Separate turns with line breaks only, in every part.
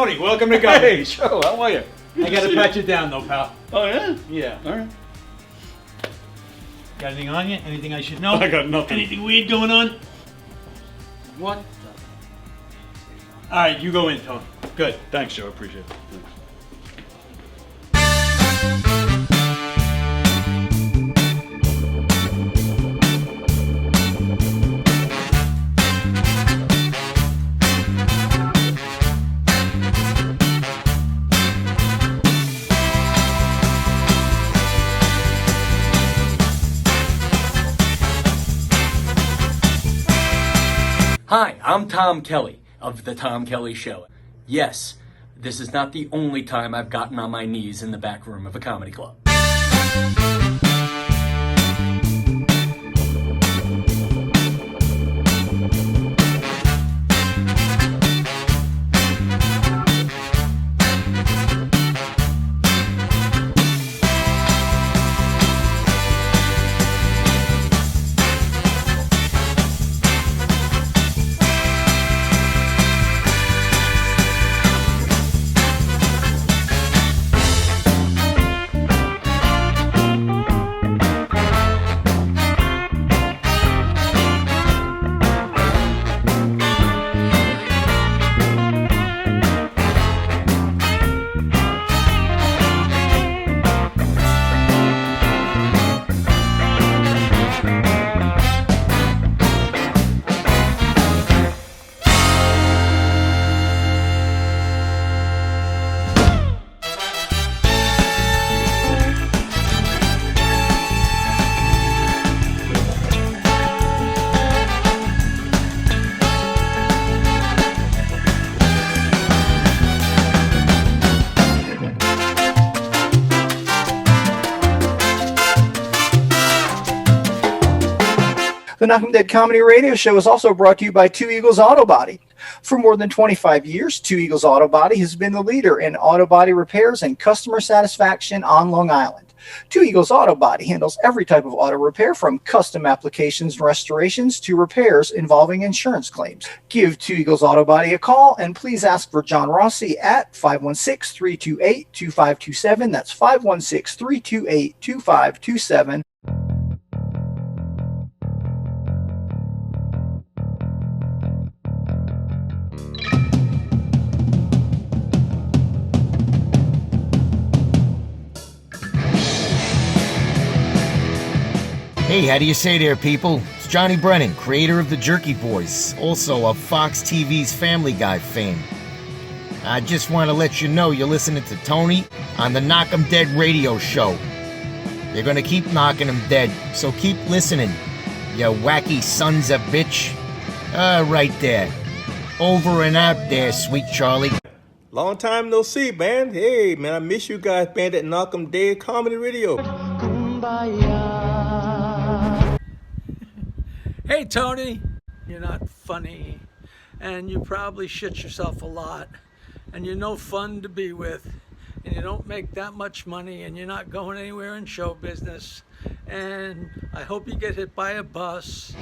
Tony, welcome to Knockem.
Hey, Joe, how are you?
I gotta pat you down though, pal.
Oh, yeah?
Yeah.
All right.
Got anything on you? Anything I should know?
I got nothing.
Anything weird going on?
What?
All right, you go in, Tony.
Good. Thanks, Joe. I appreciate it. Thanks.
Hi, I'm Tom Kelly of The Tom Kelly Show. Yes, this is not the only time I've gotten on my knees in the back room of a comedy club.
The Knockem Dead Comedy Radio Show is also brought to you by Two Eagles Auto Body. For more than 25 years, Two Eagles Auto Body has been the leader in auto body repairs and customer satisfaction on Long Island. Two Eagles Auto Body handles every type of auto repair from custom applications and restorations to repairs involving insurance claims. Give Two Eagles Auto Body a call and please ask for John Rossi at 516-328-2527. That's 516-328-2527.
Hey, how do you say there, people? It's Johnny Brennan, creator of the Jerky Boys, also of Fox TV's Family Guy fame. I just want to let you know you're listening to Tony on the Knockem Dead radio show. They're gonna keep knocking them dead, so keep listening, you wacky sons of bitch. Right there. Over and out there, sweet Charlie.
Long time no see, man. Hey, man, I miss you guys, man, at Knockem Dead Comedy Radio.
Hey, Tony, you're not funny, and you probably shit yourself a lot, and you're no fun to be with, and you don't make that much money, and you're not going anywhere in show business, and I hope you get hit by a bus.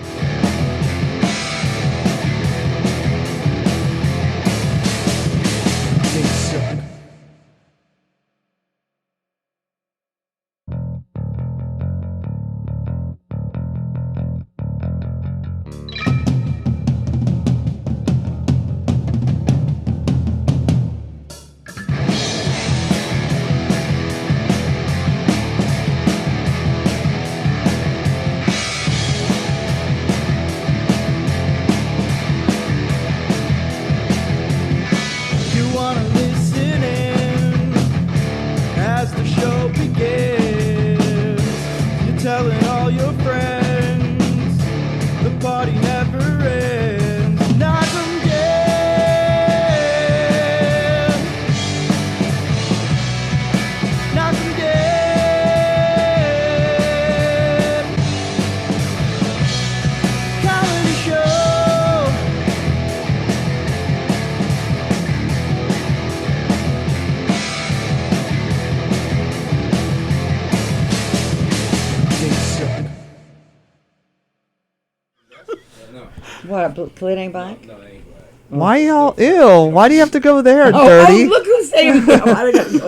What, a plate ain't back?
No, that ain't right.
Why y'all? Ew. Why do you have to go there,
Oh,
dirty?
look who's saying that.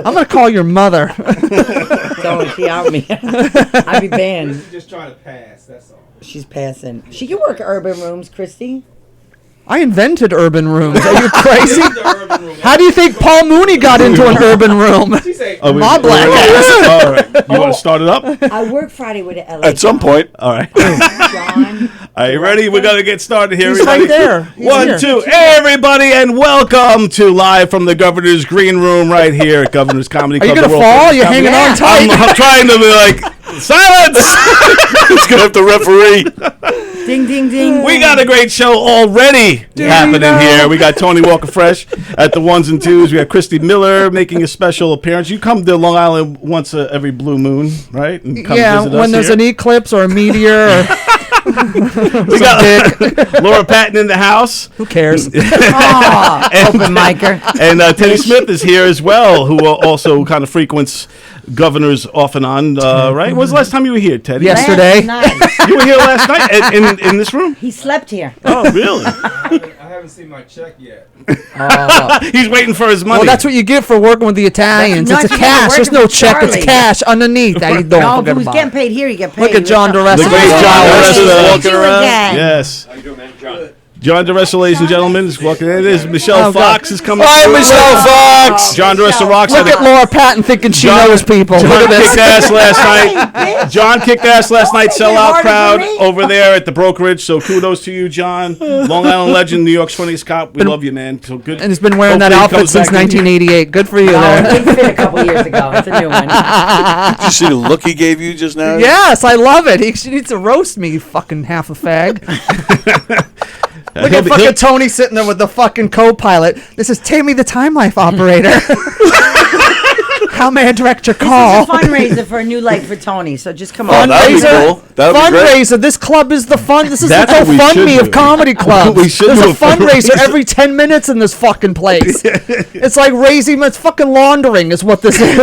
I'm gonna call your mother.
Don't she out me. I'd be banned.
She's just trying to pass, that's all.
She's passing. She can work urban rooms, Christy.
I invented urban rooms. Are you crazy? How do you think Paul Mooney got into an urban room? My black ass.
All right. You want to start it up?
I work Friday with the LA.
At some point. All right.
John.
Are you ready? We're going to get started here.
He's
everybody.
right there. He's
One,
here.
two. Hey, everybody, and welcome to Live from the Governor's Green Room right here at Governor's Comedy
Are
Club.
you going to fall? You're hanging on tight.
I'm trying to be like, silence! Who's going to have to referee?
Ding, ding, ding.
We got a great show already happening here. We got Tony Walker Fresh at the ones and twos. We got Christy Miller making a special appearance. You come to Long Island once every blue moon, right? And come
Yeah,
visit
when
us
there's
here.
an eclipse or a meteor. Or
We got Laura Patton in the house.
who cares?
Open micer.
And Teddy Smith is here as well, who also kind of frequents Governors off and on, right? When was the last time you were here, Teddy?
Yesterday.
Last night.
You were here last night in this room?
He slept here.
Oh, really?
I haven't seen my check yet.
He's waiting for his money.
Well, that's what you get for working with the Italians.
That's
It's a
not you
cash. There's
working
no
for
check. It's
Charlie.
cash underneath. How you doing?
No, if
Forget
he was
about
getting
it.
paid here, he get paid.
Look at John DeRessa.
The great John DeRessa
walking around.
Yes. How you doing, man? John DeRessa, ladies and gentlemen, is walking in. There's Michelle Fox is coming.
Hi,
through.
Michelle Fox.
John DeRessa rocks.
Look at Laura Patton thinking she knows people.
John
Look at
kicked
this.
ass last night. John kicked ass last night.
Don't make it
Sellout
harder
crowd
for me.
over there at the brokerage. So kudos to you, John. Long Island legend, New York's funniest cop. We love you, man. So good.
And he's been wearing that
Hopefully he
outfit
comes
since
back in here.
1988. Good for you
Oh,
there.
it fit a couple years ago. It's a new one.
Did you see the look he gave you just now?
Yes, I love it. He needs to roast me, you fucking half a fag. Look at fucking Tony sitting there with the fucking co-pilot. This is Tammy the Time Life operator. How may I direct your call?
This is a fundraiser for a new life for Tony, so just come on.
that'd be cool. That'd be great.
Fundraiser. This club is the fun. This is
That's
the
what we should
GoFundMe
do.
of comedy clubs.
We should
There's
do
a
a
fundraiser
fundraiser.
every 10 minutes in this fucking place. It's like raising. It's fucking laundering is what this is.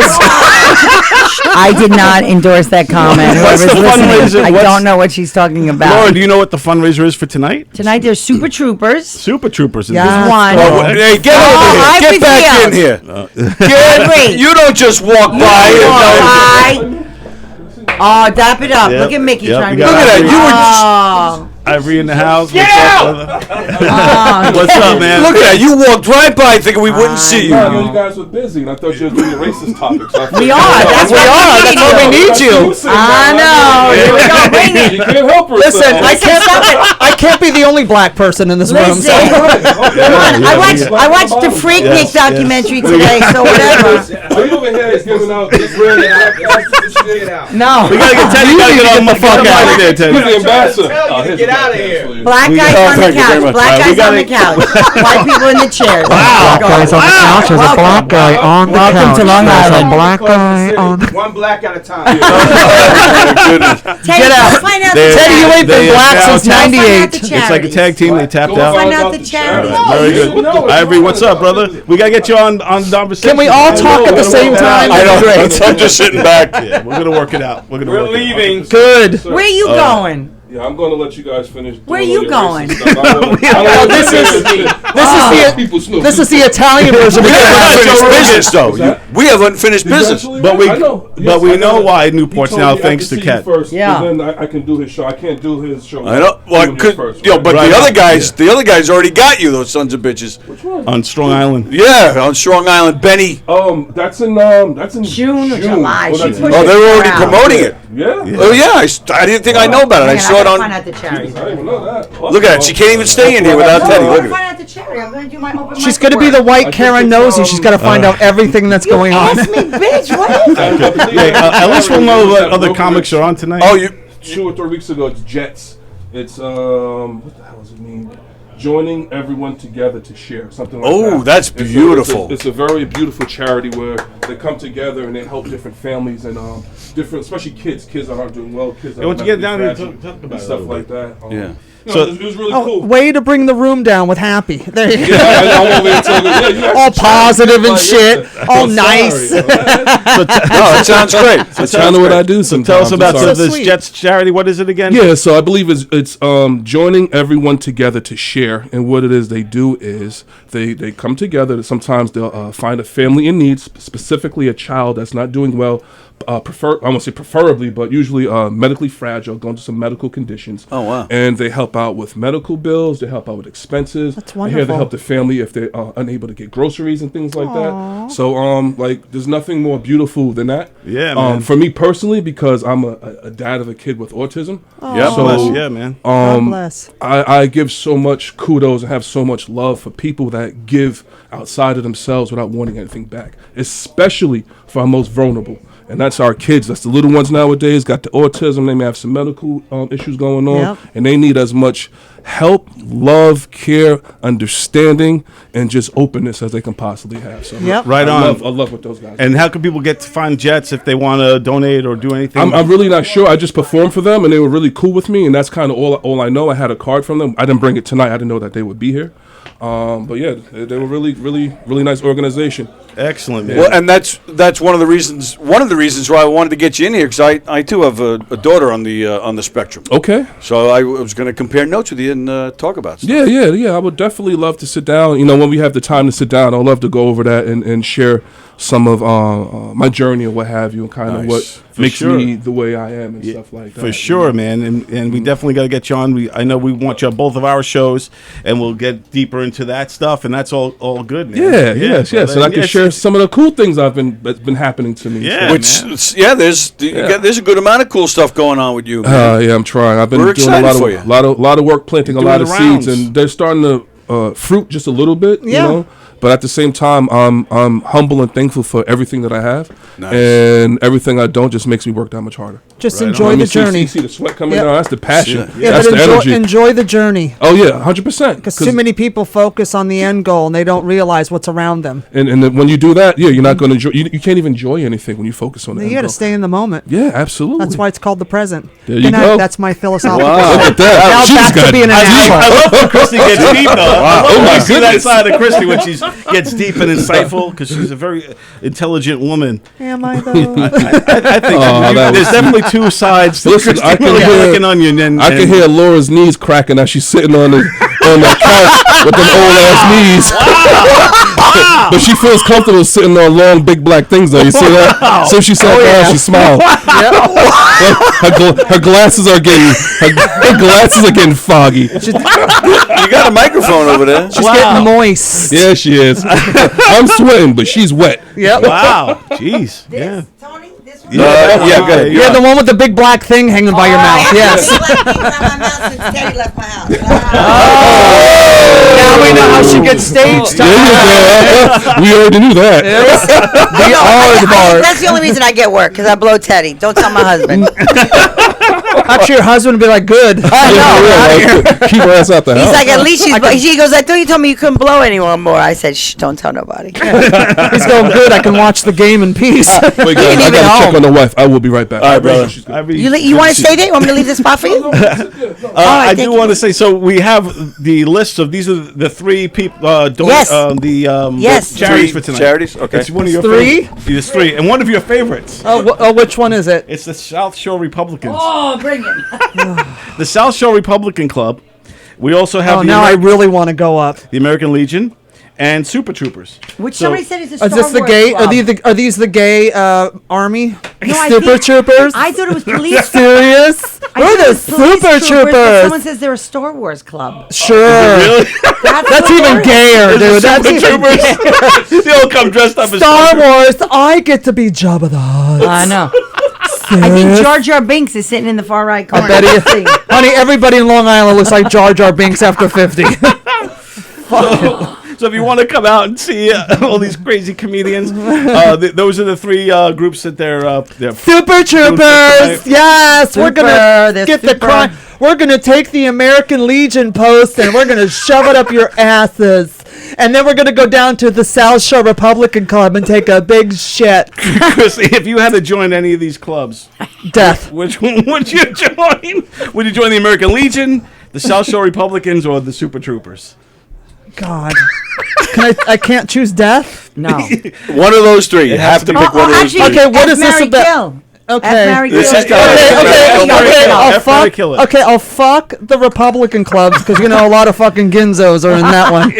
I did not endorse that comment.
What's
Whoever's
the
listening,
fundraiser?
I
What's-
don't know what she's talking about.
Laura, do you know what the fundraiser is for tonight?
Tonight there's Super Troopers.
Super Troopers.
Yeah.
There's one.
Oh, hey, get over here.
Ivory
Get back in
Fields.
here.
Ivory.
You don't just walk by.
Oh, dap it up.
Yep.
Look at Mickey
Yep,
trying
you
to
got
Look at that. You were
Oh.
Ivory in the house.
Get
What's up, man?
Look at that. You walked right by thinking we wouldn't see you.
No, you guys were busy, and I thought you were doing the racist topics.
We are. That's
We are. That's why we need you.
I know. Here we go. Bring it.
You can't help yourself.
Listen,
Listen, stop it.
I can't be the only black person in this room.
Listen.
So.
Come on. I watched the Freaknik documentary today, so whatever.
Are you over here giving out this brand shit out?
No.
We gotta get Teddy. Gotta get the fuck out of there, Teddy.
He's the ambassador.
Get out of here.
Black guys
Oh,
on the
thank you very
couch.
much.
Black
All right, we
guys on the
gotta-
couch. White people in the chairs.
Wow.
Guys on the couch. There's a black guy on the
Welcome
couch.
to Long
There's a
Island.
black guy on.
One black at a time.
Teddy,
Get out.
go find out
There-
the
Teddy, you
charity.
ain't been
They
black
found
since
Go find out the
98.
It's like a tag team. They tapped
Go
out.
find out the charity.
Very good. Ivory, what's up, brother? We gotta get you on conversation.
Can we all talk at the same time?
I know.
Great.
I'm just sitting back.
Yeah, we're gonna work it out. We're gonna.
We're
work it out.
leaving.
Good.
Where you going?
Yeah, I'm going to let you guys finish.
Where
doing
you
all your
going?
racist stuff. I don't wanna-
This is the Italian version.
We
of
have
the
unfinished business, though.
that-
We have unfinished business.
But we know why Newport's now thanks to Ket.
Yeah.
Then I can do his show. I can't do his show.
I know. Well,
Doing his
could,
first,
yo,
right?
but
Right.
the other guys already got you. Those sons of bitches.
On Strong Island.
Yeah, on Strong Island, Benny.
That's in
June or July.
Oh,
She
that's
pushed
Oh,
it
they were already
around.
promoting it.
Yeah.
Oh yeah, I didn't think I know about it. I
Man,
saw it
gotta find
on.
out the charity.
I didn't even know that.
Look at it. She can't even stay in here without Teddy.
No,
Look
I'm
at
find
it.
out the charity. I'm going to do my open
She's
mic
going to be the
work.
white Karen Nosey. She's got to find out everything that's going on.
Ask me, bitch. What is it?
Yeah, at least we'll know what other comics are on tonight.
Oh, you.
2 or 3 weeks ago, it's Jets. It's what the hell does it mean? Joining everyone together to share something like that.
Oh, that's beautiful.
It's a very beautiful charity where they come together and they help different families and different, especially kids that aren't doing well, kids that
Yeah, once
are
you get down here,
mentally
talk
fragile
about
and
it a
stuff
little
like that.
Yeah.
So
it was really cool.
Way to bring the room down with happy. There you go.
I'm over here talking, you
All
actually
positive and
like,
shit.
yeah,
All
I'm
nice.
sorry.
No, it sounds great.
That's kind of what I do sometimes.
tell us about
I'm sorry.
this
sweet.
Jets charity. What is it again?
Yeah, so I believe it's joining everyone together to share, and what it is they do is they come together. Sometimes they'll find a family in need, specifically a child that's not doing well. I won't say preferably, but usually medically fragile, going through some medical conditions.
Oh, wow.
And they help out with medical bills. They help out with expenses.
That's
And here they
wonderful.
help the family if they're unable to get groceries and things like that. So like, there's nothing more beautiful than that.
Yeah, man.
For me personally, because I'm a dad of a kid with autism.
Yeah,
So,
yeah, man.
God bless.
I give so much kudos and have so much love for people that give outside of themselves without wanting anything back, especially for our most vulnerable. And that's our kids. That's the little ones nowadays, got the autism. They may have some medical issues going on.
Yep.
And they need as much help, love, care, understanding, and just openness as they can possibly have. So
Yep.
Right on.
I love what those guys do.
And how can people get to find Jets if they want to donate or do anything?
I'm really not sure. I just performed for them, and they were really cool with me, and that's kind of all I know. I had a card from them. I didn't bring it tonight. I didn't know that they would be here. But yeah, they were really nice organization.
Excellent, man.
Well, and that's one of the reasons why I wanted to get you in here, because I too have a daughter on the spectrum.
Okay.
So I was going to compare notes with you and talk about stuff.
Yeah. I would definitely love to sit down. You know, when we have the time to sit down, I'd love to go over that and share some of my journey or what have you, and kind of what makes me the way I am and stuff like that.
For sure, man. And we definitely got to get you on. I know we want you on both of our shows, and we'll get deeper into that stuff, and that's all good, man.
Yes. And I can share some of the cool things that's been happening to me.
Yeah,
There's a good amount of cool stuff going on with you.
Yeah, I'm trying. I've been
We're
doing a
excited
lot
for you.
lot of work, planting a
Doing
lot
the
of
rounds.
seeds, and they're starting to fruit just a little bit.
Yeah.
You know? But at the same time, I'm humble and thankful for everything that I have,
Nice.
and everything I don't just makes me work that much harder.
Just
Right
enjoy
You
the
see
journey.
the sweat coming
Yep.
down. That's the passion.
Yeah,
That's
but
the energy.
enjoy the journey.
Oh yeah, 100%.
Because too many people focus on the end goal and they don't realize what's around them.
And then when you do that, you're not going to enjoy. You can't even enjoy anything when you focus on it.
You got to stay in the moment.
Yeah, absolutely.
That's why it's called the present.
There
Good
you
night.
go.
That's my philosophical.
Wow.
Look at that.
Now
She's
back to
got
being an asshole.
I love when Christy gets deep, though. I love
Oh,
when
my
you see that
goodness.
side of Christy when she gets deep and insightful, because she's a very intelligent woman.
Am I though?
I think
that
there's
was-
definitely two sides to
Listen,
Christy.
I can
Really
hear-
like an onion.
I can hear Laura's knees cracking as she's sitting on the couch with them old ass knees. But she feels comfortable sitting on long, big black things, though. You see that? So she sat down, she smiled. Her glasses are getting foggy.
You got a microphone over there.
She's getting moist.
Yeah, she is. I'm sweating, but she's wet.
Yep.
Wow. Jeez. Yeah.
Tony, this one?
Yeah, good.
Yeah, the one with the big black thing hanging by your mouth. Yes.
my mouth since Teddy left my house.
Now we know how she gets stage
There
time.
you go. We already knew that.
The hard part.
That's the only reason I get work, because I blow Teddy. Don't tell my husband.
I'm sure your husband would be like, good.
Keep her ass out the house.
He's like, at least she goes, I thought you told me you couldn't blow anyone more. I said, shh, don't tell nobody.
He's going, good. I can watch the game in peace.
Wait, guys, I
even
gotta check
home.
on the wife. I will be right back.
All right, brother.
You want to stay there? You want me to leave this spot for you?
I do want to say, so we have the list of these are the three people.
Yes.
The charities for tonight.
Charities? Okay.
It's one of your
Three?
favorites. There's three, and one of your favorites.
Oh, which one is it?
It's the South Shore Republicans.
Oh, bring it.
The South Shore Republican Club. We also have
Oh, now I really want to go up.
the American Legion and Super Troopers.
Which
So-
somebody said is a Star
Is this the
Wars
gay?
club.
Are these the gay army?
No, I
Super
think-
Troopers?
I thought it was police.
Serious?
I
We're
thought it
the
was police
Super
but
Troopers.
Someone says they're a Star Wars club.
Sure.
Really?
That's even gayer, dude. That's
Super
even gayer.
Troopers. They all come dressed up as
Star Wars. I get to be Jabba the Hutt.
I know. I think Jar Jar Binks is sitting in the far right corner.
I bet he, honey, everybody in Long Island looks like Jar Jar Binks after 50.
So if you want to come out and see all these crazy comedians, those are the three groups that they're
Super Troopers. Yes, we're gonna
they're
get the
super.
crime. We're gonna take the American Legion post and we're gonna shove it up your asses. And then we're gonna go down to the South Shore Republican Club and take a big shit.
Chris, if you had to join any of these clubs,
Death.
which one would you join? Would you join the American Legion, The South Shore Republicans or the Super Troopers?
God. I can't choose death?
No.
One of those three. You have to pick one of those
actually,
three.
Okay, what is this
Mary
about?
Kill.
Okay.
Mary
This
Kill.
is
I'll fuck the Republican clubs because I'll lot of fucking ginzos are in that one,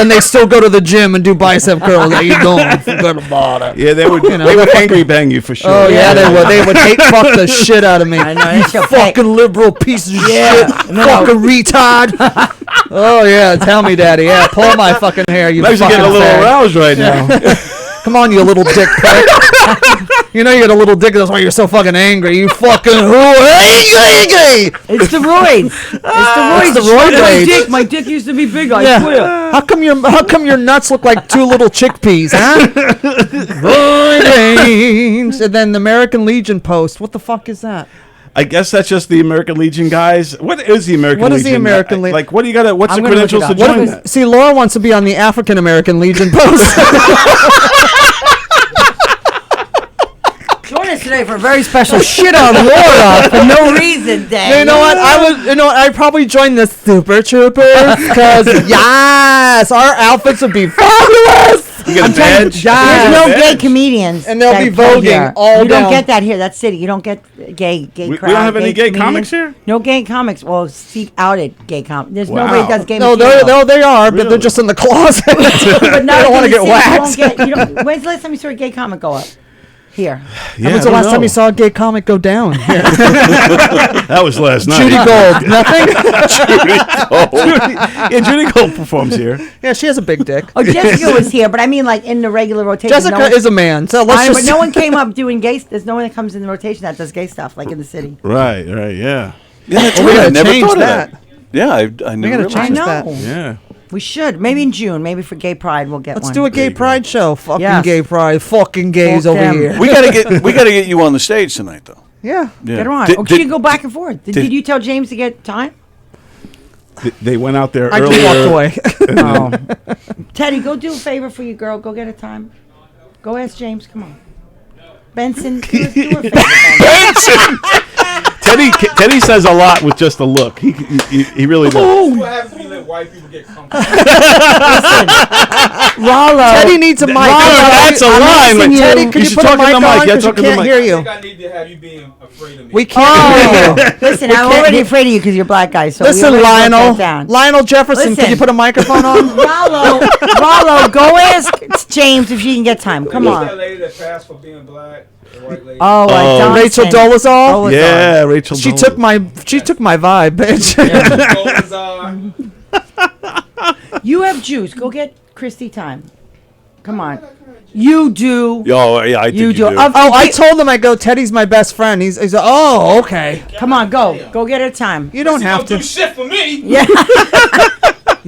and they still go to the gym and do bicep curls. How you doing? Forget about it.
Yeah, they would. They would angry bang you for sure.
Oh yeah, they would. They would hate fuck the shit out of me.
I know, that's your
Fucking liberal piece of shit. Fucking retard. Oh yeah, tell me, daddy. Yeah, pull my fucking hair. You
Legs are
fucking
getting a little
fag.
aroused right now.
Come on, you little dick prick. You know you got a little dick. That's why you're so fucking angry. You fucking angry.
It's the roids. It's the roid rage. My dick used to be big. I swear.
How come your nuts look like two little chickpeas, huh? Roid rage. And then the American Legion post. What the fuck is that?
I guess that's just the American Legion guys. What is the American Legion?
What is the American Legion?
Like, what do you got? What's
I'm
the
gonna look
credentials
it
to
up.
join that?
See, Laura wants to be on the African American Legion post.
Join us today for a very special shit on Laura for no reason, Dad.
You know what? I'd probably join the Super Troopers because yes, our outfits would be fabulous.
You get a badge?
There's no
badge?
gay comedians.
And they'll
that
be
play
voguing
here.
all
You don't
down.
get that here. That's city. You don't get gay
We
crowd.
don't have any gay
comedians.
comics here?
No gay comics. Well, Steve outed gay comics. There's
Wow.
nobody that does gay
No,
material.
they are, but
Really?
they're just in the closet.
But
they don't want to get whacked.
When's the last time you saw a gay comic go up? Here.
Yeah,
When's the last time you saw a gay comic go down?
That was last night.
Judy Gold, nothing.
Judy Gold performs here.
Yeah, she has a big dick.
Oh, Jessica was here, but I mean like in the regular rotation.
Jessica is a man, so let's
but
just.
no one came up doing gay. There's no one that comes in the rotation that does gay stuff like in the city.
Right,
Yeah,
yeah.
that's
we
right. I
gotta
never
change
thought of
that.
that. Yeah, I never
gotta
realized
change
I
that.
know.
that.
Yeah.
We should. Maybe in June. Maybe for Gay Pride we'll get
Let's
one.
do a gay pride show. Fucking
Yes.
gay pride. Fucking gays
Fuck
over
them.
here.
We gotta get you on the stage tonight, though.
Yeah.
Yeah.
Get her on.
Did-
She
did-
can go back and forth. Did you tell James to get time?
They went out there
I
earlier.
just walked away.
Oh. Teddy, go do a favor for your girl. Go get a time. Go ask James. Come on. Benson, do a favor. Benson.
Teddy says a lot with just a look. He really does.
What happens when you let white people get comfortable?
Rollo.
Teddy needs a mic.
That's a line. Like,
Teddy, could you put a
talk
mic
in the mic.
on?
Yeah,
'Cause we
talk in the
can't
mic.
hear
I
you.
think I need to have you being afraid of me.
We can't hear you.
Listen, I'm already afraid of you because you're a black guy. So
Listen,
we already
Lionel.
wrote that down.
Lionel Jefferson, could
Listen.
you put a microphone on?
Rollo, go ask James if she can get time. Come
Who's that
on.
lady that passed for being black? The white lady.
Oh,
Rachel Dolezal?
Yeah, Rachel.
She took my vibe, bitch.
You have juice. Go get Christy time. Come on. You do.
Oh, yeah, I think
You
you
do.
do.
I told him, I go, Teddy's my best friend. He's like, oh, okay.
Come on, go. Go get her time.
You don't have
Do
to.
shit for me.
Yeah.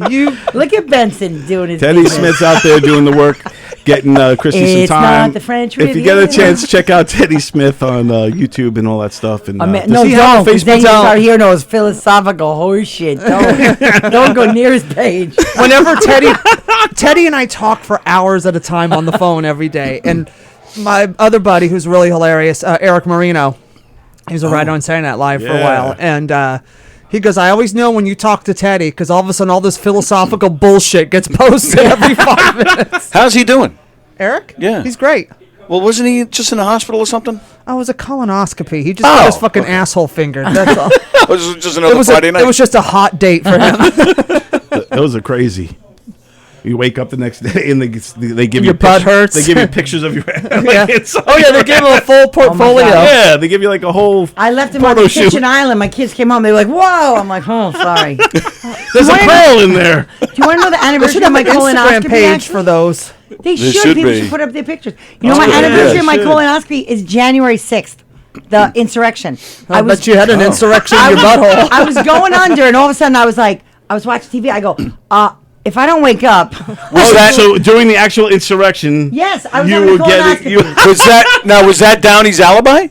You
Look at Benson doing his
Teddy
business.
Smith's out there doing the work, getting Christy some
It's
time.
not the French
If you get a
Riviera.
chance, check out Teddy Smith on YouTube and all that stuff. And
I mean,
does
no,
he have
don't.
a
'Cause then
Facebook?
you start hearing those philosophical horse shit. Don't go near his page.
whenever Teddy and I talk for hours at a time on the phone every day, and my other buddy who's really hilarious, Eric Marino, he's a writer on Saturday Night Live for a
yeah.
while, and he goes, I always know when you talk to Teddy because all of a sudden all this philosophical bullshit gets posted every 5 minutes.
How's he doing?
Eric?
Yeah.
He's great.
Well, wasn't he just in the hospital or something?
Oh, it was a colonoscopy. He just got his fucking asshole fingered. That's all.
It was just another Friday night.
It was just a hot date for him.
Those are crazy. You wake up the next day and they give
Your
you
butt hurts.
They give you pictures of your.
Yeah. Oh yeah, they gave him a full portfolio.
Yeah, they give you like a whole.
I left him on
photo
the
shoot.
kitchen island. My kids came home. They were like, "Whoa!" I'm like, "Oh, sorry."
There's a pearl in there.
Do you want to know the
They
anniversary
should
of
have
my
an Instagram
colonoscopy?
page
actually?
for those.
They
There
should.
should
People
be.
should put up their pictures. You know,
Oh,
my
yeah,
anniversary
they
of my
should.
colonoscopy is January 6th. The insurrection.
I bet you had an insurrection in your butthole.
I was going under, and all of a sudden, I was watching TV. I go, if I don't wake up,
So during the actual insurrection,
yes, I was
you
having a
were getting.
colonoscopy.
Was that Downey's alibi?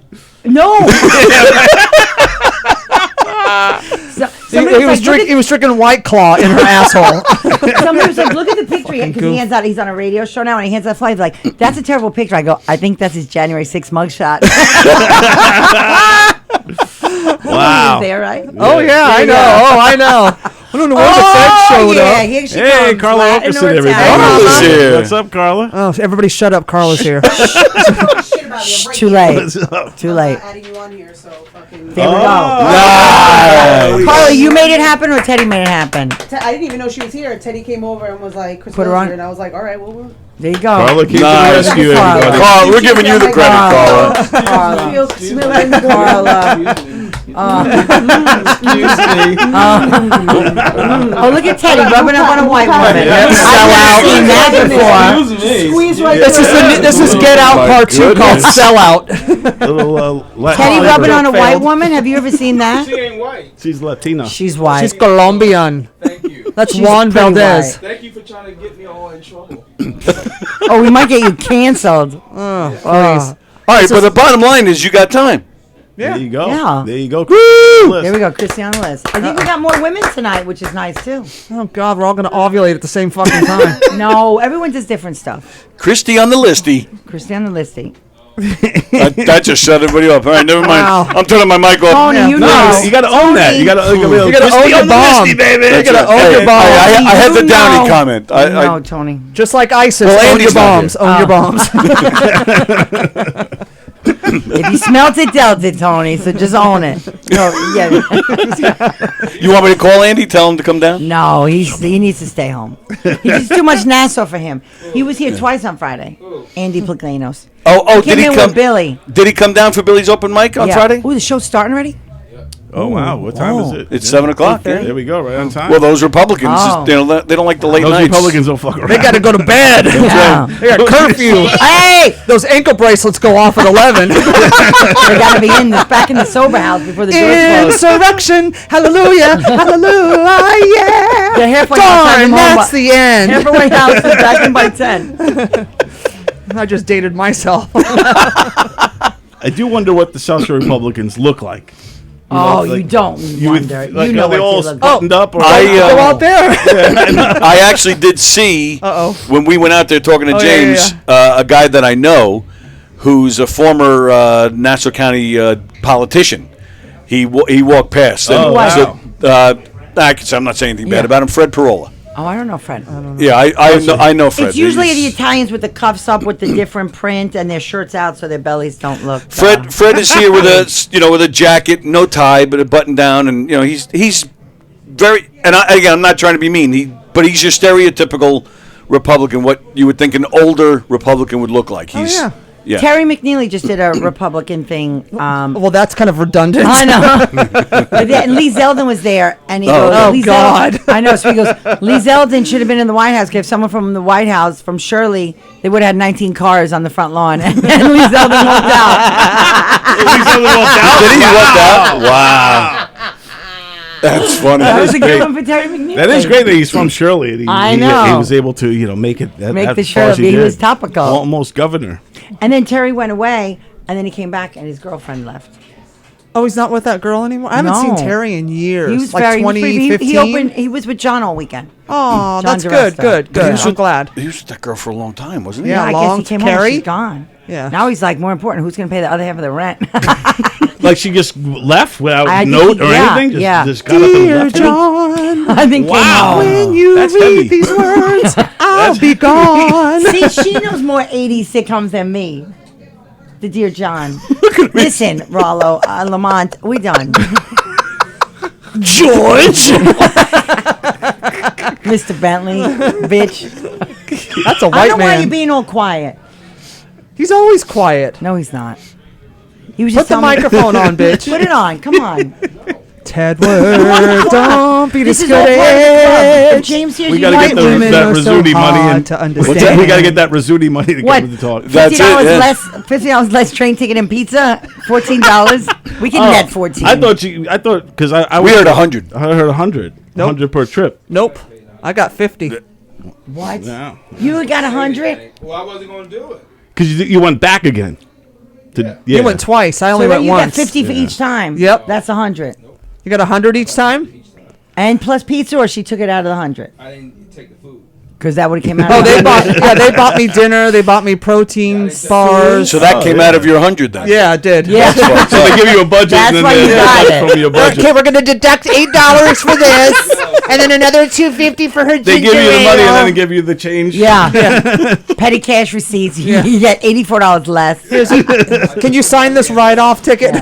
No.
He was drinking White Claw in her asshole.
Somebody was like, look at the picture. Because he hands out, he's on a radio show now, and he hands out flight. He's like, that's a terrible picture. I go, I think that's his January 6th mugshot.
Wow.
There, right?
Oh yeah, I know. Oh, I know. I don't know where the feds showed
yeah,
up.
here she
Hey,
comes,
Carla
Latin
Oakerson,
or
everybody.
Italian.
Carla's here.
What's up, Carla?
Oh, everybody shut up. Carla's here.
Too late.
What's up?
Too late.
Adding you on here, so fucking.
There we go.
Nice.
Carla, you made it happen or Teddy made it happen?
I didn't even know she was here. Teddy came over and was like, "Chris
Put her
Will's
on.
here," and I was like, "All right, well, we're."
There you go.
Carla came to the
Nice.
rescue,
Carla.
everybody.
Carla, we're giving you the credit, Carla.
Carla.
Smelling
Carla. Oh, look at Teddy rubbing up on a white woman.
Yeah.
I've never seen that before.
Squeeze right
This is Get Out Part 2 called Sellout.
Little, Latin
Teddy
flavor.
rubbing on a white
Failed.
woman? Have you ever seen that?
She ain't white.
She's Latina.
She's white.
She's Colombian.
Thank you.
That's
She's
Juan
pretty
Valdez.
white.
Thank you for trying to get me all in trouble.
Oh, we might get you canceled.
All right, but the bottom line is you got time.
There you go.
Yeah.
There you go.
There we go, Christy on the list. I think we got more women tonight, which is nice too.
Oh God, we're all gonna ovulate at the same fucking time.
No, everyone does different stuff.
Christy on the listy.
Christy on the listy.
That just shut everybody up. All right, never mind.
Wow.
I'm turning my mic off.
Tony, you
No,
know.
you gotta own that. You gotta
You gotta own your bomb.
baby.
You gotta own
Hey,
your bomb.
I had the
You
Downey
know.
comment.
No, Tony.
Just like ISIS,
Well,
own
Andy's
your
not
bombs.
here.
Own your bombs.
If you smelt it, dealt it, Tony. So just own it. No, yeah.
You want me to call Andy? Tell him to come down?
No, he needs to stay home. He's too much Nassau for him. He was here twice on Friday. Andy Plaglinos.
Oh,
Came
did he
in
come?
with Billy.
Did he come down for Billy's open mic on
Yeah.
Friday?
Ooh, the show's starting already?
Oh wow, what time is it?
It's 7 o'clock.
Yeah, there we go, right on time.
Well, those Republicans,
Oh.
they don't like the late
Those
nights.
Republicans don't fuck around.
They gotta go to bed.
Yeah.
They got curfew.
Hey!
Those ankle bracelets go off at 11.
They gotta be back in the sober house before the doors close.
Insurrection. Hallelujah. Hallelujah. Yeah.
The halfway house
Darn,
hasn't
that's
home
the end.
Halfway house is back in by 10.
I just dated myself.
I do wonder what the South Shore Republicans look like.
Oh,
like-
you don't
You would,
wonder.
like,
You know
are they
what
all
they look
buttoned up? Or
Go out there.
I actually did see when we went out there talking to
Oh, yeah,
James, a guy that I know, who's a former Nassau County politician. He walked past.
Oh, wow.
I'm not saying anything bad about him. Fred Parola.
Oh, I don't know, Fred.
Yeah, I know Fred.
It's usually
He's-
the Italians with the cuffs up with the different print and their shirts out so their bellies don't look.
Fred is here with a with a jacket, no tie, but a button down, and he's very. And I'm not trying to be mean. But he's your stereotypical Republican, what you would think an older Republican would look like. He's yeah.
Terry McNeely just did a Republican thing.
Well, that's kind of redundant.
I know. And Lee Zeldin was there, and he goes,
Oh,
Lee
God.
Zeldin, I know. So he goes, Lee Zeldin should have been in the White House. If someone from the White House, from Shirley, they would have had 19 cars on the front lawn. And Lee Zeldin walked out.
Did he walk out? Wow. That's funny.
That was a
great.
good one for Terry McNeely.
That is great that he's from Shirley. And
I
he
know.
was able to, make it.
Make
that
the
far as
Shirley. He
did.
was topical.
Almost governor.
And then Terry went away, and then he came back, and his girlfriend left.
Oh, he's not with that girl anymore? I haven't seen
No.
Terry in years.
He was
like
very
2015?
He was with John all weekend.
Oh,
John
that's
DeResta.
good.
was
I'm
with-
glad.
He was with that girl for a long time, wasn't he?
Yeah,
I
long.
guess he came home.
Carrie?
She's gone.
Yeah.
Now he's like, more important, who's going to pay the other half of the rent?
Like she just left without
I think
note
he-
or
yeah,
anything?
yeah.
Just got up and
Dear
left?
John,
I think
Wow.
came home.
when you
That's
read
heavy.
these words, I'll be gone.
See, she knows more 80s sitcoms than me. The Dear John. Listen, Rollo, Lamont, we done.
George!
Mr. Bentley, bitch.
That's a
I
white
don't know why
man.
you're being all quiet.
He's always quiet.
No, he's not. He was
Put
just
the
telling me-
microphone on, bitch.
Put it on. Come on.
Tedward, don't be
This is all part of the club. If
discouraged.
James hears
We
you
gotta
white
get
women.
that
are so
Rizzuti money
hard
and
to
we
understand.
gotta get that Rizzuti money to
What?
get with the talk.
That's it,
$50
yeah.
less. $50 less train ticket and pizza. $14. We can net 14.
I thought because I
We
was-
heard 100.
I heard 100.
Nope.
100 per trip.
Nope. I got 50.
What?
No.
You got 100?
Well, I wasn't gonna do it.
Because you went back again.
You went twice. I
So
only
then
went
you
once.
got 50 for each time.
Yep.
That's 100.
You got 100 each time?
And plus pizza, or she took it out of the 100?
I didn't take the food.
Because that would have came out.
Oh, they bought me dinner. They bought me protein bars.
So that came out of your 100 then.
Yeah, it did.
Yeah.
So they give you a budget.
That's
and then
why you got it.
from your budget.
Okay, we're gonna deduct $8 for this, and then another $2.50 for her.
They give you the money and then they give you the change.
Yeah. Petty cash receipts. You get $84 less.
Can you sign this write-off ticket?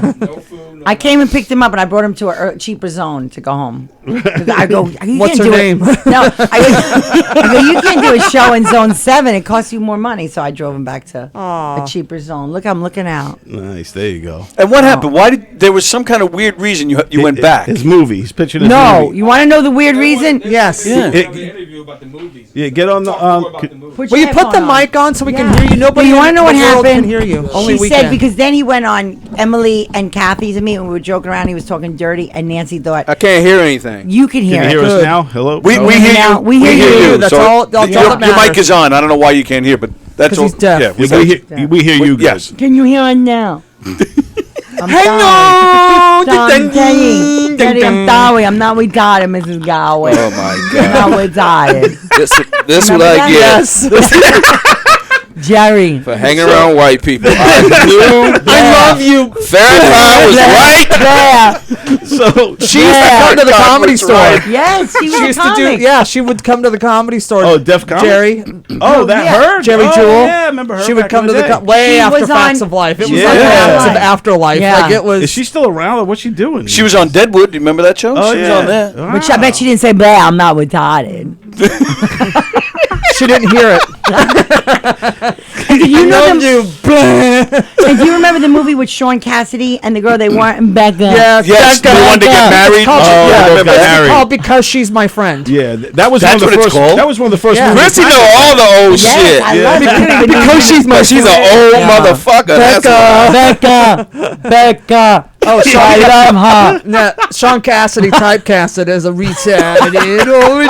I came and picked him up, and I brought him to a cheaper zone to go home. 'Cause I go, you
What's
can't
her
do
name?
It. No, I go, you can't do a show in Zone 7. It costs you more money. So I drove him back to a cheaper zone. Look, I'm looking out.
Nice. There you go.
And what happened? Why did there was some kind of weird reason you went back?
His movie. He's pitching his
No,
movie.
you want to know the weird reason?
Yes.
Yeah.
Interview about the movies.
Yeah, get on the.
Will you put the mic on so we can hear you? Nobody.
But you want to know
in
what
the world
happened?
Can hear you. Only
She
we
said
can.
because then he went on Emily and Kathy's and me, and we were joking around. He was talking dirty, and Nancy thought
I can't hear anything.
you could hear
Can
it.
you hear us
Good.
now? Hello.
We
No?
hear
now.
you.
We hear you.
That's
So
all that
your mic
matters.
is on. I don't know why you can't hear, but that's
'Cause
all.
he's deaf.
Yeah,
We, hear you guys.
Yes.
Can you hear it now? I'm
Hello.
sorry. Daddy, I'm sorry. I'm not retarded, Mrs. Galway.
Oh my
I'm not
God!
retarded.
This what
Remember
I
that?
get
Yes.
Jerry.
for hanging around white people. I knew
I love you.
Farrakhan was right.
Yeah.
So
She used to come to the comedy store.
Yes, she was
She
a
used to do.
comic.
Yeah, she would come to the comedy store.
Oh, Def Comic?
Jerry.
Oh, that her?
Jerry
oh,
Jewell.
Yeah, I remember her.
She would
back
come
in
to the
day.
way
She
after
was
Facts
on-
of Life. It
she
was
was
like
on
Facts of
Life.
Afterlife.
Yeah.
Like it was.
Is she still around? Or what's she doing?
She was on Deadwood. Do you remember that show?
Oh,
She was
yeah.
on there.
But I bet she didn't say, "Bah, I'm not retarded."
She didn't hear it.
And do you know
I
the,
love you.
and do you remember the movie with Sean Cassidy and the girl they weren't and Becca?
Yeah,
Yes,
Becca.
they wanted to get married.
It's called,
Oh,
yeah,
they
it's
got married.
called Because She's My Friend.
Yeah, that was
That's
one of the
what it's
first.
called?
That was one of the first
Yeah.
movies.
Chrissy know all the old
Yes,
shit.
I love it.
Because she's my
She's an old motherfucker. That's why.
Becca. Oh, I love her.
Nah, Sean Cassidy typecasted as a retarded. Oh,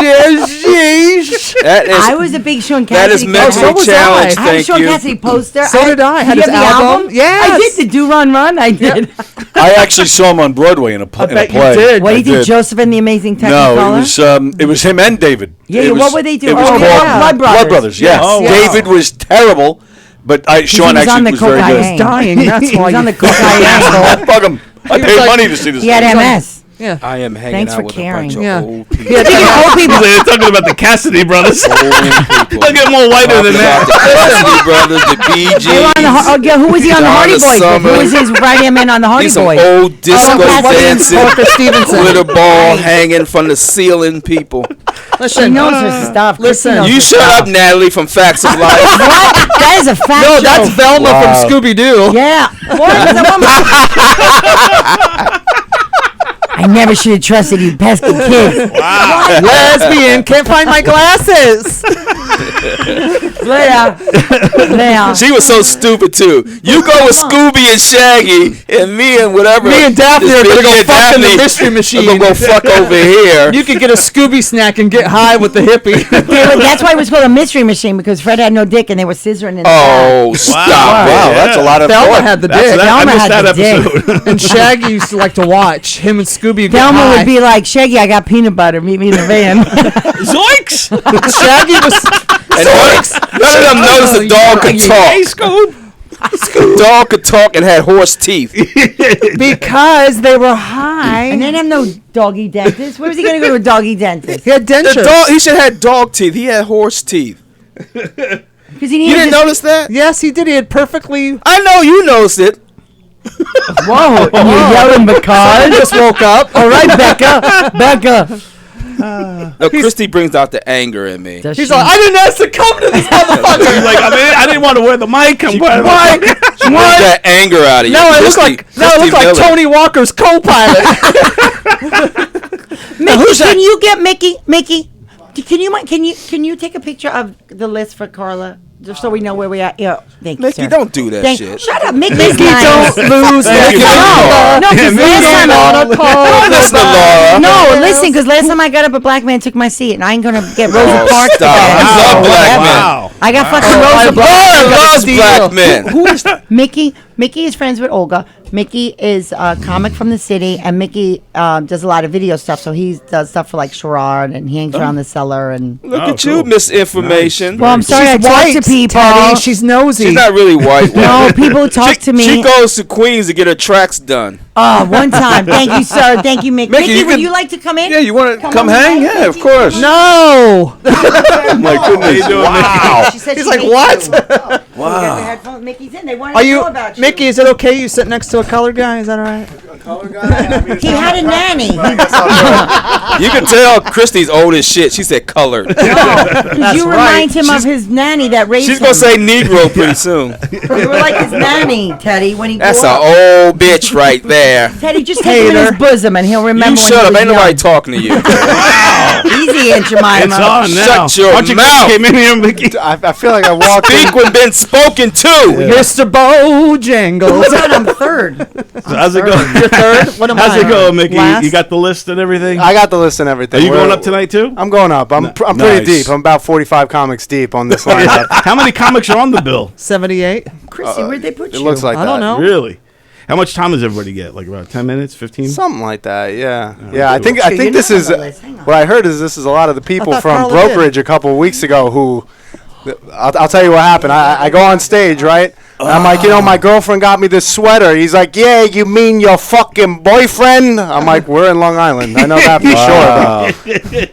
sheesh.
That is.
I was a big Sean
That is
Cassidy fan.
mentally
So was I.
challenged.
I had a
Thank
Sean
you.
Cassidy poster.
So did I. Had
Did
his
you have the
album? Yes.
I did the Do Run Run. I did.
I actually saw him on Broadway in a
I
in a
bet you
play.
did.
What do you
I
think,
did.
Joseph and the Amazing Technicolor?
No, it was him and David.
Yeah,
It was-
what would they do?
It was
Oh,
called
yeah. Blood Brothers.
Blood Brothers. Yeah.
Oh, wow.
David was terrible, but Sean
was on
actually
the
was very
cocaine.
good.
He's dying. That's
He
why
was
you
on the cocaine.
Fuck him. I paid
like-
money to see this.
He had
movie.
MS.
Yeah.
I am hanging
Thanks
out
for
with
caring.
a bunch
Yeah.
of old people.
Yeah,
Speaking of old people,
They're talking about the Cassidy brothers.
Old people.
They'll get more whiter than
About
that.
the Cassidy brothers, the Bee
they were on the,
Gees.
yeah, who was he on the
Donna
Hardy Boys? with? Who
Summer.
was his right hand man on the Hardy
These some
Boys?
old disco dancing,
Parker Stevenson.
glitter ball hanging from the ceiling people.
She
Listen,
knows her stuff.
listen,
Chrissy knows
You
her
shut
stuff.
up, Natalie, from Facts of Life.
What? That is a fact.
no, that's
show.
Velma
Wow.
from Scooby Doo.
Yeah. What? I never should have trusted you pesky kids.
Lesbian. Can't find my glasses.
Leia.
She was so stupid too. You go with Scooby and Shaggy, and me and whatever.
Me and Daphne are gonna go fuck in the mystery machine.
I'm gonna go fuck over here.
You could get a Scooby snack and get high with the hippie.
That's why it was called a mystery machine, because Fred had no dick and they were scissoring in the
Oh,
back.
stop!
Wow, that's a lot of
Thelma
fun.
had the
That's,
dick.
that, I
Thelma
missed
had
that
the dick.
episode.
And Shaggy used to like to watch him and Scooby get
Thelma
high.
would be like, Shaggy, I got peanut butter. Meet me in the van.
Zoinks!
Shaggy was.
And none of them noticed the dog could
Hey,
talk.
Scoob!
The dog could talk and had horse teeth.
Because they were high.
And they didn't have no doggy dentist. Where was he going to go to a doggy dentist?
He had
The
dentures.
dog, he should have had dog teeth. He had horse teeth.
Because he
You
needed
didn't notice that?
Yes, he did. He had perfectly.
I know you noticed it.
Whoa, you're yelling because?
I just woke up.
All right, Becca.
No, Christy brings out the anger in me.
Does
He's
she?
like, I didn't ask to come to this motherfucker.
He's like, I didn't want to wear the mic. I'm wearing the
Why?
mic.
She brings that anger out of you.
No, it looks
Christy-
like
Christy Miller.
Tony Walker's co-pilot.
Mickey, can you get Mickey? Can you take a picture of the list for Carla, just so we know where we are? Yeah, thank you,
Mickey,
sir.
don't do that shit.
Shut up, Mickey's
Mickey,
nice.
don't lose. Mickey.
No, because last time
Don't listen to Laura.
No, listen, because last time I got up, a black man took my seat, and I ain't gonna get Rosa Parks.
Stop.
today.
I love black men.
Wow.
I got fucking Rosa
Laura
Parks.
loves black men.
Who is Mickey? Mickey is friends with Olga. Mickey is a comic from the city, and Mickey does a lot of video stuff. So he does stuff for like Sherrod, and he hangs around the cellar. And
Look at you, misinformation.
well, I'm sorry, I talk to people.
Teddy. She's nosy.
She's not really white.
No, people talk to me.
She goes to Queens to get her tracks done.
Oh, one time. Thank you, sir. Thank you, Mickey.
Mickey,
Mickey,
you
would
can-
you like to come in?
Yeah, you want to come
on
hang?
in.
Yeah, of course.
No.
Oh my goodness! Wow.
She said
He's
she
like,
hates
what?
you. Oh,
Wow.
we got the headphones. Mickey's in. They wanted
Are
to
you,
know about you.
Mickey? Is it okay you sit next to a colored guy? Is that all right?
He had a nanny.
You can tell Christy's old as shit. She said colored.
Because you remind him of his nanny that raised
She's
him.
gonna say Negro pretty soon.
You were like his nanny, Teddy, when he
That's
grew
an
up.
old bitch right there.
Teddy, just take him in his bosom and he'll remember
You
when
shut
he
up.
was
Ain't nobody
young.
talking to you.
Easy, Aunt Jemima.
It's on now.
Shut your
Why don't you
mouth.
came in here, Mickey?
I feel like I walked in.
Speak when been spoken to.
Mr. Bojangles.
I'm third.
So how's it going?
You're third. What am I?
How's it going, Mickey?
Last?
You got the list and everything?
I got the list and everything.
Are you
We're-
going up tonight too?
I'm going up. I'm pretty
Nice.
deep. I'm about 45 comics deep on this lineup.
How many comics are on the bill?
78.
Chrissy, where'd they put
It
you?
looks like
I
that.
don't know.
Really? How much time does everybody get? Like about 10 minutes, 15?
Something like that. Yeah. Yeah. I think
You're
this
not
is
on the list. Hang on.
what I heard is this is a lot of the people
thought
from
Carla
brokerage a couple of weeks ago who. I'll tell you what happened. I go on stage, right? And I'm like, my girlfriend got me this sweater. He's like, yeah, you mean your fucking boyfriend? I'm like, we're in Long Island. I know that for sure, bro.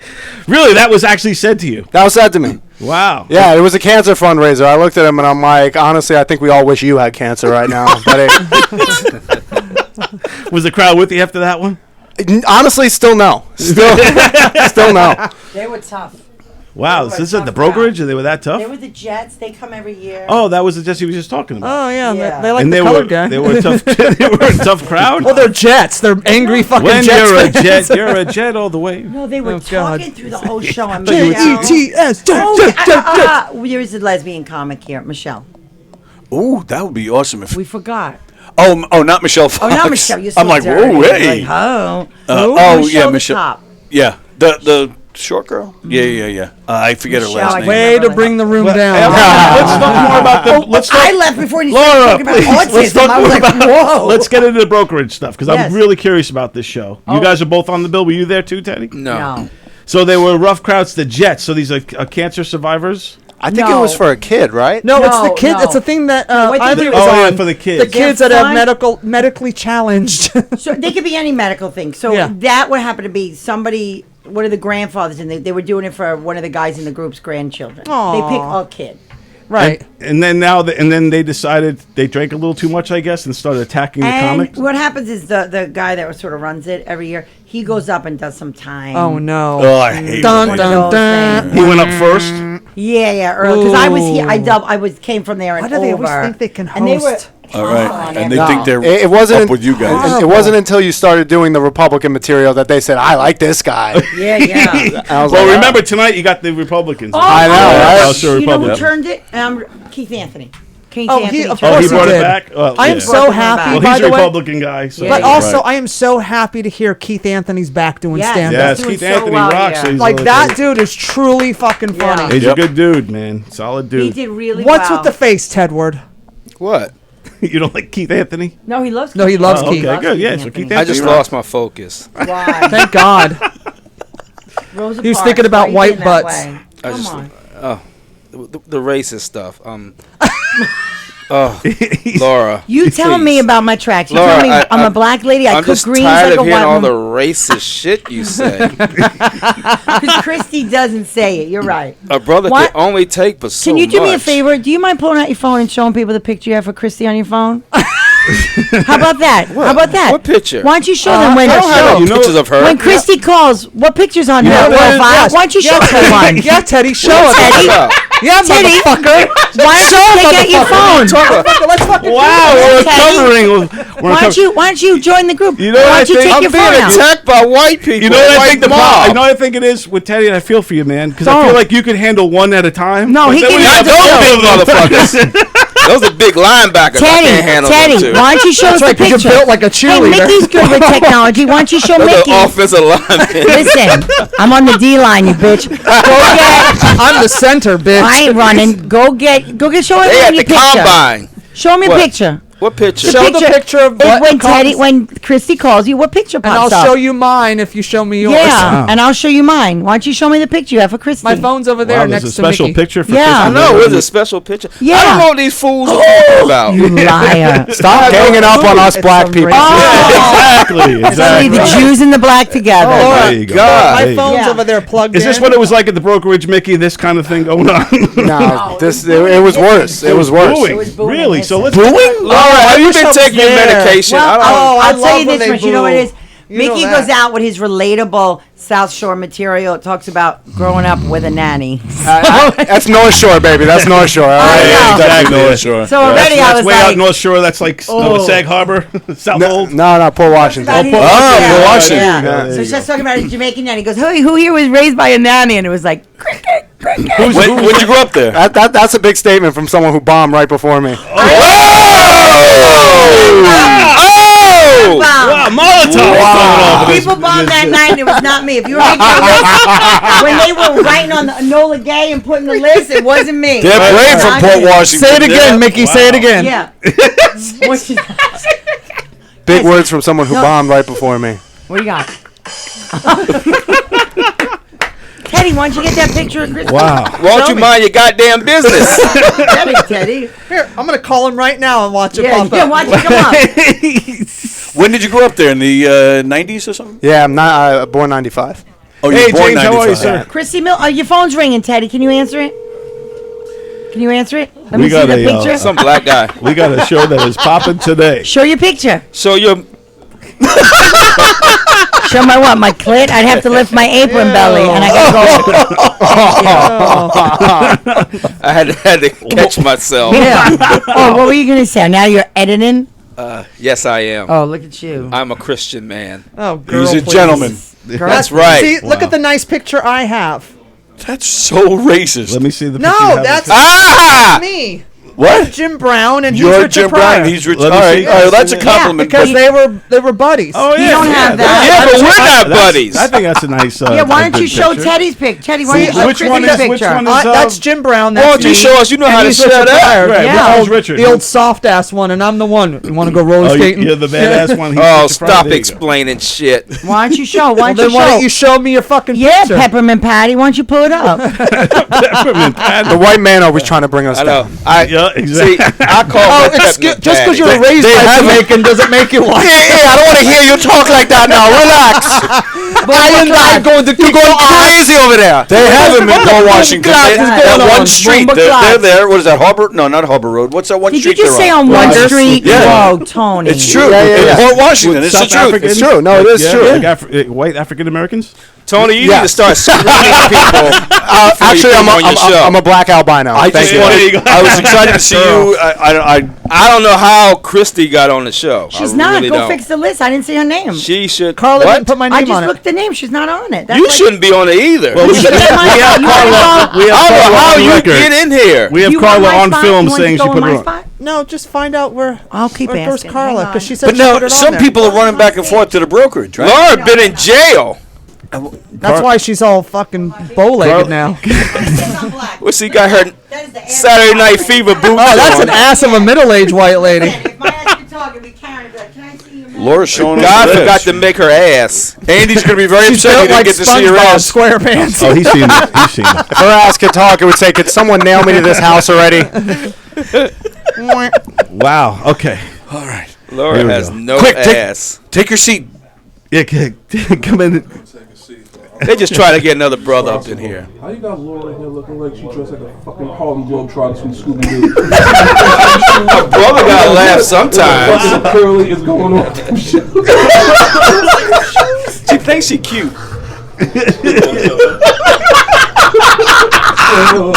Really? That was actually said to you?
That was said to me.
Wow.
Yeah, it was a cancer fundraiser. I looked at him and I'm like, honestly, I think we all wish you had cancer right now. But
Was the crowd with you after that one?
honestly, still no. Still no.
They were tough.
Wow.
They
This
were
is at
tough
the brokerage and they were that
They
tough?
were the Jets. They come every year.
Oh, that was the Jesse we were just talking about.
Oh yeah,
Yeah.
They like
And
the
they
colored
were
guy.
they were a tough they were a tough crowd.
Well, they're Jets. They're angry fucking
When
Jets.
you're a
fans.
Jet, you're a Jet all the way.
No, they were
Oh, God.
talking through the whole show. I'm
J-E-T-S.
Here's the lesbian comic here, Michelle.
Ooh, that would be awesome if.
We forgot.
Oh, not Michelle Fox.
Oh, not Michelle. You're so
I'm like,
dirty.
whoa, hey.
Like, oh.
Yeah,
the
Michelle.
top.
Yeah, the short girl. Yeah. I forget her
Michelle,
last
I
name.
Way to bring the room down.
Let's talk more about the. Let's talk.
I left before you
Laura,
started talking
please,
about
let's
autism.
talk
I was
more
like, whoa.
Let's get into the brokerage stuff because
Yes.
I'm really curious about this show. You guys are both on the bill. Were you there too, Teddy?
No.
So they were rough crowds. The Jets. So these are cancer survivors.
I think it was for a kid, right?
No, it's
No,
the kid.
no.
It's a thing that
No, wait,
Ivory
they-
was
Oh, yeah,
on.
for the kids.
The kids
They're
that
fine.
have medically challenged.
So they could be any medical thing. So
Yeah.
that would happen to be somebody, one of the grandfathers, and they were doing it for one of the guys in the group's grandchildren.
Aw.
They pick a kid.
Right.
And then then they decided they drank a little too much, I guess, and started attacking the
And
comics.
what happens is the guy that sort of runs it every year, he goes up and does some time.
Oh no.
Oh, I hate
Dun
it.
dun dun.
He went up first.
Yeah, early because I was here.
Ooh.
Came from there and
Why do they always
over.
think they can
And they were
host?
All right, and they
No.
think they're
It wasn't
up with you guys.
It wasn't until you started doing the Republican material that they said, I like this guy.
Yeah.
I was
Well,
like,
remember tonight you got the Republicans.
I know, right?
I'll show
You know who
Republicans.
turned it? Keith Anthony. Keith
Oh,
Anthony.
he- of
turned
Oh, he
course
brought
did.
it back. Well,
I am
yeah.
so
Brought them
happy.
back.
Well,
by
he's
the
a
way.
Republican guy. So.
Yeah,
But
yeah.
also,
Right.
I am so happy to hear Keith Anthony's back doing
Yes.
stand-up.
Yes,
doing
Keith
so
Anthony
well,
rocks.
yeah.
He's
Like
a-
that dude is truly fucking
Yeah.
funny.
He's
Yep.
a good dude, man. Solid
He
dude.
did really
What's
well.
with the face, Tedward?
What?
You don't like Keith Anthony?
No, he loves.
No, he loves
Oh,
Keith.
okay, good. Yeah, so
Anthony.
Keith
I just
Anthony
lost my focus.
Why?
Thank God.
Rosa
He was
Parks,
thinking about
why you
white
being that
butts.
way?
I
Come
just-
on.
The racist stuff. Laura.
You tell
please.
me about my tracks. You
Laura,
tell me I'm a black lady. I
I'm
cook
just
greens
tired
like
of
a
hearing
white
all the
woman.
racist shit you say.
Because Christy doesn't say it. You're right.
A brother
What?
can only take but so
Can you do me a
much.
favor? Do you mind pulling out your phone and showing people the picture you have for Christy on your phone? How about that? How about that?
What picture?
Why don't you show them when
I don't have
show?
no pictures of her.
When Christy calls, what picture's on
Yeah,
her
well,
profile?
yes.
Why don't you show her one?
Yeah, Teddy, show
What
us.
are you talking about?
Yeah,
Teddy.
motherfucker.
Why don't you take out your phone?
Motherfucker, let's fucking
Wow, we're
Teddy. Why don't you join the group?
You know
Why
what
don't you
I think?
take
I'm
your
being
phone out?
attacked by white people.
You know what I
white
think
mob.
you know what I think it is with Teddy, and I feel for you, man, because I feel
Don't.
like you could handle one at a time.
No,
But
he
then
can
when you
handle
have
Those
both
big
of them-
motherfuckers. Those are big linebackers. I can't handle
Teddy,
them too.
why don't you show us
right,
the
'cause you're
picture?
built like a
Hey,
cheerleader.
Mickey's good with technology. Why don't you show
Those
Mickey?
are offensive linemen.
Listen, I'm on the D line, you bitch. Go get.
I'm the center, bitch.
I ain't running. Go get. Show
They
everyone
at
your
the
picture.
combine.
Show me a
What?
picture.
What picture?
Show the picture of what
when Christy calls you, what picture pops
and I'll
up?
show you mine if you show me yours.
Yeah, and I'll show you mine. Why don't you show me the picture you have for Christy?
My phone's over there next
there's
to
a special
Mickey.
picture for
Yeah.
I know. It's a special picture.
Yeah.
I don't know what these fools are talking about.
You liar.
Stop ganging up on us black people.
Exactly.
Only the Jews and the black together.
There you go.
God.
There
My
you
phone's
go.
over there plugged
Is
in.
this what it was like at the brokerage, Mickey? This kind of thing going on?
No, it was worse. It was worse.
Booing. Really? So let's
Laura, have you been taking your medication?
Well, I'll tell you
when
this
they
much. You know what it is?
You know
Mickey
that.
goes out with his relatable South Shore material. It talks about growing up with a nanny.
That's North Shore, baby. That's North Shore. All right.
know.
Exactly.
North Shore.
So already I
That's
was
way out
like,
North Shore. That's like Sag Harbor, South Old.
No, Port Washington.
about his-
Port
yeah,
Washington.
yeah.
Yeah, there
So
you
she's talking about a Jamaican nanny. He goes, who here was raised by a nanny? And it was like, cricket, cricket.
When'd you grow up there?
That's a big statement from someone who bombed right before me.
Wow, Molotov.
People bombed that night, and it was not me. If you were making a list, when they were writing on the Enola Gay and putting the list, it wasn't me.
They're brave from Port Washington.
Say it again, Mickey. Say it again.
Yeah. What you-
Big words from someone who bombed right before me.
What do you got? Teddy, why don't you get that picture of Chris?
Wow.
Won't you mind your goddamn business?
Teddy.
Here, I'm gonna call him right now and watch it
Yeah,
pop
yeah,
up.
watch it come up.
When did you grow up there? In the 90s or something?
Yeah, I'm not born '95.
Oh, you
Hey,
were born
James, how are you,
95.
sir?
Christy Miller, your phone's ringing, Teddy. Can you answer it? Can you answer it? Let
We
me see
got
the
a,
picture.
Some black guy.
We got a show that is popping today.
Show your picture.
So you're.
Show my what? My clit? I'd have to lift my apron belly, and I gotta go.
I had to catch myself.
Yeah. Oh, what were you gonna say? Now you're editing?
Yes, I am.
Oh, look at you.
I'm a Christian man.
Oh, girl,
He's a
please.
gentleman.
That's right.
See, look at the nice picture I have.
That's so racist.
Let me see the picture. you
No,
have.
that's
Ah!
me.
What?
Jim Brown and
You're
he's Richard
Jim
Pryor.
Brown. He's Rich. All
Let me
right,
see.
all right, that's a
Yeah,
compliment.
because
but-
they were buddies.
Oh, yeah.
You don't have that.
Yeah, but we're not buddies.
I think that's a nice.
Yeah, why
a
don't you
good
show
picture.
Teddy's picture? Teddy, why
See,
don't you show
which one
Christy's
is- which
picture?
one is-
That's Jim Brown. That's
Why don't you
me.
show us? You know
And
how to
he's
shut
Richard
up.
Pryor.
Right,
Yeah,
which one's
old-
Richard?
the old soft ass one, and I'm the one. You want to go roller
Oh,
skating?
you're the badass one. He's
Oh,
Richard Pryor.
stop
There you go.
explaining shit.
Why don't you show? Why
Well,
don't
then
you
why
show?
don't you show me your fucking
Yeah,
picture?
Peppermint Patty. Why don't you pull it up?
The white man always trying to bring us
I know.
down.
Yeah, exactly.
See, I call
Oh,
her
just
Peppermint
because
Patty.
you're raised
they
by
have-
Jamaican doesn't make you white.
Yeah, I don't want to hear you talk like that now. Relax.
I'm going to
You're going crazy over there.
They have him in Port Washington.
Glass
They-
is
that
going
one
on.
street.
Bomba
They're
glass.
there. What is that? Harbor? No, not Harbor Road. What's that one
Did you
street
just say
they're
on one
Rogers?
street?
Yeah.
Whoa, Tony.
It's true.
Yeah, yeah,
In
yeah.
Port Washington. It's the
South
truth.
Africans?
It's true. No, it is
Yeah,
true.
like white African Americans.
Tony, you
Yeah.
need to start screening people.
Actually,
on your show.
I'm a black albino.
I
Thank
just
you.
wanted. I was excited to see you.
I don't know how Christy got on the show.
She's
I
not.
really
Go
don't.
fix the list. I didn't see her name.
She should.
Carla
What?
didn't put my
I
name
just
on it.
looked the name. She's not on it. That's
You
like-
shouldn't be on it either.
Well, we
should have
have Carla. We have
I don't know
Carla
how
on
you
record.
get in here.
We have
You want
Carla
my
on
spot?
film
You want
saying
to
she
go
put
in
her
my
on.
spot?
No, just find out where.
I'll keep
where's
asking.
Carla?
Hang on.
Because she said
But
she
no,
put it on
some
there.
people are running back and forth to the brokerage, right?
Laura been in jail.
That's why she's all fucking bow-legged now.
What's she got her Saturday Night Fever boots
Oh, that's
on?
an ass of a middle-aged white lady.
If my ass could talk, it'd be Karen. I'd be like, can I see your man?
Laura's showing us
God
the
forgot
edge.
to make her ass.
Andy's going to be very
She's
upset he
built
didn't
like
get to see your
SpongeBob
ass.
SquarePants.
Oh, he's seen it. He's seen it.
If her ass could talk, it would say, "Could someone nail me to this house already?"
Wow. Okay.
All right.
Laura
Here we
has
go.
no
Quick,
ass.
take your seat.
Yeah, come in.
They just try to get another brother up in here.
How you got Laura in here looking like she dressed like a fucking Harlem Globetrotters from Scooby Doo?
A brother gotta laugh sometimes.
What curly is going on?
She thinks she's cute.
All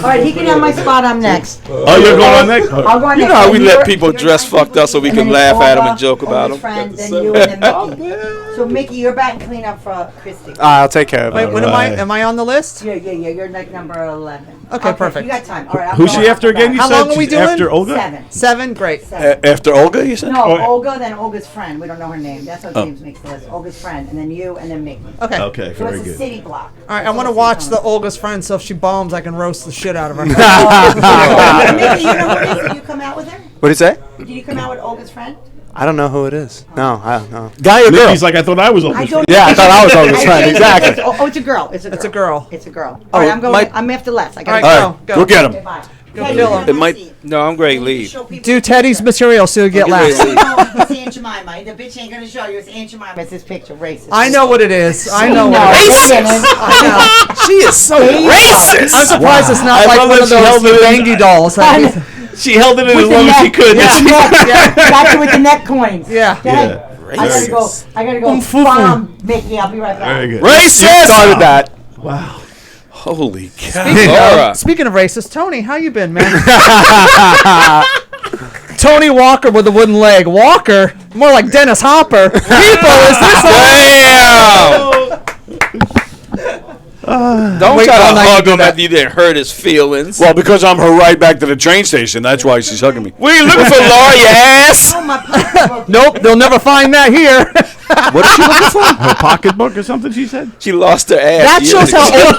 right, he can have my spot. I'm next.
Oh, you're going on next.
I'll go on
You
next.
know how
And
we
you're-
let people
you're
dress
next.
fucked up so we
And
can
then
laugh at them
Olga,
and joke about
Olga's
them?
friend, then you and then Mickey. So Mickey, you're back and clean up for Christy.
I'll take care of
Wait,
it.
when am I on the list?
Yeah. You're like number 11.
Okay, perfect.
You got time. All right. I'm
Who's
going
she
off
after
the
again?
bat.
You
How
said
long are we
she's
doing?
after Olga.
7.
7, great.
After Olga, you said?
No,
Oh.
Olga, then Olga's friend. We don't know her name. That's how James makes the list. Olga's friend, and then you, and then Mickey.
Okay.
Okay,
So
very
it's a
good.
city block.
All right, I want to watch the Olga's friend, so if she bombs, I can roast the shit out of her.
Mickey, you know who it is? Will you come out with her?
What did he say?
Did you come out with Olga's friend?
I don't know who it is. No, I don't know. Guy or girl?
Nikki's like, I thought I was
I
Olga's
don't.
friend.
Yeah, I thought I was Olga's friend. Exactly.
Oh, it's a girl. It's a girl.
It's a girl.
It's a girl. All right, I'm going.
my-
I'm after left. I
All
gotta
right,
All right,
go.
go get him.
Okay, bye.
Go
Teddy,
kill
you're
him.
gonna
It might.
see.
No, I'm great. Leave.
Show people-
Do Teddy's material so you get
Okay,
last.
leave.
No, it's Aunt Jemima. The bitch ain't gonna show you. It's Aunt Jemima. It's this picture. Racist.
I know what it is. I know
No,
what it is.
racist.
I know.
She is so racist.
I'm surprised it's not
I
like
love
one
that
of
she held
those
it in-
bangy dolls.
She held it in
With
as
the
long as she
neck.
could.
Yeah.
Got you with the neck coins.
Yeah.
Okay? I gotta go. I gotta go. Bomb, Mickey. I'll be right back.
Very good.
Racist.
Started that.
Wow.
Holy cow.
Laura.
Speaking of racist, Tony, how you been, man? Tony Walker with a wooden leg. Walker? More like Dennis Hopper. People, is this
Don't
Wait
try
all
to
night to
hug
do
him
that.
after you didn't hurt his feelings.
Well, because I'm her ride back to the train station. That's why she's hugging me.
What are you looking for, Laura, you ass?
Oh, my pocketbook.
Nope, they'll never find that here.
What is she looking for?
Her pocketbook or something, she said?
She lost her ass.
That shows how old.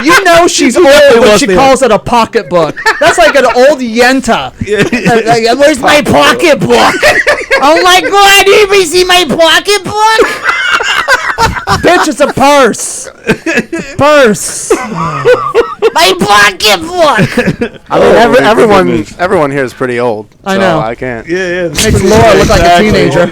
You know she's old when
lost
she
the-
calls it a pocketbook. That's like an old Yenta. Where's my pocketbook? Oh my God! Anybody see my pocketbook? Bitch, it's a purse. Purse. My pocketbook.
I mean, everyone here is pretty old.
I
so
know.
I can't.
Yeah.
Makes Laura look like a teenager.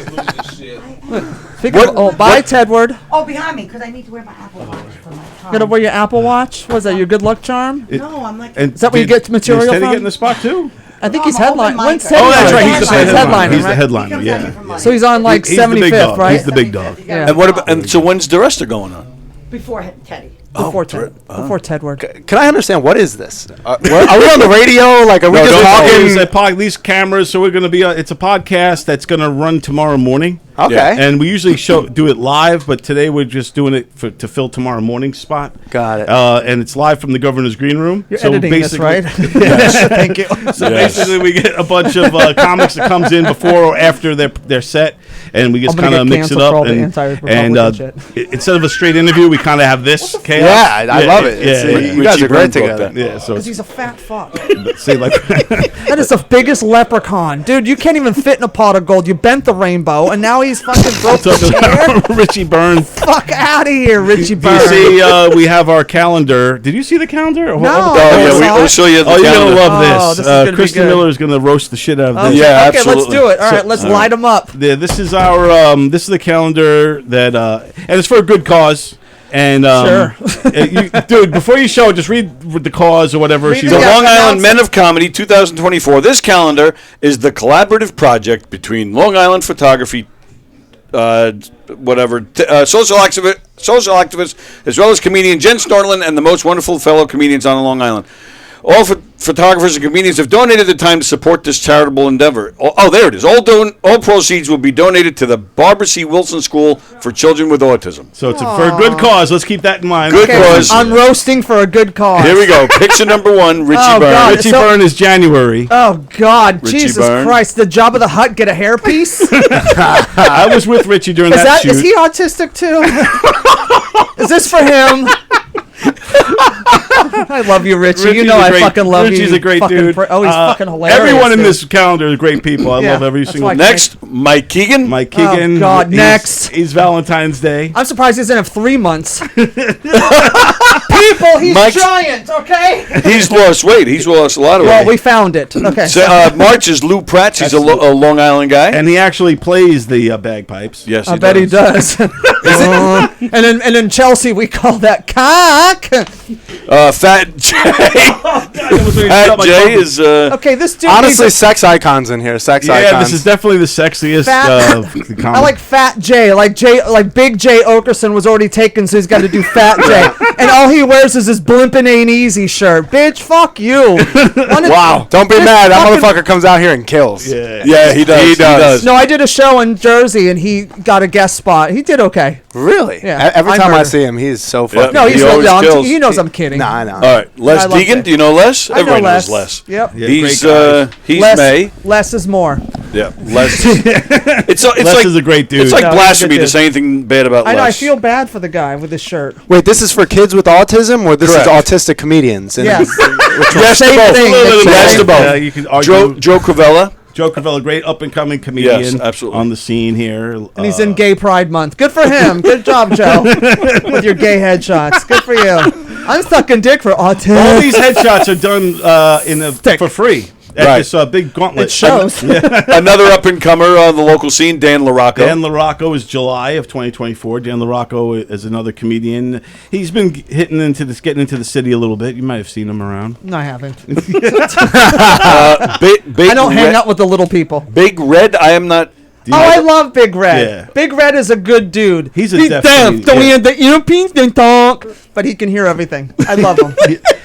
Speaking of, bye, Tedward.
Oh, behind me, because I need to wear my Apple Watch for my time.
Gonna wear your Apple Watch? Was that your good luck charm?
No, I'm like.
And
Is that where you get material
Is Teddy
from?
getting the spot too?
I think
No,
he's
I'm an
headline.
open
When's
micer.
Teddy?
Oh, that's right. He's the
headliner.
He's the
right?
headliner.
He comes out
Yeah.
from
So he's on like
He's the big
75th,
dog.
right?
He's the big dog.
Yeah.
And what about? And so when's the rest are going on?
Before Teddy.
Before Tedward.
Can I understand what is this? Are we on the radio? Like, are we just talking?
These cameras, so we're going to be. It's a podcast that's going to run tomorrow morning.
Okay.
Yeah.
And we usually do it live, but today we're just doing it to fill tomorrow morning's spot.
Got it.
And it's live from the governor's green room.
You're editing this, right?
Thank you. So basically, we get a bunch of comics that comes in before or after their set, and we just
I'm gonna
kind of
get
mix it
canceled for all
up.
the
And
anti-Republican shit.
instead of a straight interview, we kind of have this chaos.
Yeah, I love it. It's- you guys
Richie
are great
Byrne brought
together.
that.
Yeah, so
Because he's a fat fuck.
say like
That is the biggest leprechaun. Dude, you can't even fit in a pot of gold. You bent the rainbow, and now he's fucking broke the chair.
Richie Byrne.
Fuck out of here, Richie
Do you
Byrne.
see? We have our calendar. Did you see the calendar?
No.
Oh yeah,
saw
we'll
it?
show you the
Oh, you're
calendar.
gonna love
Oh,
this.
this is gonna be
Christy
good.
Miller is gonna roast the shit out of
Okay,
this.
Yeah,
okay, let's
absolutely.
do it. All right, let's light them up.
Yeah, this is our this is the calendar that and it's for a good cause. And
Sure.
dude, before you show, just read the cause or whatever.
Read
She's
The
Yeah,
Long Island
announce
Men
it.
of Comedy 2024. This calendar is the collaborative project between Long Island photography, social activists, as well as comedian Jen Snortland and the most wonderful fellow comedians on Long Island. All photographers and comedians have donated their time to support this charitable endeavor. Oh, there it is. All proceeds will be donated to the Barbara C. Wilson School for Children with Autism.
So it's for a good cause. Let's keep that in mind.
Good cause.
I'm roasting for a good cause.
Here we go. Picture number one, Richie
Oh,
Byrne.
God.
Richie
So-
Byrne is January.
Oh, God.
Richie
Jesus
Byrne.
Christ. Did Jabba the Hutt get a hairpiece?
I was with Richie during that shoot.
Is he autistic too? Is this for him? I love you, Richie.
Richie's
you know
a
I
great-
fucking love you.
Richie's a great
fucking
dude.
he's fucking hilarious.
Everyone in
dude.
this calendar is great people. I
Yeah,
love every
that's
single
why I
one.
Next, Mike Keegan.
Mike Keegan.
Oh, God,
he's-
next.
He's Valentine's Day.
I'm surprised he doesn't have 3 months. People, he's
Mike's-
giant, okay?
He's lost weight. He's lost a lot of
Well,
weight.
we found it. Okay.
So, March is Lou Pratt. He's a Long Island guy.
And he actually plays the bagpipes.
Yes,
I bet he does. and in Chelsea, we call that cock.
Fat Jay. Fat Jay is.
Okay, this dude.
Honestly,
needs
sex icons in here. Sex
Yeah,
icons.
this is definitely the sexiest
Fat-
the
I
comic.
like Fat Jay. Like Big Jay Oakerson was already taken, so he's got to do Fat Jay. And all he wears is his Blimpin' Ain't Easy shirt. Bitch, fuck you.
Wow. Don't be mad. That motherfucker comes out here and kills.
Yeah, he does. He does.
No, I did a show in Jersey, and he got a guest spot. He did okay.
Really?
Yeah.
Every
I
time I
murdered.
see him, he's so fucking.
No,
He
he's
always kills.
he knows I'm kidding.
Nah, I know.
All right, Les
I love
Deegan.
that.
Do you know Les?
I know
Everyone
Les.
knows Les.
Yep.
Yeah,
He's
great guy.
he's
less,
May.
less is more.
Yeah, Les. It's
Les
like
is a great dude.
It's like
No, he's a
blasphemy
good
to
dude.
say anything bad about
I know. I
Les.
feel bad for the guy with his shirt.
Wait, this is for kids kids with autism, or this
Correct.
is autistic comedians? And
Yes.
Yes to
Same
both.
thing.
Yes to both.
Yeah, you can argue.
Joe Cravella.
Joe Cravella, great up-and-coming comedian.
Yes, absolutely.
On the scene here.
And he's in Gay Pride Month. Good for him. Good job, Joe. With your gay headshots. Good for you. I'm sucking dick for autism.
All these headshots are done for free. At
Right.
this big gauntlet.
It shows.
Another up-and-comer on the local scene, Dan LaRocco.
Dan LaRocco is July of 2024. Dan LaRocco is another comedian. He's been getting into the city a little bit. You might have seen him around.
No, I haven't.
Big
I don't hang
Red-
out with the little people.
Big Red, I am not...
I love Big Red.
Yeah.
Big Red is a good dude.
He's a
He's
deaf
deaf.
comedian,
Don't
yeah.
he have the earpiece? Don't talk. But he can hear everything. I love him.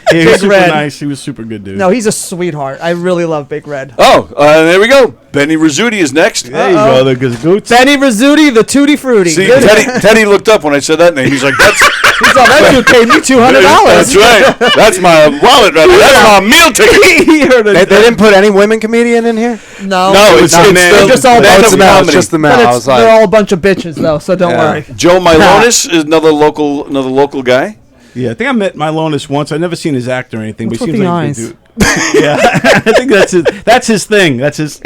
He was
Big
super
Red.
nice. He was super good dude.
No, he's a sweetheart. I really love Big Red.
Oh, there we go. Benny Rizzuti is next.
There you go, the Gazoots.
Benny Rizzuti, the Tutti Frutti.
See,
Good.
Teddy looked up when I said that name. He's like, that's...
He's all, that dude paid me $200.
That's right. That's my wallet right there. That's my meal ticket.
They didn't put any women comedian in here.
No,
No, it's
they're just all
stand-up
bunch of
comedy.
It's just the
But
men. I
it's,
was like,
they're all a bunch of bitches, though, so don't worry.
Joe Milonis is another local guy.
Yeah, I think I met Milonis once. I never seen his act or anything,
What's
but he
with
seems
the
like a
eyes?
good dude. Yeah, I think that's his thing. That's his.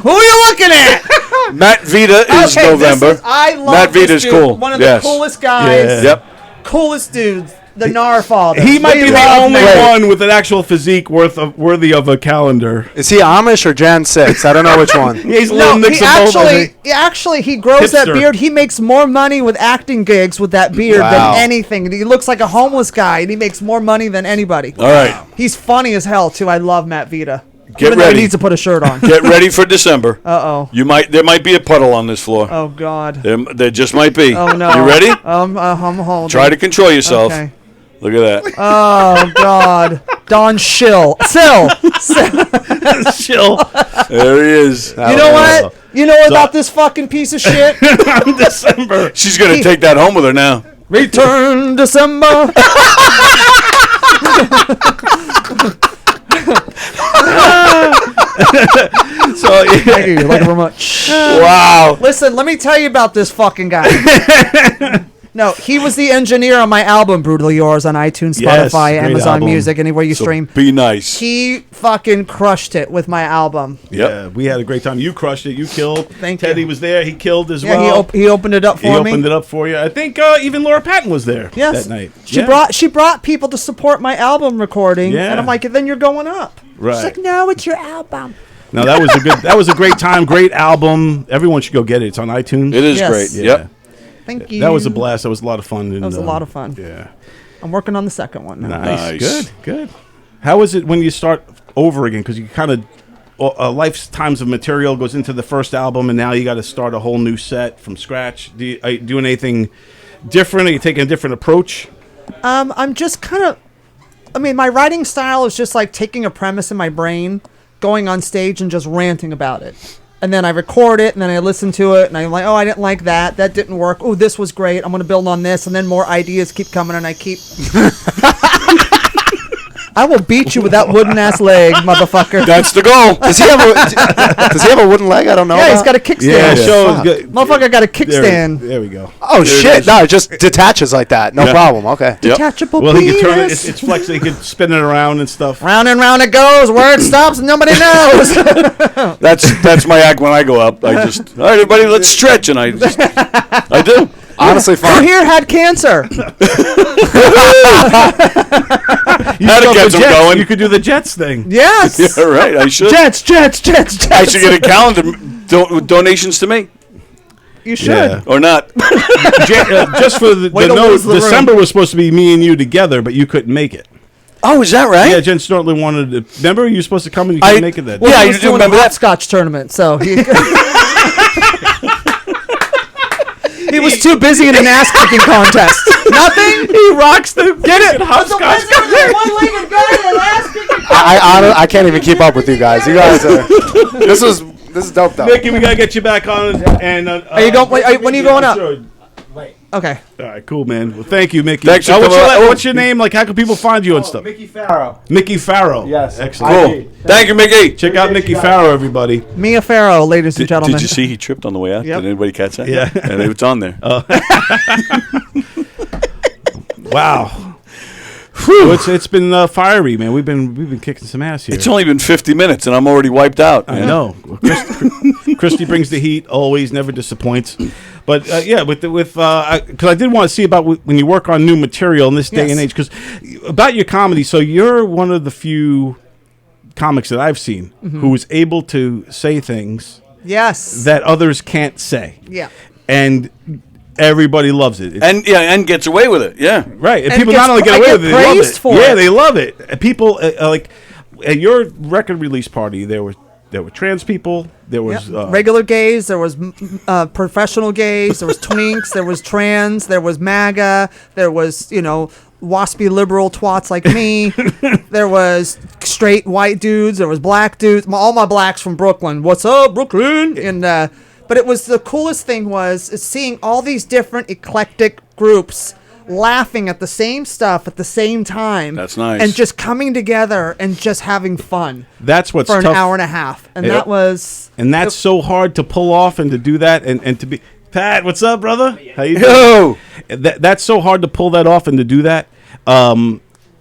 Who are you looking at?
Matt Vita is November.
I love
Matt
this
Vita's
dude.
cool.
One of
Yes.
the coolest guys.
Yeah.
Yep.
Coolest dudes. The Nar father.
He might
We
be the
love
only
Matt.
one with an actual physique worthy of a calendar.
is he Amish or Jan 6? I don't know which one.
Yeah, he's a
No,
little mix
he
of both. I
actually,
think.
he grows that
Hipster.
beard. He makes more money with acting gigs with that beard
Wow.
than anything. He looks like a homeless guy, and he makes more money than anybody.
All right.
He's funny as hell too. I love Matt Vita.
Get
Even though
ready.
he needs to put a shirt on.
Get ready for December.
Uh-oh.
There might be a puddle on this floor.
Oh God.
There just might be.
Oh no.
You ready?
I'm holding.
Try to control yourself.
Okay.
Look at that.
Oh God. Don Sill.
Chill.
There he is.
You know what? You know about this fucking piece of shit?
December.
She's gonna take that home with her now.
Return December.
So yeah.
Thank you. Like very much.
Wow.
Listen, let me tell you about this fucking guy. No, he was the engineer on my album, Brutally Yours, on iTunes,
Yes,
Spotify,
great
Amazon
album.
Music, anywhere you
So
stream.
be nice.
He fucking crushed it with my album.
Yep.
Yeah, we had a great time. You crushed it. You killed.
Thank
Teddy
you.
was there. He killed as
Yeah,
well.
he opened it up
He
for me.
opened it up for you. I think even Laura Patton was there
Yes.
that night.
She brought people to support my album recording,
Yeah.
and I'm like, then you're going up.
Right.
She's like, no, it's your album.
No, that was a great time. Great album. Everyone should go get it. It's on iTunes.
It is
Yes.
great.
Yeah.
Yep.
Thank you.
That was a blast. That was a lot of fun.
That was a lot of fun.
Yeah.
I'm working on the second one now.
Nice.
Nice.
Good. How is it when you start over again? Because you kind of lifetimes of material goes into the first album, and now you got to start a whole new set from scratch. Are you doing anything different? Are you taking a different approach?
I'm just kind of, my writing style is just like taking a premise in my brain, going on stage and just ranting about it. And then I record it, and then I listen to it, and I'm like, oh, I didn't like that. That didn't work. Oh, this was great. I'm going to build on this. And then more ideas keep coming, and I keep... I will beat you with that wooden-ass leg, motherfucker.
That's the goal.
Does he have a wooden leg? I don't know.
Yeah, he's
about.
got a kickstand.
Yeah, show is good.
Motherfucker got a kickstand.
There we go.
Oh
There it
shit!
is.
No, it just detaches like that. No
Yeah.
problem. Okay.
Yep.
Detachable
Well, he
penis.
can turn it. It's flexible. He can spin it around and stuff.
Round and round it goes. Where it stops, nobody knows.
That's my act when I go up. I just, all right, everybody, let's stretch, and I do.
Honestly,
Who
fine.
here had cancer?
That'll get them going.
You could do the Jets thing.
Yes.
Yeah, right. I should.
Jets.
I should get a calendar with donations to me,
You should.
Yeah.
or not.
Just for the
Way to
note,
lose the room.
December was supposed to be me and you together, but you couldn't make it.
Oh, is that right?
Yeah, Jen Snortley wanted to. Remember, you were supposed to come and you
I-
couldn't make it that
Well,
day.
Yeah,
he
I
was
do
doing
remember
a
that.
hopscotch tournament, so he he was too busy in an ass kicking contest. Nothing.
He rocks the
Get it?
hopscotch.
one-legged guy in an ass kicking.
I can't even keep up with you guys. You guys are. This is dope though.
Nicky, we gotta get you back on. And
Are you going? When are you going up?
Sure.
Okay.
All right, cool, man. Well, thank you, Mickey.
Thanks for
What's your name? Like, how can people find you and stuff?
Mickey Farrow.
Mickey Farrow.
Yes.
Excellent.
Cool. Thank you, Mickey.
Check out Mickey Farrow, everybody.
Mia Farrow, ladies and gentlemen.
Did you see he tripped on the way out?
Yep.
Did anybody catch that?
Yeah.
And it's on there.
Wow. Well, it's been fiery, man. We've been kicking some ass here.
It's only been 50 minutes, and I'm already wiped out.
I know. Christy brings the heat. Always, never disappoints. But yeah, because I did want to see about when you work on new material in this day and age. Because about your comedy, so you're one of the few comics that I've seen who is able to say things that others can't say.
Yeah.
And everybody loves it.
And gets away with it. Yeah.
Right. And people not only get away with it, they love it. Yeah, they love it. And people like at your record release party, there were trans people, there was
regular gays, there was professional gays, there was twinks, there was trans, there was MAGA, there was, waspy liberal twats like me. There was straight white dudes, there was black dudes, all my blacks from Brooklyn. What's up, Brooklyn? And but it was the coolest thing was seeing all these different eclectic groups laughing at the same stuff at the same time.
That's nice.
And just coming together and just having fun.
That's what's
for an
tough.
hour and a half. And that was...
And that's so hard to pull off and to do that and to be... Pat, what's up, brother? How you
doing?
That's so hard to pull that off and to do that.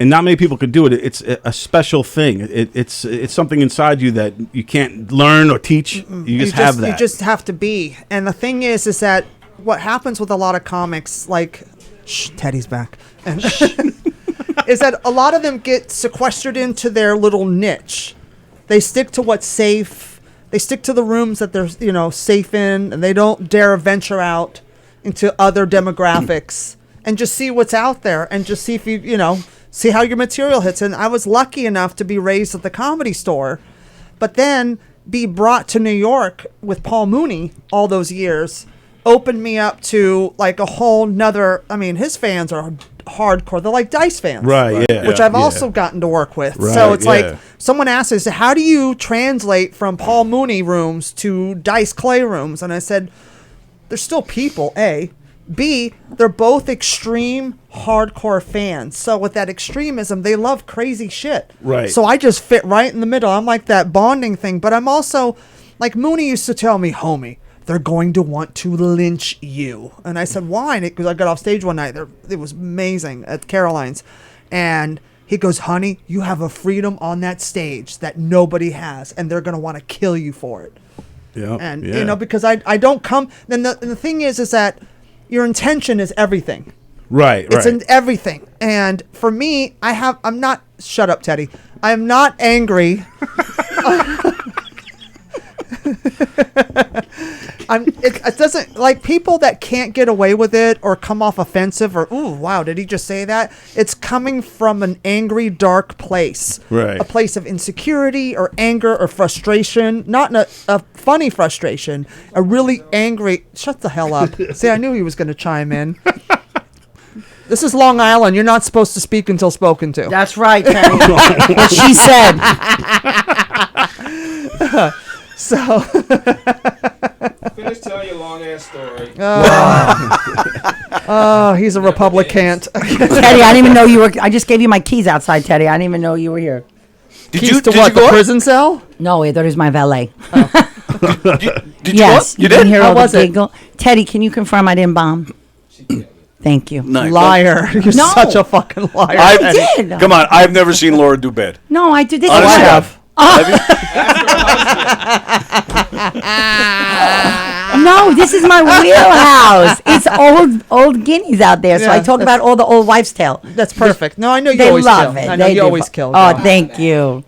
And not many people could do it. It's a special thing. It's something inside you that you can't learn or teach. You just have that.
You just have to be. And the thing is that what happens with a lot of comics, like... Shh, Teddy's back. And is that a lot of them get sequestered into their little niche. They stick to what's safe. They stick to the rooms that they're, safe in, and they don't dare venture out into other demographics and just see what's out there and just see if see how your material hits. And I was lucky enough to be raised at the Comedy Store, but then be brought to New York with Paul Mooney all those years. Opened me up to like a whole nother. I mean, his fans are hardcore. They're like Dice fans,
right? Yeah,
which I've also gotten to work with.
Right,
so it's like someone asked us, "How do you translate from Paul Mooney rooms to Dice Clay rooms?" And I said, "They're still people. A, B, they're both extreme hardcore fans. So with that extremism, they love crazy shit.
Right.
So I just fit right in the middle. I'm like that bonding thing, but I'm also like Mooney used to tell me, homie, they're going to want to lynch you. And I said, why? Because I got off stage one night. It was amazing at Caroline's. And he goes, honey, you have a freedom on that stage that nobody has. And they're going to want to kill you for it.
Yeah.
And, because I don't come. Then the thing is that your intention is everything.
Right.
It's in everything. And for me, I'm not, shut up, Teddy. I'm not angry. It doesn't, like, people that can't get away with it or come off offensive or, ooh, wow, did he just say that? It's coming from an angry, dark place.
Right.
A place of insecurity or anger or frustration. Not in a funny frustration. A really angry, shut the hell up. See, I knew he was going to chime in. This is Long Island. You're not supposed to speak until spoken to.
That's right, Teddy. What she said.
So
finish telling your long ass story.
Oh, he's a Republican.
Teddy, I didn't even know you were. I just gave you my keys outside, Teddy. I didn't even know you were here.
Did you what? The prison cell?
No, I thought it was my valet.
Did
yes,
you did?
Hear
How
all
was
the
it?
giggle. Teddy, can you confirm I didn't bomb? Thank you.
Nice.
Liar. You're
No.
such a fucking liar.
I did.
Come on, I've never seen Laura do bad.
No, I did. This
Oh,
is
I
what-
have.
No, this is my wheelhouse. It's old guineas out there, so
Yeah,
I talk about all the old wives' tale.
That's perfect. No, I know you
They
always
love
kill.
it.
I know
They
you
do.
always kill.
Oh,
girl.
thank you.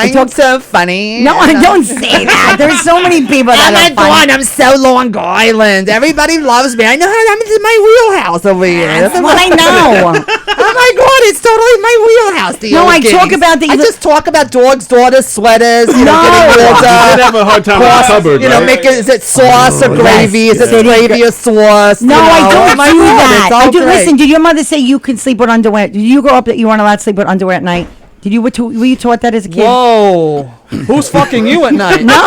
I'm so funny.
No, I don't say that. There's so many people that
Oh my
are funny.
God, I'm so Long Island. Everybody loves me. I know how I'm in my wheelhouse over here.
That's what I know.
Oh my God, it's totally my wheelhouse. The
No,
old
I talk
guineas.
about the-
I just talk about dogs, daughters, sweaters. You know,
No.
getting
You
water.
did have a hard time with the cupboard,
You know,
right?
is it sauce or gravy? Is it
Yes.
gravy or sauce?
No,
You know?
I don't
Oh my
do
God,
that.
it's all
I do.
great.
Listen, did your mother say you can sleep with underwear? Did you grow up that you weren't allowed to sleep with underwear at night? Were you taught that as a kid?
Whoa. Who's fucking you at night?
No.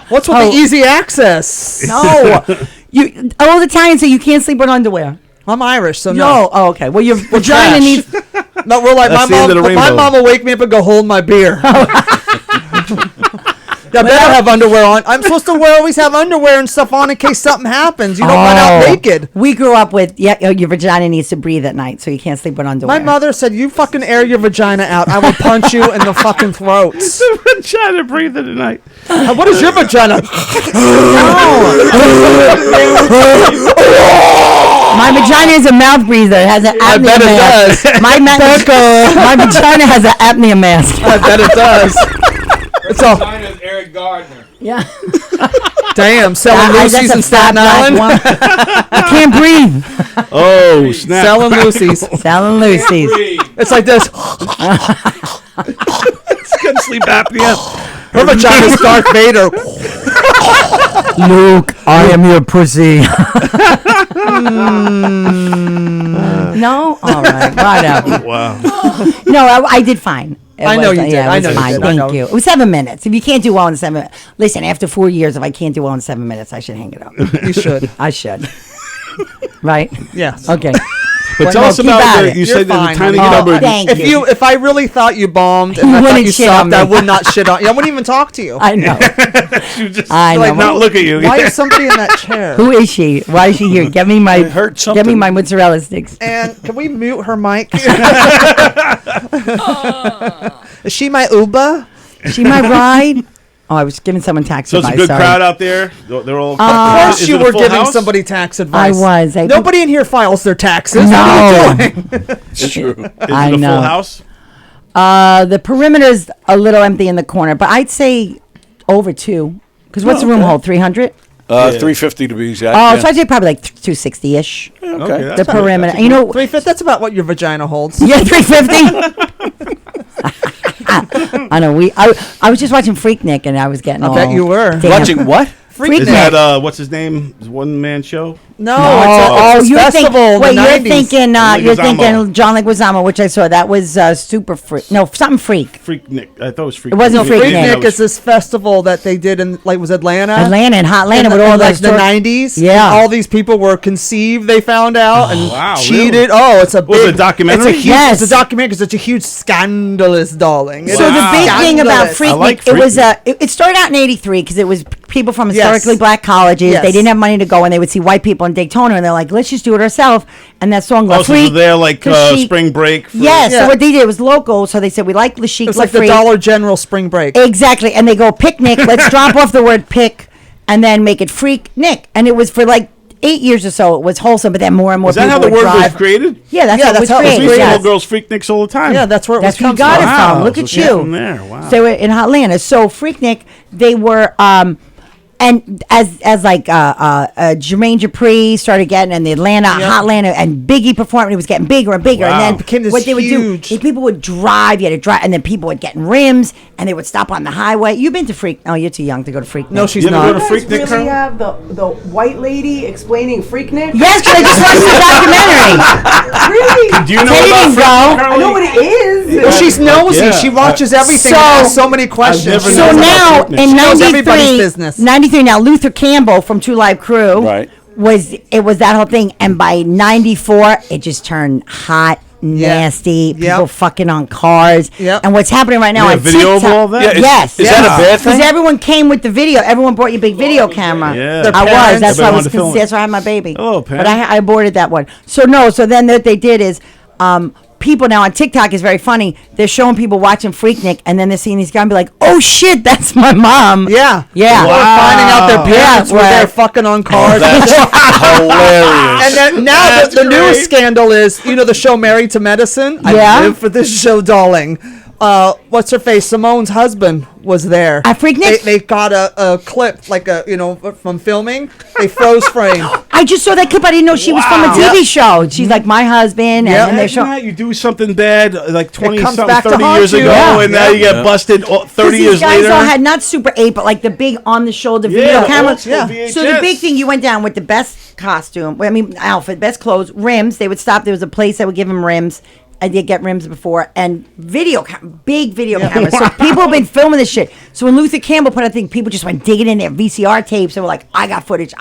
What's with the easy access?
No. You old Italian, so you can't sleep with underwear.
I'm Irish, so
No.
no.
Oh, okay. Well, your vagina
trash.
needs.
No, we're like
That's the
my
end
mom.
of the
My
rainbow.
mom will wake me up and go hold my beer. I better have underwear on. I'm supposed to always have underwear and stuff on in case something happens. You don't run out naked.
We grew up with your vagina needs to breathe at night, so you can't sleep with underwear.
My mother said, "You fucking air your vagina out. I will punch you in the fucking throat."
Vagina breathing tonight.
What is your vagina?
My vagina is a mouth breather. It has an apnea
I bet
mask.
it does.
My vagina has an apnea mask.
I bet it does. It's all.
China's Eric Gardner.
Yeah.
Damn, selling Lucy's in Staten Island.
I can't breathe.
Oh, snap.
Selling Lucy's.
Selling Lucy's.
It's like this.
It's getting sleep apnea.
Her vagina's Darth Vader.
Luke, I am your pussy. No? All right. Whatever.
Wow.
No, I did fine.
I know you did.
Yeah,
I
it
know
was
you
fine.
did. I
Thank
know.
you. It was 7 minutes. If you can't do well in 7 minutes, listen, after 4 years, if I can't do well in 7 minutes, I should hang it up.
You should.
I should. Right?
Yes.
Okay.
But tell us
keep
about
at
the,
it.
you
You're
said there's a
fine,
tiny
honey.
number.
Thank you.
If I really thought you bombed and
You
I thought
wouldn't
you
shit on
sucked, I
me.
would not shit on you. I wouldn't even talk to you.
I know.
You just
I know.
like not look at you.
Why is somebody in that chair?
Who is she? Why is she here? Get me my
heard
get me
something.
my mozzarella sticks.
And can we mute her mic? Is she my Uber?
She my ride. Oh, I was giving someone tax
So it's
advice.
a good
sorry.
crowd out there. They're all.
Of course
is
you
it a
were
full
giving
house?
somebody tax
I
advice.
was.
Nobody in here files their taxes.
No.
What are you doing?
It's true.
Is
I
it a
know.
full house?
The perimeter's a little empty in the corner, but I'd say over 2. Because what's the room hold? 300?
350 to be exact.
Oh,
yeah.
so I'd say probably like 260-ish.
Okay.
The perimeter. You know,
350. That's about what your vagina holds.
yeah, 350. I know. I was just watching Freaknik and I was getting
I
all.
bet you were.
Damn.
Watching what?
Freaknik.
Is that what's his name? His one man show?
No,
Oh,
it's a
you're
festival. in
Wait,
the
you're
90s.
thinking. You're
Leguizamo.
thinking John Leguizamo, which I saw. That was super freak. No, something freak.
Freaknik. I thought it was Freaknik.
It wasn't Freaknik.
Freaknik is this festival that they did in was Atlanta.
Atlanta and Hot Atlanta
in
with all
like
those
the
tour-
90s.
Yeah.
And all these people were conceived. They found out and
wow,
cheated.
really?
Oh, it's a
Was
big
it a documentary?
It's a huge,
Yes.
it's a documentary because it's a huge scandalous, darling.
So the big thing about
Scandalous.
Freaknik,
like
it was
Freaknik.
it started out in '83 because it was people from
Yes.
historically black colleges.
Yes.
They didn't have money to go, and they would see white people in Daytona, and they're like, "Let's just do it ourselves." And that song, La
Oh, so
Freak.
they're like
'cause she-
spring break. For,
Yes.
Yeah.
So what they did was local. So they said we like La Chic,
It was
La
like the
Freak.
Dollar General spring break.
Exactly, and they go picnic. Let's drop off the word pick, and then make it freak Nick. And it was for like 8 years or so. It was wholesome, but then more and more
Is that
people
how the
would
word
drive.
was created?
Yeah, that's
Yeah,
how it
that's
was
how it was
created.
We see
created.
yes.
little girls Freakniks all the time.
Yeah, that's where it
That's
was
where you
comes
got
from.
it from.
Wow,
Look at
so it's
you.
from there. Wow.
So in Atlanta. So Freaknik, they were and as like Jermaine Dupri started getting in the Atlanta, Hot Atlanta, and Biggie performed, and it was getting bigger and bigger.
Wow.
And then
It
became this
what they would
huge-
do is people would drive, you had to drive, and then people would get in rims, and they would stop on the highway. You've been to Freak? Oh, you're too young to go to Freaknik.
No, she's
You ever
not.
go to
You guys
Freaknik,
really
Carl?
have the white lady explaining Freaknik?
Yes, because I just watched the documentary.
Really?
Do you know
Teddy
about
didn't
Freaknik,
go.
I know what it is.
Well, she's nosy.
Yeah.
She watches everything.
So-
and asks so many questions.
never
So
knows about
now
Freaknik.
in
She knows everybody's
93,
business.
93 now Luther Campbell from Two Live Crew
Right.
was that whole thing, and by 94 it just turned hot, nasty,
Yep.
people fucking on cars.
Yep.
And what's happening right now
They
on
have video of
TikTok?
all that?
Yeah, is-
yes.
is that a bad thing?
Because everyone came with the video. Everyone brought your big video camera.
Yeah.
Their
I was.
parents.
That's why I
Everybody
was.
wanted to film it.
That's why I had my baby.
Oh, Pam.
but I aborted that one. So no. So then what they did is. People now on TikTok is very funny. They're showing people watching Freaknik, and then they're seeing these guys and be like, "Oh shit, that's my mom."
Yeah.
Yeah.
People are finding out their parents were
right.
there fucking on cars.
That's hilarious.
And then now the newest scandal is, the show Married to Medicine?
Yeah.
I live for this show, darling. What's her face? Simone's husband was there.
At Freaknik?
They got a clip, from filming. They froze frame.
I just saw that clip. I didn't know she was from a
Wow.
TV
Yep.
show. She's like my husband,
Yep.
and they're
Imagine
showing.
that you do something bad like 20
comes
something,
back to
30
haunt
years
you.
ago,
Yeah.
and now you get busted 30
These
years
guys
later.
all had not Super 8, but like the big on the shoulder
Yeah,
video
old
cameras.
school VHS.
So the big thing, you went down with the best costume. Outfit, best clothes, rims. They would stop. There was a place that would give them rims. I did get rims before, and big video cameras. So people have been filming this shit. So when Luther Campbell put out a thing, people just went digging in their VCR tapes and were like, I got footage.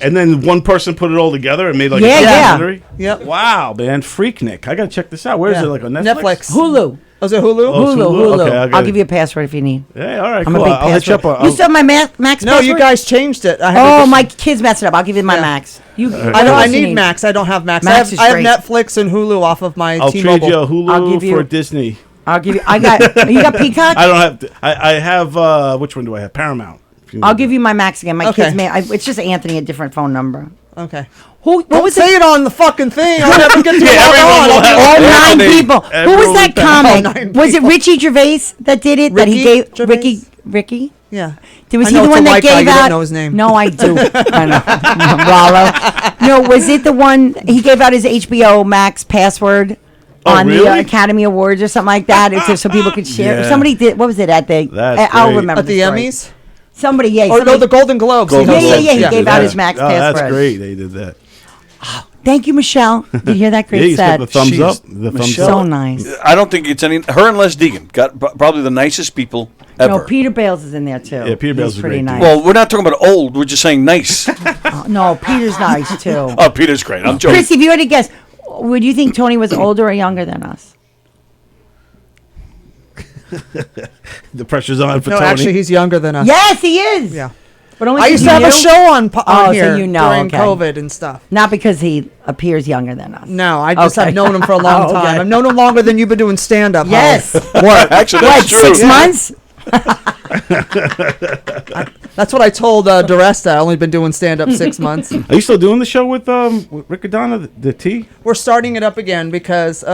And then one person put it all together and made like a documentary?
Yep.
Wow, man. Freaknik. I got to check this out. Where is it? Like on Netflix?
Hulu.
Oh, is it Hulu?
Oh, it's
Hulu.
Okay,
I'll give you a password if you need.
Yeah, all right,
I'm
cool.
a big
I'll hit you up.
password. You still have my Max
No,
password?
you guys changed it.
My kids messed it up. I'll give you my Max.
I need Max. I don't have Max.
Max is
I have
great.
Netflix and Hulu off of my
I'll
T-Mobile.
trade you a Hulu
I'll give you-
for Disney.
I'll give you. You got Peacock?
I don't have. I have. Which one do I have? Paramount.
I'll give you my Max again. My
Okay.
kids may. It's just Anthony, a different phone number.
Okay.
What
Don't
was
say it on the fucking thing. I'll never get to log on.
All 9 people. Who
Everyone
was that
will
comic?
have 9
Was it Richie Gervais that did it? That he
Ricky
gave
Gervais?
Ricky?
Yeah.
Was
I
he
know
the
it's
one
a
that
white guy,
gave
you don't
out?
know his name.
No, I do. I know. Wallow. No, was it the one he gave out his HBO Max password on the
really?
Academy Awards or something like that? It's so people could share.
Yeah.
Somebody did. What was it at the?
That's
I'll
great.
remember
At the
story.
Emmys?
Somebody, yeah.
Or no,
somebody-
the Golden Globes.
Golden
Yeah.
Globes.
He gave out his Max password.
That's great. They did that.
Thank you, Michelle. Did you hear that
Yeah,
great
you
set?
got the thumbs
Jeez.
up. The thumbs
Michelle-
So
up.
nice.
I don't think it's any. Her and Les Deegan got probably the nicest people ever.
No, Peter Bales is in there too.
Yeah, Peter Bales
He's
is
pretty
great,
nice.
dude.
Well, we're not talking about old. We're just saying nice.
No, Peter's nice too.
Oh, Peter's great. I'm joking.
Chrissy, if you had to guess, would you think Tony was older or younger than us?
The pressure's on for
No,
Tony.
actually, he's younger than us.
Yes, he is.
Yeah.
But only
I
'cause
used
you
to have a
knew?
show on
Oh,
here
so you know,
during
okay.
COVID and stuff.
Not because he appears younger than us.
No, I just
Okay.
have known him for a long
Oh,
time.
okay.
I've known him longer than you've been doing stand-up.
Yes.
What?
Actually,
What,
that's true.
6 months?
That's what I told DeResta. I only been doing stand-up 6 months.
Are you still doing the show with Rick Adonna, the T?
We're starting it up again because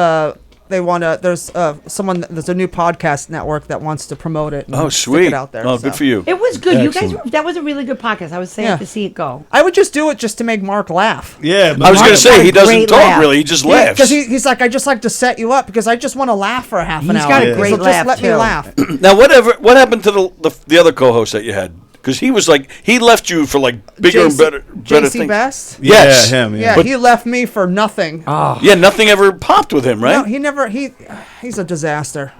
they want to. There's there's a new podcast network that wants to promote it. And
Oh,
stick
sweet.
it out there.
Oh,
so.
good for you.
It was good. You
Excellent.
guys, that was a really good podcast. I was sad
Yeah.
to see it go.
I would just do it just to make Mark laugh.
Yeah.
I was going to say he doesn't
Great
talk
laugh.
really. He just laughs.
Because he's like, I just like to set you up because I just want to laugh for a half an
He's
hour.
got a
Yeah.
great
so
laugh
just let me
too.
laugh.
Now, what happened to the other co-host that you had? Because he was like he left you for like bigger and better
JC
things.
Best?
Yes.
Yeah, him.
Yeah,
Yeah.
he left me for nothing.
Yeah, nothing ever popped with him, right?
No, he never. He's a disaster.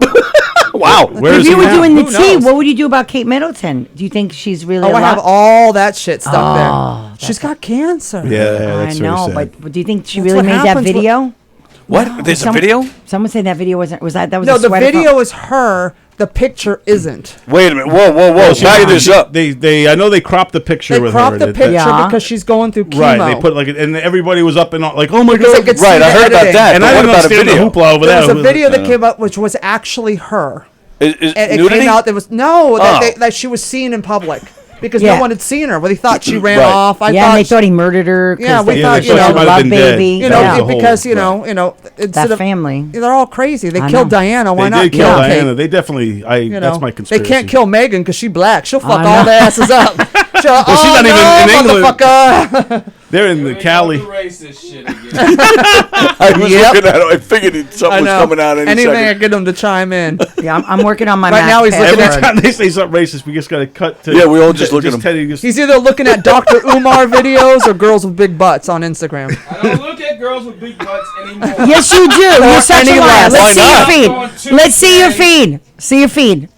Wow.
Where
If
is
you
he
were
now?
doing the
Who
tea,
knows?
what would you do about Kate Middleton? Do you think she's really
Oh, I
alive?
have all that shit stuck
Oh,
there. She's got cancer.
Yeah,
I
that's
know,
very sad.
but do you think she
That's
really
what
made that
happens with-
video?
What? There's a
Some-
video?
Someone said that video wasn't. Was that was
No,
a
the
sweater
video
from-
is her. The picture isn't.
Wait a minute. Whoa.
She
Back
did-
this up.
They I know they cropped the picture
They
with
cropped
her.
the picture
Yeah.
because she's going through chemo.
Right, they put like, and everybody was up and all, like, oh my
Because
god.
they could see
Right, I
the
heard about
editing.
that.
And
but
I
what
didn't
about a
understand the
video?
hoopla over
There
there.
was a video that came up which was actually her.
Is
And it
nudity?
came out. There was no
Oh.
that she was seen in public because
Yeah.
no one had seen her. Well, they thought she ran
Right.
off. I
yeah,
thought
and they thought he murdered her. 'cause
Yeah, we
they
thought,
she
you know,
was
she
a
might have
love
been dead.
baby.
you know
Yeah. the
because
whole-
instead
that
of
family.
they're all crazy. They
I
killed
know.
Diana. Why
They
not
did
kill
kill
Kate?
Diana. They definitely.
You know,
That's my
they
conspiracy.
can't kill Megan because she's black. She'll fuck
I
all
know.
their asses up. She's
Well, she's not even in England.
motherfucker.
They're in the Cali.
Racist shit again.
I was
Yep.
looking at it. I figured something
I
was
know.
coming out any
Anything I
second.
get them to chime in.
Yeah, I'm working on my
Right
Mac
now he's looking
password.
Every time they say something racist, we just got to cut to.
Yeah, we all just look at him.
Teddy just,
He's either looking at Dr. Umar videos or girls with big butts on Instagram.
I don't look at girls with big butts anymore.
Yes, you do. You're such a
any
liar.
less.
Let's
Why
see
not?
your
Going
feed.
too
Let's see your
big.
feed. See your feed.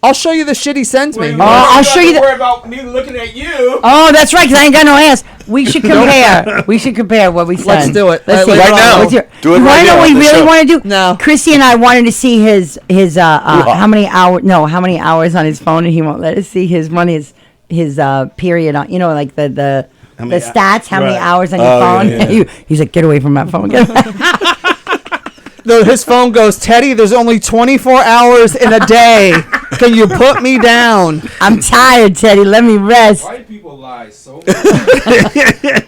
I'll show you the shit he sends me.
I'll show you the.
Worry about me looking at you.
Oh, that's right, 'cause I ain't got no ass. We should compare. We should compare what we send.
Let's do it.
Let's see.
Right
now.
What's your-
Do it
you
right
wanna know
now
what we
on the
really
show.
want to do?
No.
Christy and I wanted to see his how many hours on his phone, and he won't let us see his period on. You know, like the
many
stats. How many
right.
hours on your
Oh,
phone?
yeah, yeah.
He's like, get away from my phone. Get away.
His phone goes, Teddy, there's only 24 hours in a day. Can you put me down?
I'm tired, Teddy. Let me rest.
White people lie so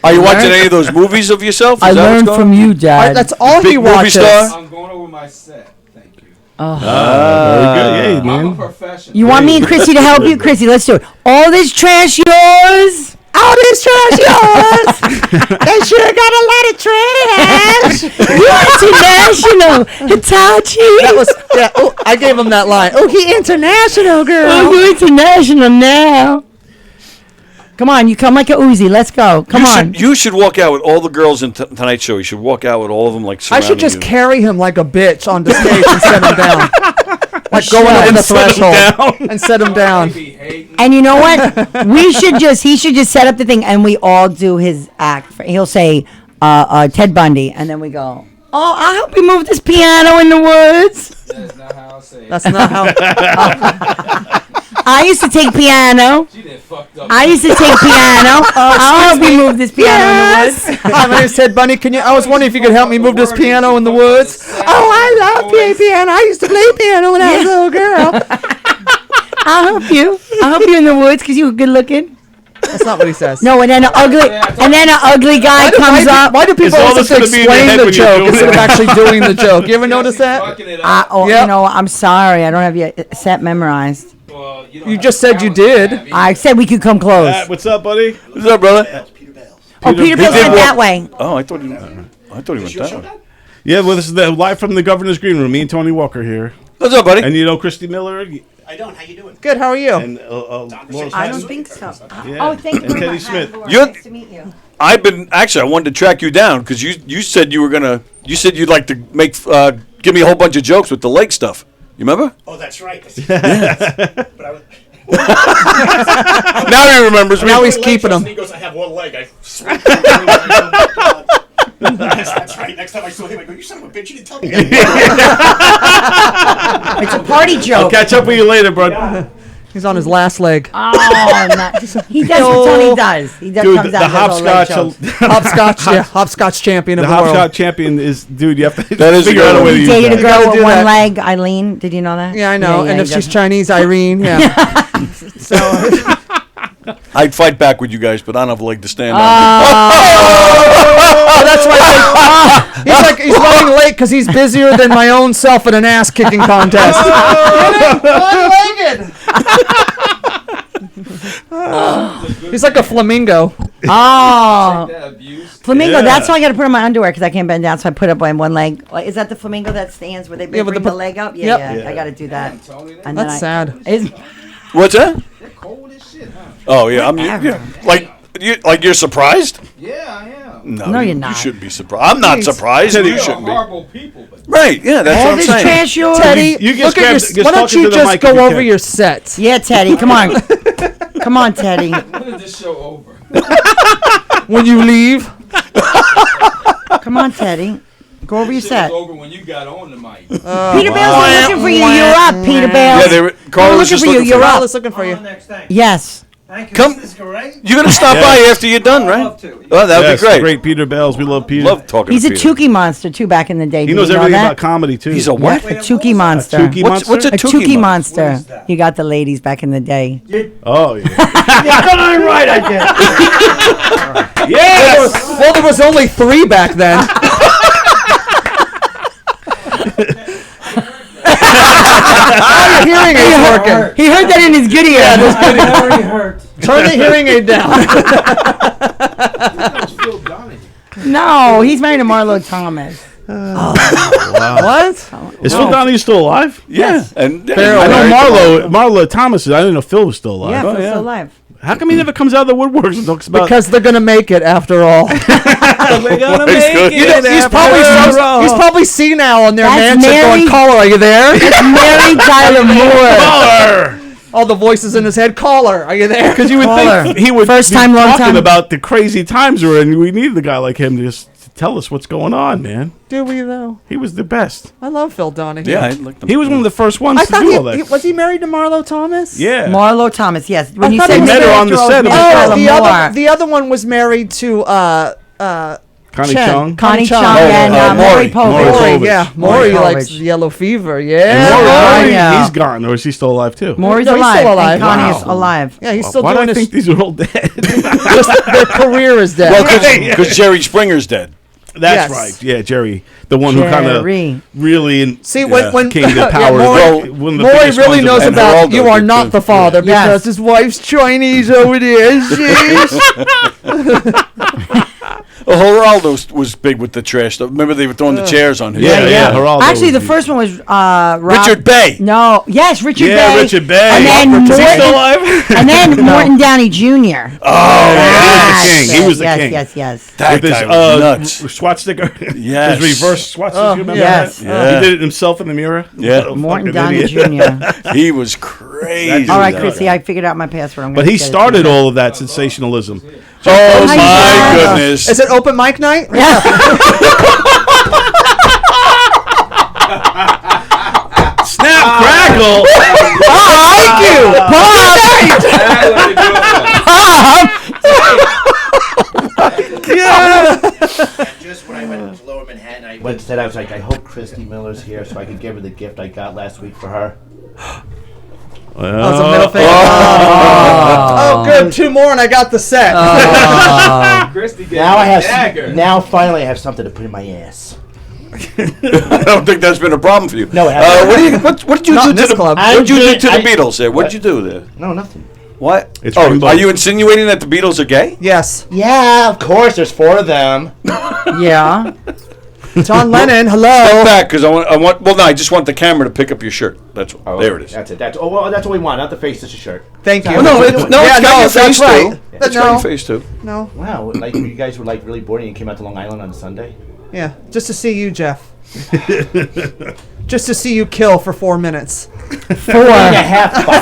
Are you watching any of those movies of yourself? Is
I
that what's
learned
going
from
on?
you, Dad.
That's all
Big
he
movie
watches.
star?
I'm going over my set. Thank you.
very good. Yeah,
I'm a
man.
professional.
You want me and Chrissy to help you? Chrissy, let's do it. All this trash yours. All this trash yours. They sure got a lot of trash. You're international, Hitachi.
That was, yeah. Oh, I gave him that line. Oh, he international, girl.
Oh, you're international now. Come on, you come like a Uzi. Let's go. Come on.
You should walk out with all the girls in tonight's show. You should walk out with all of them like
I
surrounding
should just
you.
carry him like a bitch on the stage and set him down. Like going over the threshold and set him down.
And you know what? He should just set up the thing and we all do his act. He'll say, Ted Bundy. And then we go, oh, I'll help you move this piano in the woods.
That's not how I say it.
That's not how.
I used to take piano. I used to take piano. I'll help you move this piano in the woods.
Hi, my name's Ted Bundy. I was wondering if you could help me move this piano in the woods. Oh, I love playing piano. I used to play piano when I was a little girl.
I'll help you. I'll help you in the woods because you were good looking.
That's not what he says.
No, and then an ugly guy comes up.
Why do people always have to explain the joke instead of actually doing the joke? You ever notice that?
You know, I'm sorry. I don't have your set memorized.
You just said you did.
I said we could come close.
What's up, buddy?
What's up, brother?
Peter Bales went that way.
Oh, I thought he went that way.
Yeah, well, this is live from the governor's green room. Me and Tony Walker here.
What's up, buddy?
And you know Christy Miller?
I don't. How you doing?
Good. How are you?
And
I don't think so.
Yeah.
Oh, thank you
And
very
Teddy
much.
Smith.
Nice to meet you.
I wanted to track you down because you said you said you'd like to make give me a whole bunch of jokes with the leg stuff. You remember?
Oh, that's right. But I was.
Now he remembers me.
Now he's keeping them.
He goes, I have one leg. I swear. That's right. Next time I saw him, I go, you son of a bitch, you didn't tell me that.
It's a party joke.
I'll catch up with you later, bud.
He's on his last leg.
Oh, he does what Tony does. He does.
Dude,
comes
the
out and does all leg
hopscotch,
jokes.
Hopscotch champion of
the
the world.
hopscotch champion is, dude. You have to
That is
figure out a way to
He
use
dated a
that.
girl
gotta
with
do
one
that.
leg, Eileen. Did you know that?
Yeah, I know. And if
he
she's
does.
Chinese, Irene. Yeah. So
I'd fight back with you guys, but I don't have a leg to stand on.
Oh, that's why he's running late because he's busier than my own self at an ass kicking contest. One-legged. He's like a flamingo.
Oh,
Abuse.
flamingo.
Yeah.
That's why I got to put on my underwear because I can't bend down, so I put up on one leg. Is that the flamingo that stands where they
Yeah, with
bring
the
the leg up?
Yep.
Yeah. I got to do that. And
That's sad.
What's that?
They're cold as shit, huh?
Oh yeah, you're surprised?
Yeah, I am.
No, you're not.
You shouldn't be surprised. I'm not surprised.
Teddy,
You shouldn't be.
Horrible people, but
Right? Yeah, that's
All
what I'm
this
saying.
trash yours.
Teddy,
You just
look at
grab-
your.
just
Why don't
talk into
you
the
just
mic
go
if you
over
can.
your sets?
Yeah, Teddy. Come on. Come on, Teddy.
when is this show over?
When you leave.
Come on, Teddy. Go over your
Shit
set.
was over when you got on the mic.
Peter Bales, we're looking for you. You're up, Peter Bales.
Yeah, Carla
We're
was just
looking for you.
looking
You're
for
up.
Carla's looking for you.
Next thing.
Yes.
Thank you.
Come-
This is great.
You're gonna stop by after you're done, right?
love to.
Oh, that'd
Yes,
be great.
Great Peter Bales. We love Peter.
Love talking.
He's
to
a
Peter.
Tukey monster too. Back in the day,
He
Did
knows
you know
everything
that?
about comedy too.
He's a what?
A Tukey monster.
Tukey
What's
monster?
a
A Tukey
Tukey
monster.
is that?
You got the ladies back in the day.
Oh yeah.
Yeah, darn right I did.
Yes.
Well, there was only 3 back then. Oh, your hearing aid's working.
He heard that in his good ear.
Very hurt.
Turn the hearing aid down.
No, he's married to Marlo Thomas.
What?
Is Phil Donahue still alive?
Yeah, and
I know Marlo Thomas is. I didn't know Phil was still alive.
Yeah, Phil's still alive.
How come he never comes out of the woodworks and talks about?
Because they're gonna make it after all.
we're gonna make
He's probably senile in their
That's
mansion
Mary-
going, caller, are you there?
It's Mary Tyler Moore.
Caller.
All the voices in his head, caller, are you there?
Because you would
Caller.
think he would
First
be
time, long
talking
time.
about the crazy times we're in. We needed a guy like him to just tell us what's going on, man.
Do we though?
He was the best.
I love Phil Donahue.
Yeah, I like them.
He was one of the first ones
I
to
thought
do all that.
was he married to Marlo Thomas?
Yeah.
Marlo Thomas, yes. When
I
you
thought
said
he
met her on the set of
Mary
the
Tyler
Oh,
Moore.
the other one was married to
Connie
Chen.
Chung.
Connie Chung
Chung.
and Maury
Povich.
Povich.
Maury
Maury,
Povich.
yeah.
Maury
Maury likes
Povich.
yellow fever,
And
yeah.
Maury,
yeah.
he's gone, or is he still alive too?
Maury's
No, he's
alive.
still alive.
And Connie is
Wow.
alive.
Yeah, he's still
Why do
doing
I think
his
these are all dead?
just their career is dead.
Well, because Jerry Springer's dead.
That's
Yes.
right. Yeah, Jerry, the one who kind of
Jerry.
really
See, when
came to
yeah,
power.
Maury,
One of the
Maury
biggest
really
ones of
knows
all.
And
about
Geraldo
you are
did,
not
too.
the father
Yes.
because his wife's Chinese over there. She's
Oh, Geraldo was big with the trash stuff. Remember they were throwing the chairs on him?
Yeah. Geraldo
Actually, the
was
first one was
Richard Bay.
No, yes, Richard Bay.
Yeah, Richard Bay.
And then
Is he still alive?
And then Morton Downey Jr.
Oh,
Yes,
he was the
yes,
king.
Yes.
That
With his,
guy was nuts.
Swastika.
Yes.
His reverse swastika. Remember
yes.
that?
Yeah.
He did it himself in the mirror.
Yeah.
What a
Morton
fucking
Downey
idiot.
Jr.
He was crazy.
All right, Chrissy, I figured out my password. I'm
But
gonna
he
get it
started
to you.
all of that sensationalism.
Oh my goodness.
Is it open mic night?
Snap, crackle.
Thank you,
Just when I went to Lower Manhattan, I went said I was like, I hope Christy Miller's here so I could give her the gift I got last week for her.
That's a middle finger. Oh, good. 2 more and I got the set.
Christy gave
Now
me
I
a
have.
dagger.
Now finally I have something to put in my ass.
I don't think that's been a problem for you.
No, it hasn't.
What did you
Not
do
in
to
this
the
club.
What did you do to the
I-
Beatles there? What did you do there?
No, nothing.
What?
It's
oh,
rainbow.
are you insinuating that the Beatles are gay?
Yes.
Yeah, of course. There's 4 of them.
Yeah.
John Lennon,
Step
hello.
back, because I want. Well, no, I just want the camera to pick up your shirt. That's
Oh,
there it is.
That's it. That's well. That's what we want. Not the face, just a shirt.
Thank you.
Well, no, it's got your face
right.
too. It's got your face too.
No.
Wow, like you guys were like really bored and you came out to Long Island on Sunday.
Yeah, just to see you, Jeff. Just to see you kill for 4 minutes.
4
and a half.
Four.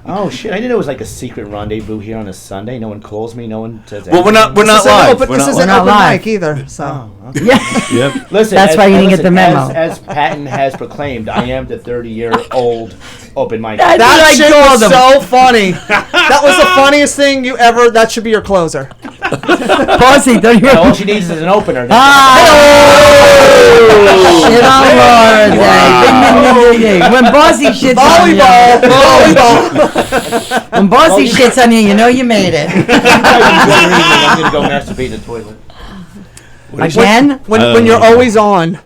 Oh shit! I didn't know it was like a secret rendezvous here on a Sunday. No one calls me. No one says.
Well, we're not
This isn't
live.
open-
We're
This
not
isn't
live.
open
live.
mic either. So.
Yeah.
Yep.
Listen,
That's why you didn't get the memo.
As Patton has proclaimed, I am the 30-year-old open mic.
That's
That
what I
shit
called
was
them.
so funny. That was the funniest thing you ever. That should be your closer.
Bossy, don't you?
All she needs is an opener.
Shit on Laura Day. When Bossy shits on you.
Volleyball.
When Bossy shits on you, you know you made it.
I'm gonna go masturbate in the toilet.
Again?
When you're always on.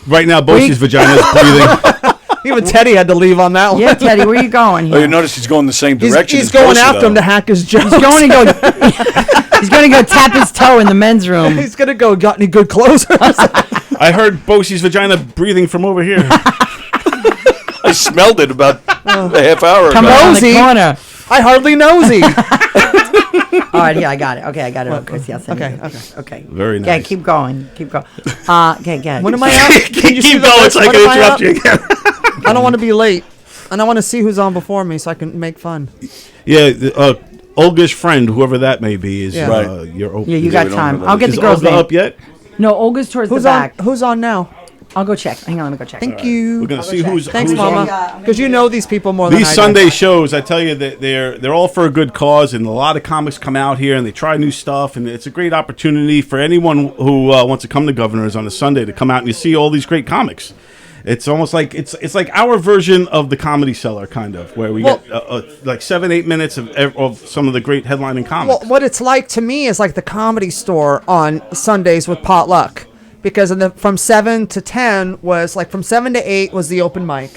Right now, Bossy's vagina is breathing.
Even Teddy had to leave on that one.
Yeah, Teddy, where you going
Oh, you
here?
notice he's going the same direction.
He's
as
going
Bosy,
after him
though.
to hack his jokes.
He's going to go. He's going to go tap his toe in the men's room.
He's gonna go. Got any good closers?
I heard Bossy's vagina breathing from over here.
I smelled it about a half hour ago.
Come around the
Nosy.
corner.
I hardly nosy.
All right, here I got it. Okay, I got it. Okay, I'll send
Okay,
it. Okay.
Very
Okay,
nice.
keep going. Keep going. Okay, good.
When am I out? Can you see
Keep
the
going
list?
so I
When
can
am
interrupt
out?
you again.
I don't want to be late. And I want to see who's on before me so I can make fun.
Yeah, Olga's friend, whoever that may be, is
Yeah.
Right.
your open.
Yeah, you
Yeah,
got
we don't
time.
have
I'll get
Is
the girl's
Olga
name.
up yet?
No, Olga's towards
Who's
the
on?
back.
Who's on now?
I'll go check. Hang on, let me go check.
Thank you.
We're gonna see who's
Thanks,
who's
Mama.
on.
Because you know these people more than
These
I
Sunday shows, I tell you that they're all for a good cause, and a lot of comics come out here and they try new stuff, and it's a great opportunity for anyone who wants to come to Governors on a Sunday to come out and you see all these great comics. It's almost like it's like our version of the Comedy Cellar, kind of, where we get like 7-8 minutes of some of the great headlining comics.
Well, what it's like to me is like the Comedy Store on Sundays with potluck. Because from 7 to 10 was like from 7 to 8 was the open mic.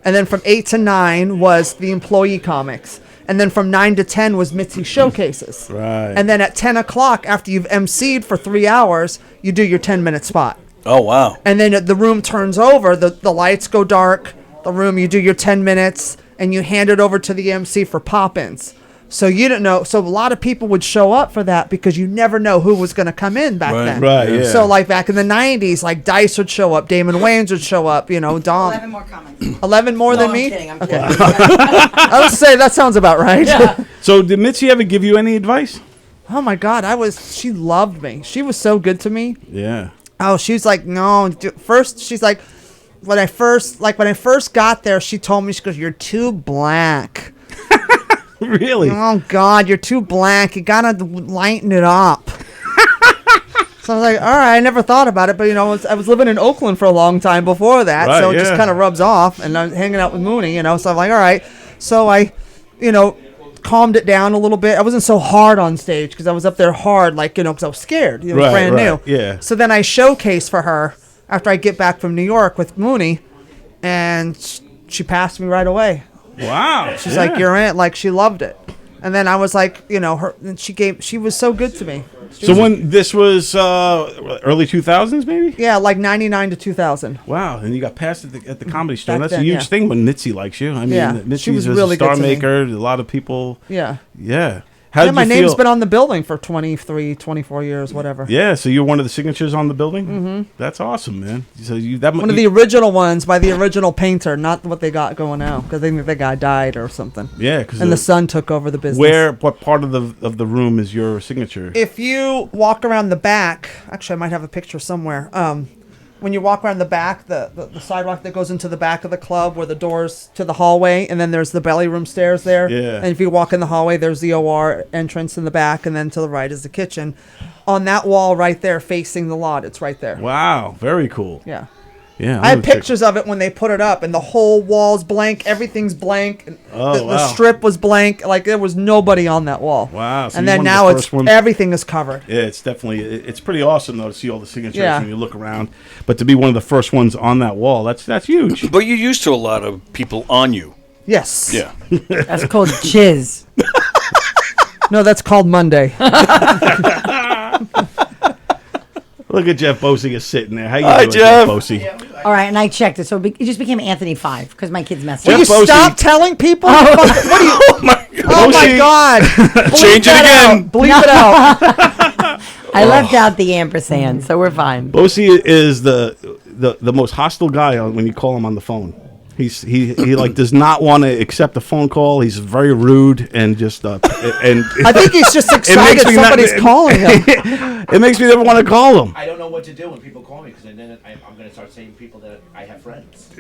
And then from 8 to 9 was the employee comics. And then from 9 to 10 was Mitzi showcases.
Right.
And then at 10 o'clock, after you've emceed for 3 hours, you do your 10-minute spot.
Oh, wow.
And then the room turns over, the lights go dark, the room, you do your 10 minutes, and you hand it over to the MC for pop-ins. So you didn't know. So a lot of people would show up for that because you never know who was going to come in back then.
Right, yeah.
So like back in the 90s, like Dice would show up, Damon Wayans would show up, you know, Dom.
11 more comments.
11 more than
I'm
me?
kidding, I'm kidding.
I would say that sounds about right.
Yeah.
So did Mitzi ever give you any advice?
Oh my God, she loved me. She was so good to me.
Yeah.
Oh, she was like, no. First, she's like, when I first got there, she told me, she goes, "You're too black."
Really?
Oh God, you're too black. You gotta lighten it up. So I was like, all right, I never thought about it, but you know, I was living in Oakland for a long time before that,
Right,
so it just
yeah.
kind of rubs off. And I was hanging out with Mooney, you know, so I'm like, all right. So I, you know, calmed it down a little bit. I wasn't so hard on stage because I was up there hard, like, you know, because I was scared. It was
Right,
brand
right,
new.
yeah.
So then I showcased for her after I get back from New York with Mooney, and she passed me right away.
Wow.
She's like, you're in. Like, she loved it. And then I was like, and she was so good to me.
So when this was early 2000s, maybe?
Yeah, like 99 to 2000.
Wow, and you got passed at the Comedy Store.
Back
That's a
then,
huge
yeah.
thing when Mitzi likes you. I mean,
Yeah,
Mitzi
she was
is
really
a star
good to me.
maker. A lot of people.
Yeah.
Yeah. How did
my
you
name's
feel?
been on the building for 23, 24 years, whatever.
Yeah, so you're one of the signatures on the building? Mm-hmm. That's awesome, man. So
One of the original ones by the original painter, not what they got going now, because I think the guy died or something.
Yeah, because
the son took over the business.
What part of the room is your signature?
If you walk around the back, actually I might have a picture somewhere. When you walk around the back, the sidewalk that goes into the back of the club where the doors to the hallway, and then there's the belly room stairs there.
Yeah.
And if you walk in the hallway, there's the OR entrance in the back, and then to the right is the kitchen. On that wall right there facing the lot, it's right there.
Wow, very cool.
Yeah.
Yeah,
I had pictures of it when they put it up, and the whole wall's blank, everything's blank. And the strip was blank, like there was nobody on that wall.
Wow! So
and then now everything is covered.
Yeah, it's pretty awesome though to see all the signatures when you look around. But to be one of the first ones on that wall, that's huge.
But you're used to a lot of people on you.
Yes.
Yeah.
That's called jizz.
No, that's called Monday.
Look at Jeff Bosy is sitting there. How you
Hi,
doing,
Jeff?
Bosy?
All right, and I checked it, so it just became Anthony 5 because my kids messed
Will
up.
you stop telling people?
Oh.
What do you? Oh my God!
Change it again.
Bleep it out.
I left out the ampersand, so we're fine.
Bosy is the most hostile guy when you call him on the phone. He like does not want to accept a phone call. He's very rude and just and
I think he's just excited somebody's calling him.
It makes me never want to call him.
I don't know what to do when people call me because then I'm going to start saying to people that I have friends.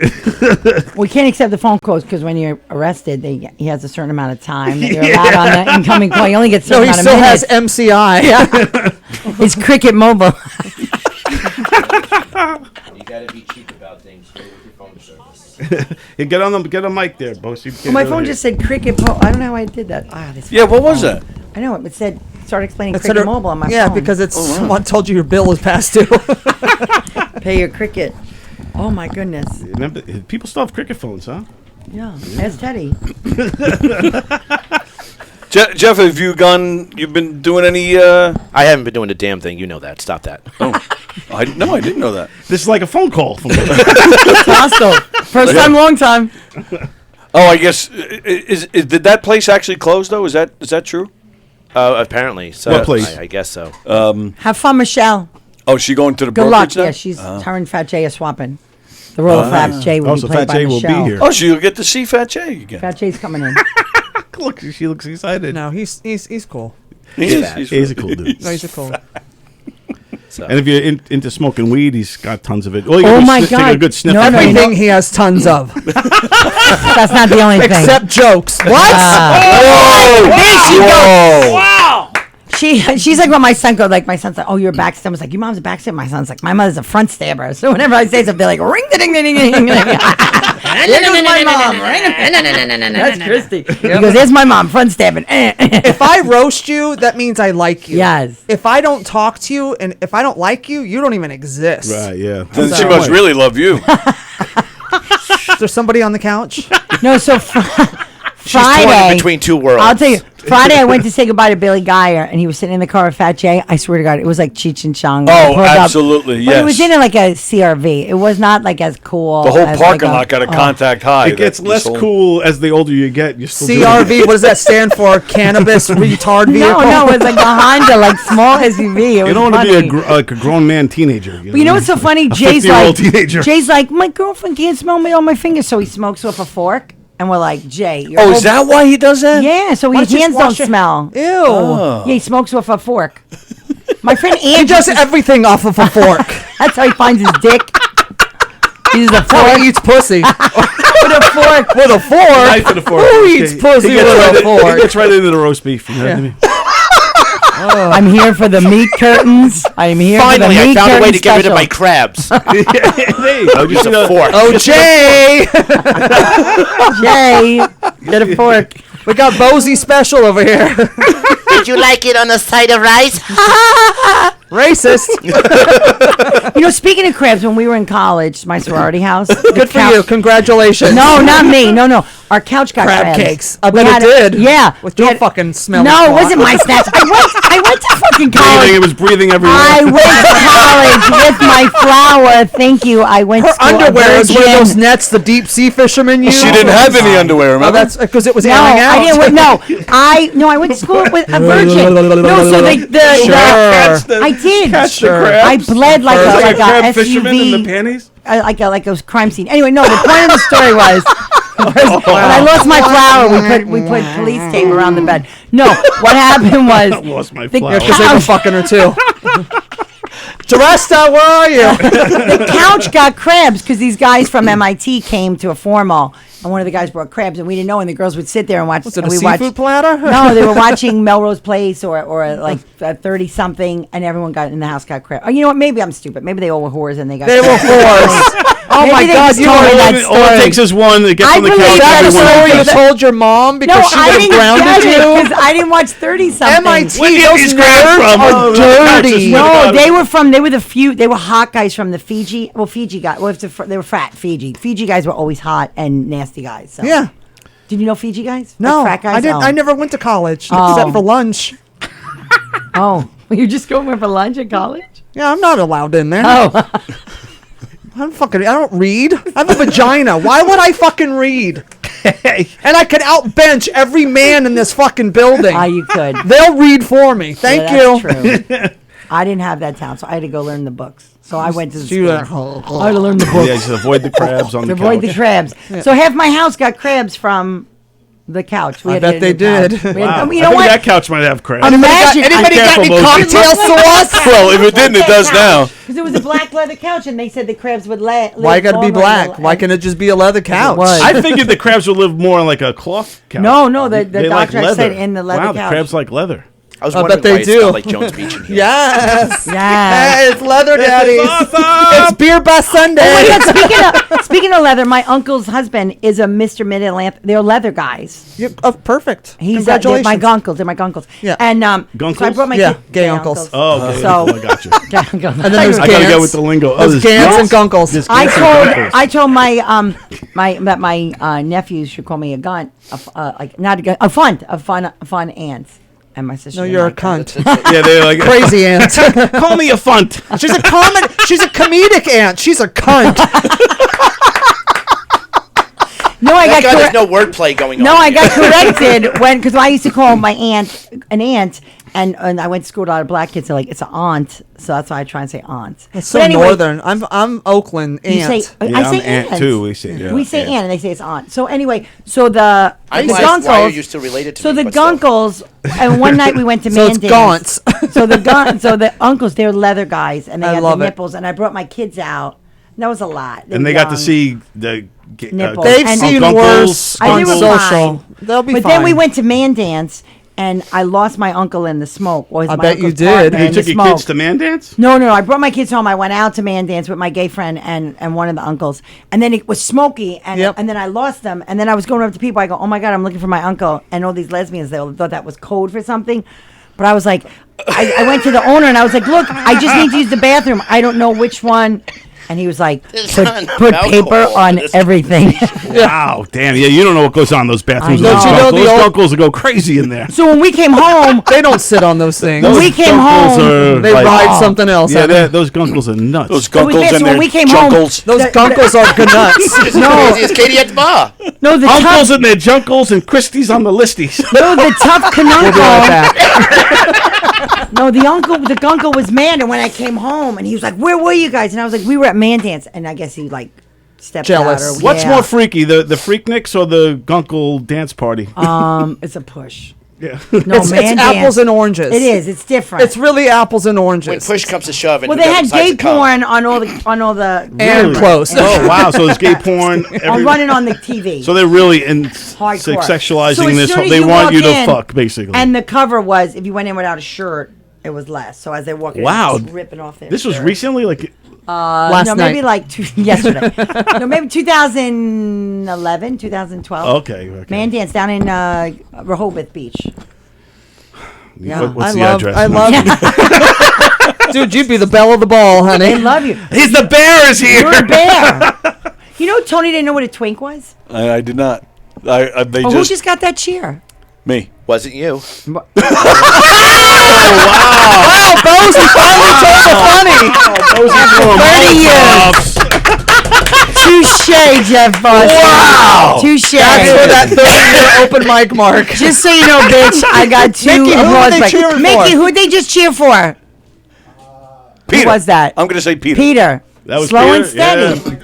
We can't accept the phone calls because when you're arrested, he has a certain amount of time that you're allowed on the incoming call. You only get a certain amount of minutes.
No, he still has MCI.
Yeah. It's Cricket Mobile.
You got to be cheap about things. Go with your phone service.
Get a mic there, Bosy.
Well, my phone just said Cricket Mobile. I don't know how I did that.
Yeah, what was that?
I know it said start explaining Cricket Mobile on my phone.
Yeah, because someone told you your bill was past due.
Pay your Cricket. Oh my goodness.
Remember, people still have cricket phones, huh?
Yeah. Ask Teddy.
Jeff, have you been doing any?
I haven't been doing a damn thing. You know that. Stop that.
I didn't know that.
This is like a phone call.
It's hostile. First time, long time.
Oh, I guess did that place actually close though? Is that true?
Apparently. So
what place?
I guess so.
Have fun, Michelle.
Oh, is she going to the
Good luck.
brokerage now?
Yeah, she's her and Fat Jay are swapping. The role of Fat Jay will be
so
played
Fat
by
Jay will be
Michelle.
here.
Oh, so you'll get to see Fat Jay again.
Fat Jay's coming in.
Look, she looks excited.
No, he's cool.
He's a cool dude.
No, he's a cool.
So.
And if you're into smoking weed, he's got tons of it.
Oh my God!
Take a good sniff.
No,
Everything he has tons of.
That's not the only thing.
Except jokes. What?
There she goes.
Wow.
She's like when my son goes, like my son's like, oh, you're a backstabber. I was like, your mom's a backstabber. My son's like, my mother's a front stabber. So whenever I say something, they're like, ring ding ding ding ding ding. There goes my mom. That's Christy. He goes, there's my mom, front stabbing.
If I roast you, that means I like you.
Yes.
If I don't talk to you and if I don't like you, you don't even exist.
Right, yeah.
Then she must really love you.
Is there somebody on the couch?
No, so
She's torn between two worlds.
I'll tell you, Friday I went to say goodbye to Billy Geyer, and he was sitting in the car with Fat Jay. I swear to God, it was like Cheech and Chong.
Oh, absolutely,
But
yes.
it was in it like a CRV. It was not like as cool.
The whole
as
parking
like
lot got a contact high.
It gets less cool as the older you get. You still
CRV, what does that stand for? Cannabis retard vehicle?
No, it's like a Honda, like small SUV. It
You don't
was
want to
funny.
be a grown man teenager.
But you know what's so funny? Jay's
50-year-old
like,
teenager.
my girlfriend can't smell me on my fingers, so he smokes with a fork. And we're like, Jay.
Oh, is that why he does that?
Yeah, so
Why
his
don't you
hands
just
don't
wash your-
smell.
Ew.
Oh.
Yeah, he smokes with a fork. My friend
He
Andrew.
does everything off of a fork.
That's how he finds his dick. He uses a
That's how
fork.
he eats pussy.
With a fork.
With a fork?
Knife and a fork.
Who eats pussy
He
with
gets
a fork?
He gets right into the roast beef. You know what I mean?
I'm here for the meat curtains. I'm here
Finally,
for the
I
meat
found a way to
curtain
get rid of my
special.
crabs.
I'll
Use a fork.
Oh, Jay!
Jay, get a fork.
We got Bosy special over here.
Did you like it on a side of rice?
Racist.
You know, speaking of crabs, when we were in college, my sorority house.
Good for you. Congratulations.
No, not me. No. Our couch got
crab
crabs.
cakes. I
We
bet
had
it did.
Yeah.
With
We
your
had-
fucking smelly
No, it
twat.
wasn't my snatch. I went to fucking college.
It was breathing everywhere.
I went to college with my flower. Thank you. I went
Her
to school.
underwear is one of
virgin.
those nets the deep sea fishermen use.
She didn't have any underwear,
Oh,
remember?
that's because it was
No,
airing out.
I didn't. I went to school with a virgin. No, so
Sure.
I did.
Catch the crabs.
I bled like
There's
a
crab fisherman in the
SUV.
panties.
Like a crime scene. Anyway, no. The point of the story was when I lost my flower, we put police tape around the bed. No, what happened was
Lost my
the
flower.
Because they were fucking her too. Teresta, where are you?
the couch got crabs because these guys from MIT came to a formal, and one of the guys brought crabs, and we didn't know, and the girls would sit there and watch.
Was it a
we
seafood
watched,
platter?
No, they were watching Melrose Place or like 30 something, and everyone got in the house got crabs. Oh, you know what? Maybe I'm stupid. Maybe they all were whores and they got.
They were whores. Oh my
Maybe they
God!
just
You
told me
know
that
All it takes is one to get
I
on the
believe
couch.
that
that's
a
Everyone
story you
does.
told your mom because
No,
she
I
would have
didn't
grounded
get it
you?
because I didn't watch 30 something.
MIT,
Where do you get
those
these crabs
nerds
from?
are
Oh,
dirty.
No, they were hot guys from the Fiji. Well, Fiji guys. Well, they were fat Fiji. Fiji guys were always hot and nasty guys. So.
Yeah.
Did you know Fiji guys?
No,
Like frat guys?
I didn't.
Oh.
I never went to college
Oh.
except for lunch.
Oh, you just going for lunch at college?
Yeah, I'm not allowed in there.
Oh,
I don't read. I have a vagina. Why would I fucking read? And I could outbench every man in this fucking building.
you could.
They'll read for me. Thank
Yeah,
you.
that's true. I didn't have that talent, so I had to go learn the books. So I went to the
You
school. I had to learn the books.
Yeah, just avoid the crabs on the
Avoid
couch.
the crabs. So half my house got crabs from the couch.
I
had to
bet
get a
they
new couch.
did.
We had to-
Wow.
you
I
know
think
what?
that couch might have crabs.
Imagine.
Anybody got any
Careful, Bosy.
cocktail sauce?
Well, if it didn't, it does now.
Because it was a black leather couch, and they said the crabs would live.
Why got to be
longer
black?
and-
Why can't it just be a leather couch?
was.
I figured the crabs would live more on like a cloth couch.
No, the
They like
doctor
leather.
said in the leather
Wow,
couch.
the crabs like leather.
I was
I
wondering
bet they
why it
do.
smelled like Jones Beach in here.
Yes.
Yeah.
It's leather daddies.
awesome.
It's beer by Sunday.
Oh my God! Speaking of leather, my uncle's husband is a Mr. Mid Atlantic. They're leather guys.
Perfect.
He's
Congratulations.
they're my uncles. They're my gunkles.
Yeah.
And so I
Gunkles?
brought my
Yeah,
kid,
gay uncles.
Oh, okay.
So-
I got you.
and
And then there's
I gotta go
Gants.
with the lingo.
There's
there's
Gants and
Gants.
Gunkles.
There's
I
Gants and
told
Gunkles.
I told my nephews should call me a gunt, like not a gun, a fun aunt. And my sister.
No,
didn't
you're a
like that.
cunt.
Yeah, they're like
Crazy aunt.
Call me a funt.
She's a comedic aunt. She's a cunt.
No, I
Thank
got
God there's
correct.
no wordplay going on.
No, I
here.
got corrected because I used to call my aunt an aunt, and I went to school with a lot of black kids. They're like, it's an aunt, so that's why I try and say aunt.
It's so
But anyway,
northern. I'm Oakland
You
aunt.
say,
Yeah,
I say
I'm aunt too. We say
we say
aunt.
aunt, and they say it's aunt. So anyway, so the
I'm
the
surprised why are you
gunkles.
still related to
So
me,
the
but still.
gunkles, and one night we went to
So it's
Mandans.
gaunts.
So the uncles, they're leather guys, and they
I
had
love
the
it.
nipples, and I brought my kids out. And that was a lot. They
And
were
they got to
young.
see the
Nipples.
They've
And-
seen
Gunkles,
worse
I
on
think we're
social.
fine.
They'll be
But
fine.
then we went to Mandans, and I lost my uncle in the smoke. Or
I
my
bet you
uncle's
did.
partner
You
in
took
the
your kids
smoke.
to Mandance?
No, I brought my kids home. I went out to Mandance with my gay friend and one of the uncles. And then it was smoky, and
Yep.
and then I lost them. And then I was going up to people. I go, oh my God, I'm looking for my uncle. And all these lesbians, they all thought that was code for something. But I was like, I went to the owner, and I was like, look, I just need to use the bathroom. I don't know which one. And he was like, put paper on everything.
Wow, damn. Yeah, you don't know what goes on in those bathrooms.
I know.
Those
Don't you know
gunkles,
the old-
gunkles will go crazy in there.
So when we came home,
They don't sit on those things.
When we came
gunkles
home,
are
They
like-
ride something else.
Yeah,
honey.
those gunkles are nuts.
Those
So we
gunkles
did,
and
so when
their
we came home-
junkles.
Those gunkles are gnuts.
No.
It's Katie at the bar.
no, the
Uncles
tough,
and their junkles and Christie's on the listies.
no, the tough
We'll be right
canuncle.
back.
No, the gunkle was mad, and when I came home, and he was like, "Where were you guys?" And I was like, "We were at Mandance," and I guess he like stepped
Jealous.
out. Or,
What's
yeah.
more freaky, the Freakniks or the gunkle dance party?
It's a push.
Yeah.
No,
It's
Mandance.
apples and oranges.
It is. It's different.
It's really apples and
When
oranges.
push comes to shove, and
well,
who
they had
decides
gay
to come.
porn on all the.
And
Really?
close.
Oh wow! So it's gay porn.
I'm running on the TV.
So they're really in
Hardcore.
sexualizing
So as
this.
soon as
They
you
want
walk
you to
in,
fuck, basically.
And the cover was if you went in without a shirt, it was less. So as they walk in,
Wow.
just ripping off their.
this was
shirt.
recently, like
Last
no,
night.
maybe like yesterday. No, maybe 2011, 2012.
okay.
Mandance down in Rehoboth Beach. Yeah.
What's the address?
I love Dude, you'd be the belle of the ball, honey.
They love you.
He's the bear is here.
You're a bear. You know, Tony didn't know what a twink was.
I did not. They
Oh, who just got that cheer?
me.
Wasn't you?
Wow, Bosy finally told the funny.
After 30 years. Touche, Jeff Boston.
Wow.
Touche.
That's for that 30-year open mic mark.
Just so you know, bitch, I got 2
Mickey, who are
applause
they
mics.
cheering
Mickey,
for?
who'd they just cheer for?
Peter.
Who was that?
I'm going to say Peter.
Peter.
That was
Slow
Peter?
and steady.
Yeah.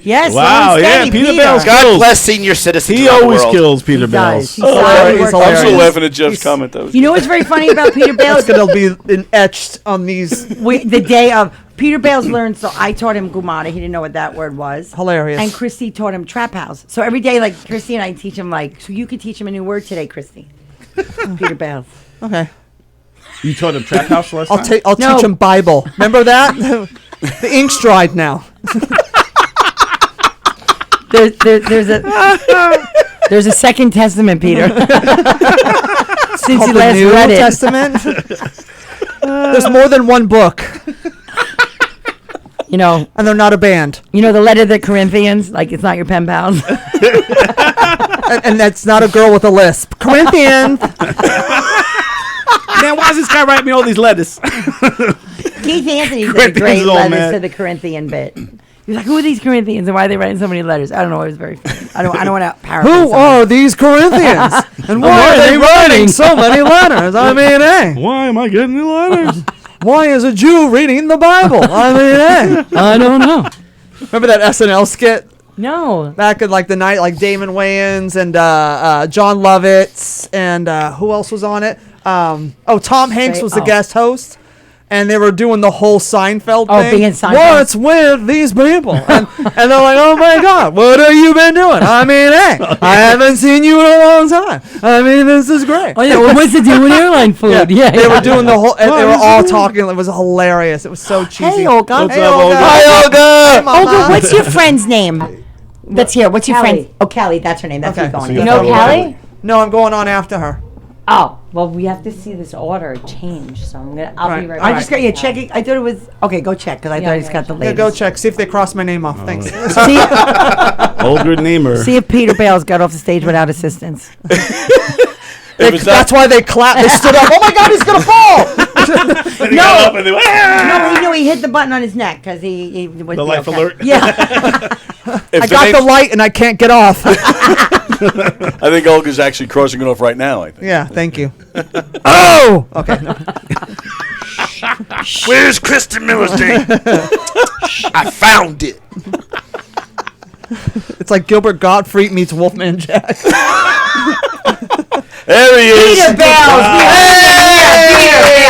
Yes,
Wow,
slow and
yeah,
steady.
Peter Bales
God
kills.
bless senior citizens.
He
around the
always
world.
kills Peter
He
Bales.
does. He's
Oh,
hilarious.
I'm still laughing at Jeff's comment. That was
You know what's very funny about Peter Bales?
It's gonna be etched on these.
The day of Peter Bales learned, so I taught him Gumata. He didn't know what that word was.
Hilarious.
And Christy taught him Trap House. So every day, like Christy and I teach him, like, so you could teach him a new word today, Christy. Peter Bales.
Okay.
You taught him Trap House last
I'll
time?
I'll
No.
teach him Bible. Remember that? The ink's dried now.
There's a second testament, Peter. Since
Called
he
the
last
New
read it.
Testament. There's more than one book.
You know,
and they're not a band.
You know the letter to the Corinthians, like it's not your pen pals.
and that's not a girl with a lisp. Corinthians.
Man, why does this guy write me all these letters?
Keith Anthony did a
Corinthians
great
is all
letters
mad.
to the Corinthian bit. He was like, "Who are these Corinthians and why are they writing so many letters?" I don't know. It was very funny. I don't want to paraphrase.
Who
someone.
are these Corinthians? And why are they writing so many letters? I mean, hey.
Why am I getting the letters?
Why is a Jew reading the Bible? I mean, hey.
I don't know.
Remember that SNL skit?
No.
Back in like the night, like Damon Wayans and John Lovitz and who else was on it? Tom Hanks was the guest host. And they were doing the whole Seinfeld thing.
being Seinfeld.
What's with these people? And they're like, oh my God, what have you been doing? I mean, hey, I haven't seen you in a long time. I mean, this is great.
Oh yeah, well, what's to do with airline food? Yeah,
They were doing the whole, and they were all talking. It was hilarious. It was so cheesy.
Hey, Olga.
Hey, Olga. Hi, Olga. Hey, Mama.
Olga, what's your friend's name? That's here. What's your
Kelly.
friend? Oh, Kelly. That's her name. That's who's going.
You know Kelly?
No, I'm going on after her.
Oh, well, we have to see this order change, so I'll be right back.
I just got you checking. I thought it was okay. Go check because I thought he's got the
Yeah,
latest.
go check. See if they cross my name off. Thanks.
See,
Olga Namer.
see if Peter Bales got off the stage without assistance.
That's why they clapped. They stood up. Oh my God, he's gonna fall!
And he got up and they went,
No, he knew he hit the button on his neck because he was
The life alert?
Yeah.
I got the light and I can't get off.
I think Olga's actually crossing it off right now. I think.
Yeah, thank you. Oh! Okay. No.
Where's Christy Miller's date? I found it.
It's like Gilbert Gottfried meets Wolfman Jack.
There he is.
Peter Bales.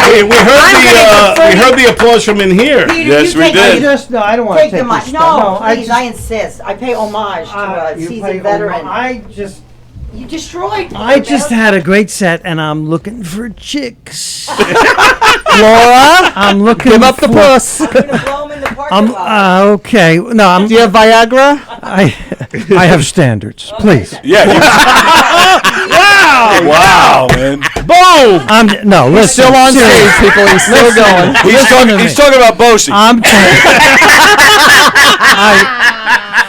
Hey, we heard the applause from in here.
Yes, we did.
No, I don't want to
Take
take
the mic.
this
No,
stuff.
please, I insist. I pay homage to a
you
seasoned
pay
veteran.
You
destroyed Peter
I just
Bales.
had a great set, and I'm looking for chicks.
Laura,
I'm looking.
give up the puss.
Okay. No, I'm.
Do you have Viagra?
I have standards. Please.
Yeah. Wow, man.
Boom!
No,
He's
listen.
still on stage,
seriously.
people. He's still
Listen.
going.
He's talking about Bosy.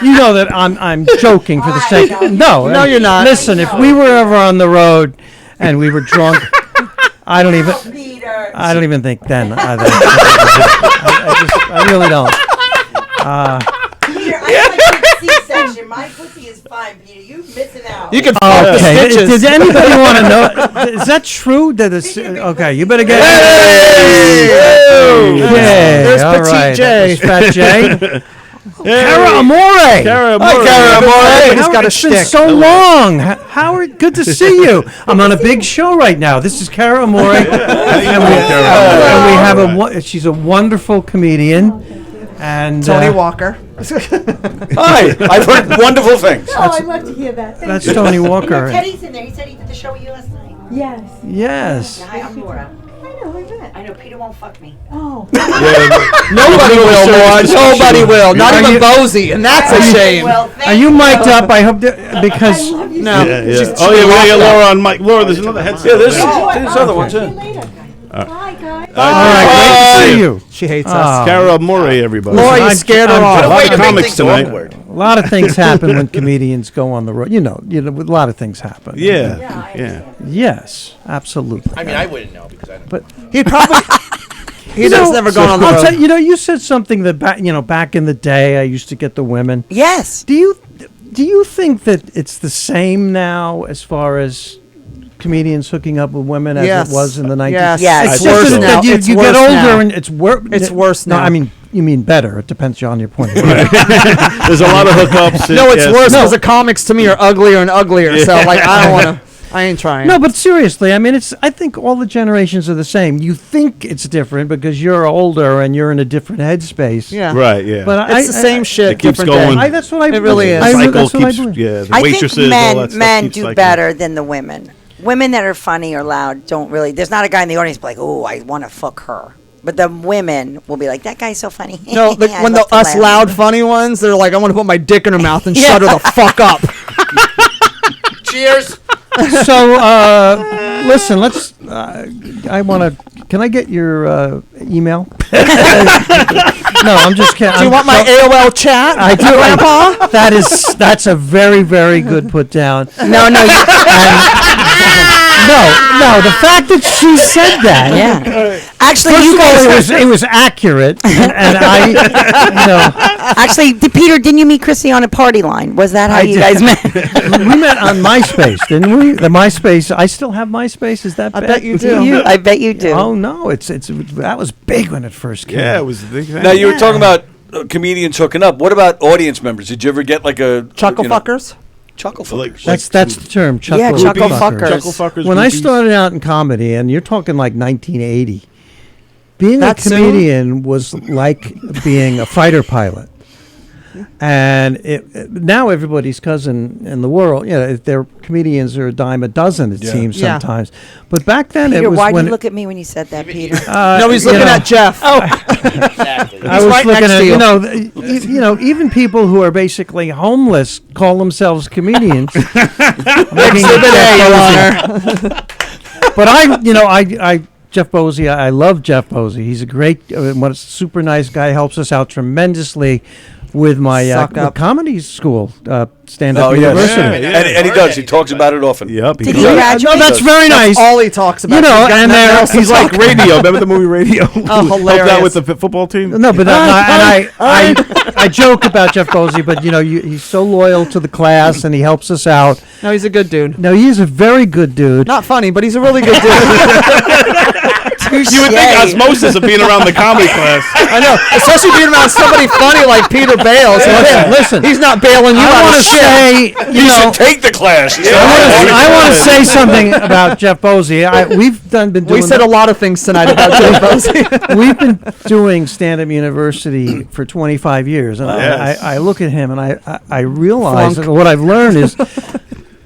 You know that I'm joking for the sake. No,
you're not.
Listen, if we were ever on the road and we were drunk, I don't even think then. I really don't.
Peter, I like C-section. My pussy is fine, Peter. You missing out.
You can fuck the
Okay.
stitches.
Does anybody want to know? Is that true? That it's okay? You better get. Okay.
There's
all
Petite
right.
J.
That was Fat J. Cara Amore.
Cara
Hi, Cara Amore. He's
Howard,
got a
it's been
shtick.
so long. Howard, good to see you. I'm on a big show right now. This is Cara Amore, and we have she's a wonderful comedian, and
Tony Walker.
Hi. I've heard wonderful things.
Oh, I'd love to hear that.
that's Tony Walker.
Teddy's in there. He said he did the show with you last night.
Yes.
Yes.
Hi, I'm Laura. I know Peter won't fuck me.
Oh.
Nobody will, Laura. Nobody will. Not
Are
even
you-
Bosy, and that's a shame.
Are you mic'd up? I hope because
No.
Yeah. Oh, yeah, we got Laura on mic. Laura, there's another headset.
Yeah, there's other ones. Yeah.
Bye, guys.
All right, great to see you.
She hates
us.
Cara Morey, everybody.
Laura, you scared her off.
A lot of comics tonight.
A lot of things happen when comedians go on the road. You know, a lot of things happen.
Yeah.
Yes, absolutely.
I mean, I wouldn't know because I don't.
But
He'd probably. He's never gone on the road.
You know, you said something that back in the day, I used to get the women.
Yes.
Do you think that it's the same now as far as comedians hooking up with women as it was in the 90s?
Yes.
It's worse now. You get older and it's worse.
It's worse now.
No, I mean, you mean better. It depends on your point of view.
There's a lot of hookups.
No, it's worse because the comics to me are uglier and uglier. So, like, I don't want to. I ain't trying.
No, but seriously, I mean, I think all the generations are the same. You think it's different because you're older and you're in a different headspace.
Yeah.
Right, yeah.
But
it's the same shit.
It keeps
different
going.
day.
That's what I.
It really is.
The cycle
that's what I
keeps,
believe.
the
I
waitresses,
think
all that stuff
men
keeps
do
cycling.
better than the women. Women that are funny or loud don't really. There's not a guy in the audience like, oh, I want to fuck her. But the women will be like, that guy's so funny.
No,
I
when
love to
us
laugh.
loud, funny ones, they're like, I want to put my dick in her mouth and shut her the fuck up.
Cheers.
So, listen, let's. I want to. Can I get your email? No, I'm just kidding.
Do you want my AOL chat?
I do,
Grandpa.
That's a very, very good put down.
No.
No, the fact that she said that.
Yeah. Actually,
First
you
of all,
guys.
it was accurate, and I,
Actually, Peter, didn't you meet Christy on a party line? Was that how you guys met?
We met on MySpace, didn't we? The MySpace. I still have MySpace. Is that
I
bad?
bet you do.
I bet you do.
Oh no, it's that was big when it first came.
Yeah, it was a big thing.
Now you were talking about comedians hooking up. What about audience members? Did you ever get like a
Chuckle fuckers?
Chuckle fuckers.
That's the term. Chuckle
Yeah, chuckle
fuckers.
fuckers.
Chuckle fuckers.
When I
groupies.
started out in comedy, and you're talking like 1980, being
That
a comedian was like being a fighter pilot. And now everybody's cousin in the world, their comedians are a dime a dozen, it seems
Yeah.
sometimes. But back then
Peter,
it was
why
when
did you look at me when you said that, Peter?
No, he's looking at Jeff. Oh,
Exactly.
I was
right
looking
next
at
to you.
even people who are basically homeless call themselves comedians.
Exhibit A, Your Honor.
But Jeff Bosy, I love Jeff Bosy. He's a great, super nice guy. Helps us out tremendously with my comedy school, stand-up university.
Yeah. And he does. He talks about it often.
Yep.
Did he graduate?
No, that's very nice.
That's all he talks about.
He's like Radio. Remember the movie Radio?
Oh, hilarious.
Helped out with the football team.
No, but I joke about Jeff Bosy, but he's so loyal to the class and he helps us out.
No, he's a good dude.
No, he is a very good dude.
Not funny, but he's a really good dude.
You would think osmosis of being around the comedy class.
I know, especially being around somebody funny like Peter Bales.
Listen,
he's not bailing you out of shit.
You should take the class.
I want to say something about Jeff Bosy.
We said a lot of things tonight about Jeff Bosy.
We've been doing stand-up university for 25 years, and I look at him and I realize that what I've learned is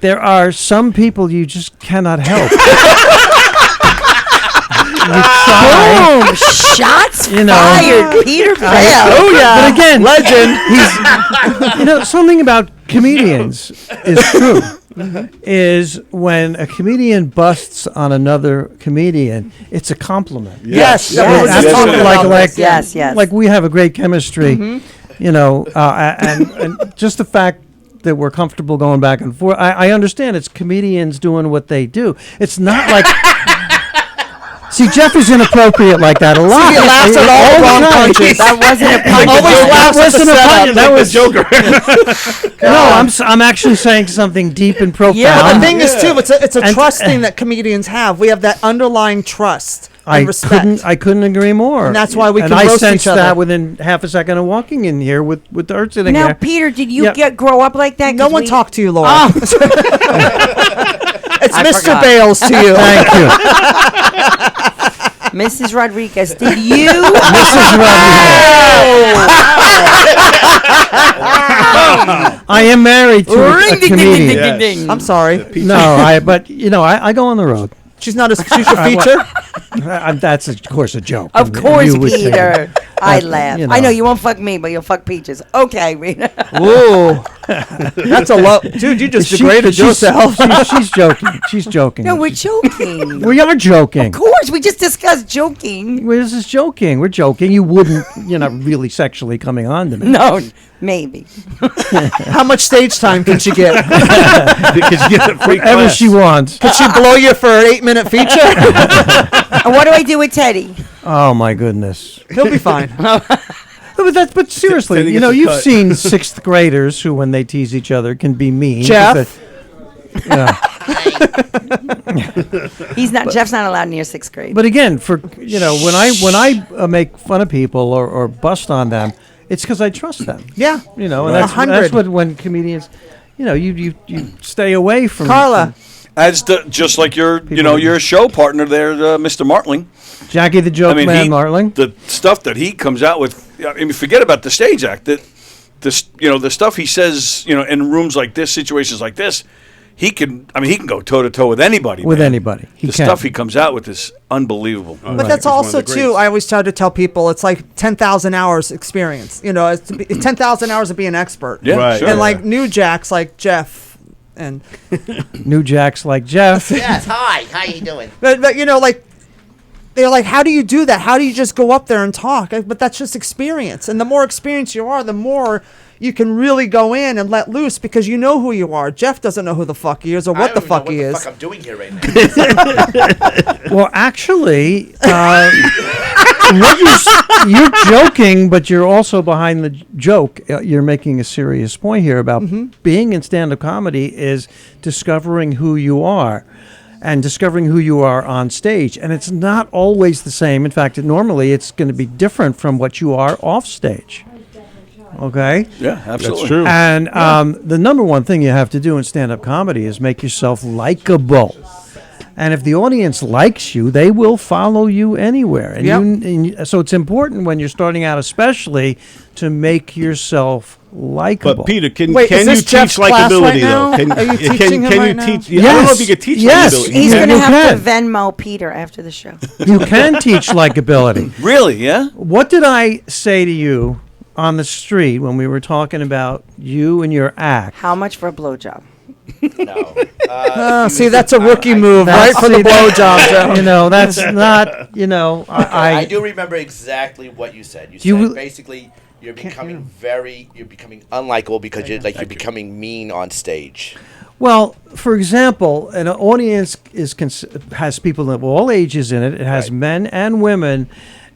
there are some people you just cannot help.
Boom! Shots fired, Peter Bales.
Oh yeah!
But again,
legend.
He's something about comedians is true. Is when a comedian busts on another comedian, it's a compliment.
Yes.
Yes.
Like we have a great chemistry, and just the fact that we're comfortable going back and forth. I understand it's comedians doing what they do. It's not like. See, Jeff is inappropriate like that a lot.
He laughs at all wrong punches.
That wasn't a punch.
Always laughs at the setup.
That was Joker.
No, I'm actually saying something deep and profound.
Yeah, but the thing is too, it's a trust thing that comedians have. We have that underlying trust and respect.
I couldn't agree more.
And that's why we can
I
roast
sensed
each other.
that within half a second of walking in here with the earth sitting
Now,
there.
Peter, did you
Yeah.
grow up like that?
No one talked to you, Laura. It's
I
Mr.
forgot.
Bales to you.
Thank you.
Mrs. Rodriguez, did you?
Mrs. I am married to a comedian.
Ding.
I'm sorry.
No, I go on the road.
She's not a feature.
That's of course a joke.
Of course,
You would take
Peter.
it.
I laugh.
you
I know
know.
you won't fuck me, but you'll fuck Peaches. Okay, Rita.
Ooh. That's a low, dude. You just degraded yourself.
She's joking. She's joking.
No, we're joking.
We are joking.
Of course, we just discussed joking.
This is joking. We're joking. You wouldn't. You're not really sexually coming on to me.
No, maybe.
How much stage time can she get?
Because you get a free
Whatever
class.
she wants.
Could she blow you for an 8-minute feature?
And what do I do with Teddy?
Oh my goodness.
He'll be fine.
But seriously,
Teddy
you
gets
know,
a
you've
cut.
seen sixth graders who, when they tease each other, can be mean.
Jeff?
Jeff's not allowed near 6th grade.
But again, when I make fun of people or bust on them, it's because I trust them.
Yeah.
You know, and
Right.
that's
100.
what when comedians, you stay away from
Carla.
Just like your show partner there, Mr. Martling.
Jackie the Joke Man Martling.
The stuff that he comes out with, I mean, forget about the stage act. The stuff he says, in rooms like this, situations like this, he can go toe to toe with anybody.
With
man.
anybody.
The stuff he comes out with is unbelievable.
But that's also too. I always try to tell people it's like 10,000 hours experience. It's 10,000 hours of being an expert.
Yeah, right. Sure.
And like new jacks like Jeff and
new jacks like Jeff.
Yes. Hi. How you doing?
But like. They're like, how do you do that? How do you just go up there and talk? But that's just experience. And the more experienced you are, the more you can really go in and let loose because you know who you are. Jeff doesn't know who the fuck he is or what the fuck he is.
What the fuck I'm doing here right now?
Well, actually, you're joking, but you're also behind the joke. You're making a serious point here about being in stand-up comedy is discovering who you are. And discovering who you are on stage. And it's not always the same. In fact, normally it's going to be different from what you are off stage. Okay?
Yeah, absolutely.
That's true.
And the number one thing you have to do in stand-up comedy is make yourself likable. And if the audience likes you, they will follow you anywhere. And so it's important when you're starting out especially to make yourself likable.
But Peter, can
Wait,
you
is this
teach
Jeff's class
likability
right now?
though? Can,
Are you
can,
teaching him
can
right
you
now?
teach? I don't know if you could teach
Yes.
likability.
He's going to
You
have
can.
to Venmo Peter after the show.
You can teach likability.
Really? Yeah.
What did I say to you on the street when we were talking about you and your act?
How much for a blowjob?
No.
See, that's a rookie move, right? For the blowjob, Jeff.
That's not,
I do remember exactly what you said. You said basically you're becoming unlikable because you're becoming mean on stage.
Well, for example, an audience has people of all ages in it. It has men and women.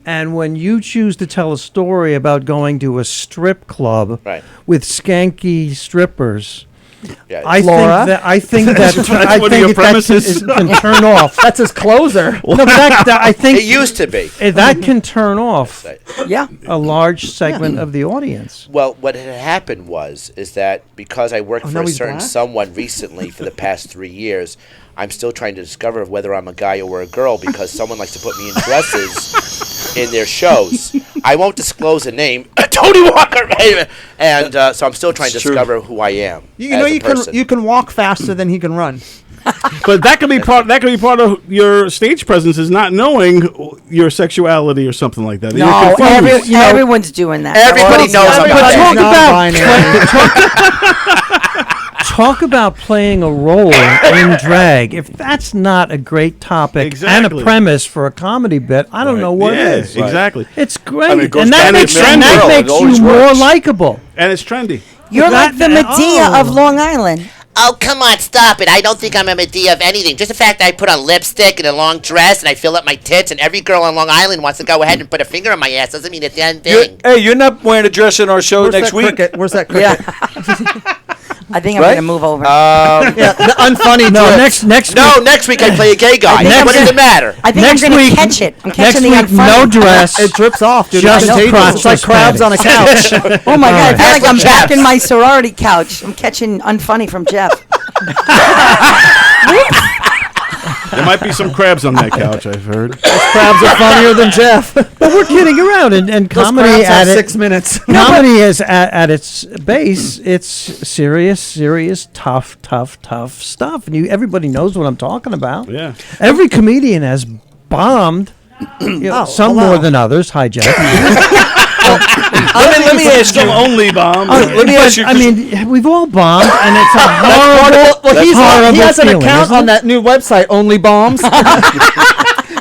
And when you choose to tell a story about going to a strip club with skanky strippers,
Yeah.
I think that can turn off.
That's his closer.
No, but I think
It used to be.
that can turn off
Yeah.
a large segment of the audience.
Well, what had happened is that because I worked for
now
a
he's
certain
black?
someone recently for the past 3 years, I'm still trying to discover whether I'm a guy or a girl because someone likes to put me in dresses in their shows. I won't disclose a name, Tony Walker, and so I'm still trying to discover who I am.
You can walk faster than he can run.
But that could be part of your stage presence is not knowing your sexuality or something like that.
No,
You're confused.
everyone's doing that.
Everybody knows
Talk about playing a role in drag. If that's not a great topic and a premise for a comedy bit, I don't know what is.
Exactly.
It's great.
I mean, it goes
and
back
that
to
makes
It always
you more
works.
likable.
And it's trendy.
You're like the Medea of Long Island.
Oh, come on, stop it. I don't think I'm a Medea of anything. Just the fact that I put on lipstick and a long dress and I fill up my tits and every girl on Long Island wants to go ahead and put a finger on my ass doesn't mean it's the end thing.
You're not wearing a dress in our show next week.
Where's that cricket?
I think I'm
Right?
going to move over.
The unfunny.
No,
drift.
next week I play a gay guy. What does it matter?
I think
next
I'm going
week-
to catch it. I'm
Next
catching the
week,
unfunny.
no dress.
It drips off, dude.
Just
It's contagious. It's like
crotchless
crabs on a couch.
Oh my God, I feel like I'm
Jeff.
back in my sorority couch. I'm catching unfunny from Jeff.
There might be some crabs on that couch, I've heard.
Crabs are funnier than Jeff.
But we're kidding around, and
Those
comedy
crabs have
at
6 minutes.
comedy is at its base. It's serious, tough stuff, and everybody knows what I'm talking about.
Yeah.
Every comedian has bombed. Some
hello.
more than others. Hi, Jeff.
let me ask you.
Only bomb.
Let me ask you.
I mean, we've all bombed, and it's a horrible,
he has an
feeling,
account
isn't
on
it?
that new website, Only Bombs.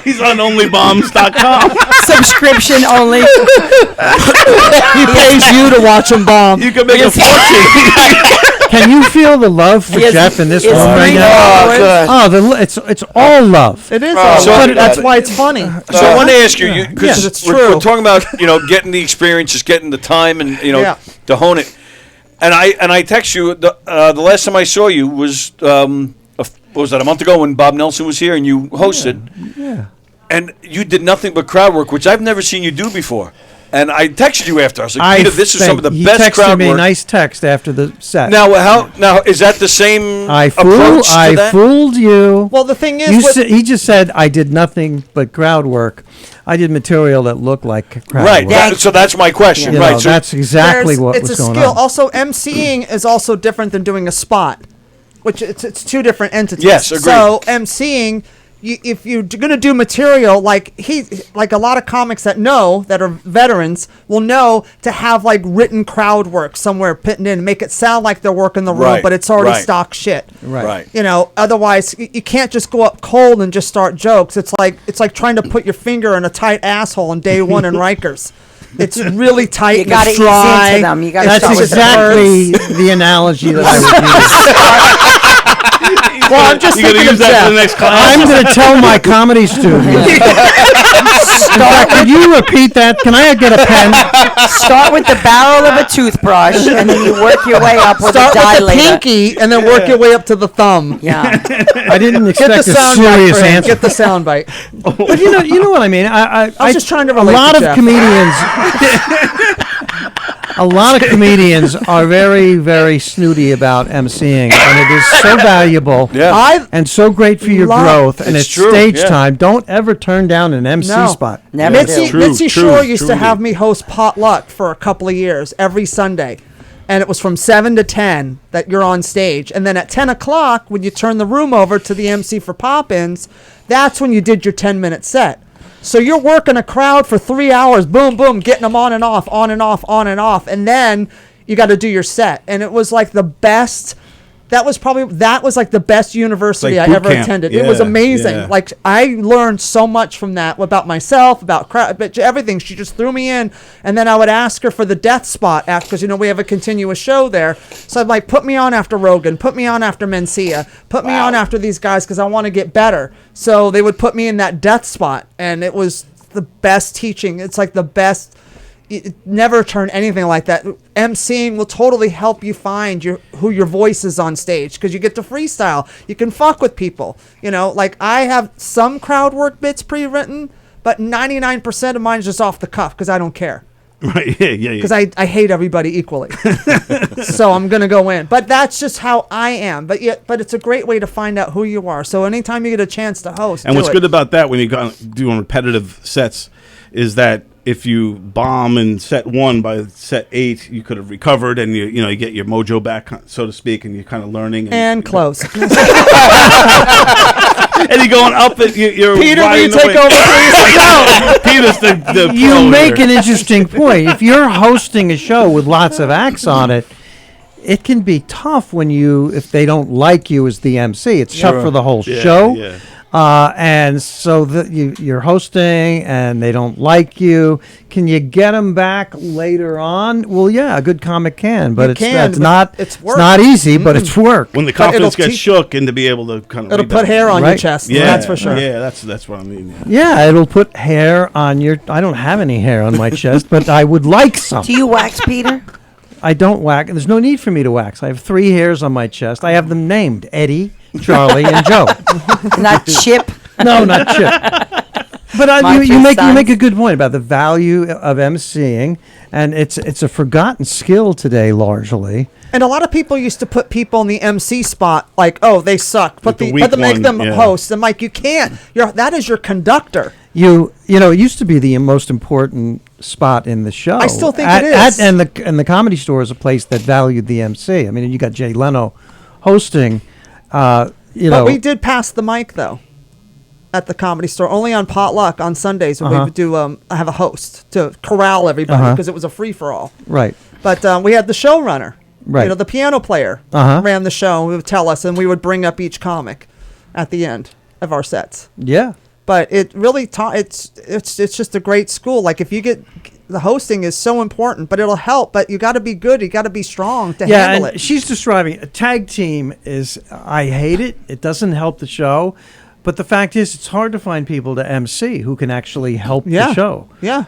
He's on onlybombs.com.
Subscription only.
He pays you to watch him bomb.
You can make a fortune.
Can you feel the love for Jeff in this room right now? It's all love.
It is,
So-
that's why it's funny.
So I want to ask you, because
it's
we're
true.
talking about getting the experiences, getting the time, and to hone it. And I text you the last time I saw you was what was that, a month ago when Bob Nelson was here and you hosted.
Yeah.
And you did nothing but crowd work, which I've never seen you do before. And I texted you after. I was like, Peter, this is some of the best
texted
crowd
me
work.
a nice text after the set.
Now is that the same approach to that?
Fooled you.
Well, the thing is,
he just said I did nothing but crowd work. I did material that looked like crowd
Right.
work.
So that's my question.
You
Right.
know,
So
that's exactly what
it's
was
a
going
skill.
on.
Also, emceeing is also different than doing a spot, which it's two different entities.
Yes, agreed.
So emceeing, if you're going to do material like a lot of comics that are veterans will know to have like written crowd work somewhere pitting in, make it sound like they're working the room,
Right,
but it's already
right.
stock shit.
Right.
Otherwise you can't just go up cold and just start jokes. It's like trying to put your finger in a tight asshole on day one in Rikers. It's really tight.
You gotta
and dry.
ease into them. You gotta
That's
start with the
exactly the analogy that I would use.
Well, I'm just
You gotta
thinking
use
of
that for
Jeff.
the next class.
I'm going to tell my comedy students. In fact, could you repeat that? Can I get a pen?
Start with the barrel of a toothbrush, and then you work your way up with
Start
a
with the
dilator.
pinky and then work your way up to the thumb.
Yeah.
I didn't
Get the
expect a
sound bite
serious
for him.
answer.
Get the sound bite.
But you know what I mean. I
was just trying to
a
relate
lot
to
of
Jeff.
comedians. A lot of comedians are very, very snooty about emceeing, and it is so valuable and so great for your growth, and it's
true,
stage
yeah.
time. Don't ever turn down an MC spot.
Never
Mitzi,
do.
Mitzi Shore used to have me host potluck for a couple of years every Sunday. And it was from 7 to 10 that you're on stage. And then at 10 o'clock, when you turn the room over to the MC for pop-ins, that's when you did your 10-minute set. So you're working a crowd for 3 hours, boom, boom, getting them on and off, on and off, on and off. And then you got to do your set. And it was like the best. That was like the best university
Like
I
boot
ever
camp.
attended. It was
Yeah,
amazing.
yeah.
Like I learned so much from that about myself, about crowd, but everything. She just threw me in, and then I would ask her for the death spot after, because we have a continuous show there. So I'd like, put me on after Rogan, put me on after Mencia, put me on after these guys because I want to get better. So they would put me in that death spot, and it was the best teaching. It's like the best. Never turn anything like that. MCing will totally help you find who your voice is on stage, because you get to freestyle. You can fuck with people. Like I have some crowd work bits pre-written, but 99% of mine is just off the cuff because I don't care.
Right, yeah.
Because I hate everybody equally. So I'm going to go in. But that's just how I am. But it's a great way to find out who you are. So anytime you get a chance to host,
And
do
what's
it.
good about that when you're doing repetitive sets is that if you bomb in set 1 by set 8, you could have recovered, and you get your mojo back, so to speak, and you're kind of learning.
And close.
And you're going up at you're
Peter, will you
riding
take
away.
over, please?
No, Peter's the
You
pro
make
here.
an interesting point. If you're hosting a show with lots of acts on it, it can be tough if they don't like you as the MC. It's tough for the whole show.
Yeah.
And so you're hosting and they don't like you. Can you get them back later on? Well, yeah, a good comic can, but it's
work.
not easy, but it's work.
When the confidence gets shook, and to be able to kind of
It'll put hair on your
Right.
chest.
Yeah,
That's for sure.
Yeah, that's what I mean.
Yeah, it'll put hair on your. I don't have any hair on my chest, but I would like some.
Do you wax, Peter?
I don't wax. There's no need for me to wax. I have 3 hairs on my chest. I have them named Eddie, Charlie, and Joe.
Not Chip.
No, not Chip. But
My
you
three
make
sons.
a good point about the value of emceeing, and it's a forgotten skill today largely.
And a lot of people used to put people in the MC spot, like, oh, they suck. Put
the
the,
weak
put them, make
one,
them
yeah.
host. And like, you can't. That is your conductor.
You know, it used to be the most important spot in the show.
I still think it is.
And the Comedy Store is a place that valued the MC. I mean, you got Jay Leno hosting.
But we did pass the mic, though. at the Comedy Store, only on potluck on Sundays when we would do. I have a host to corral everybody because it was a free for all.
Right.
But we had the showrunner.
Right.
You know, the piano player ran the show. And we would tell us, and we would bring up each comic at the end of our sets.
Yeah.
But it really it's just a great school. Like if you get the hosting is so important, but it'll help. But you got to be good. You got to be strong to handle it.
She's describing a tag team is. I hate it. It doesn't help the show. But the fact is, it's hard to find people to MC who can actually help the show.
Yeah.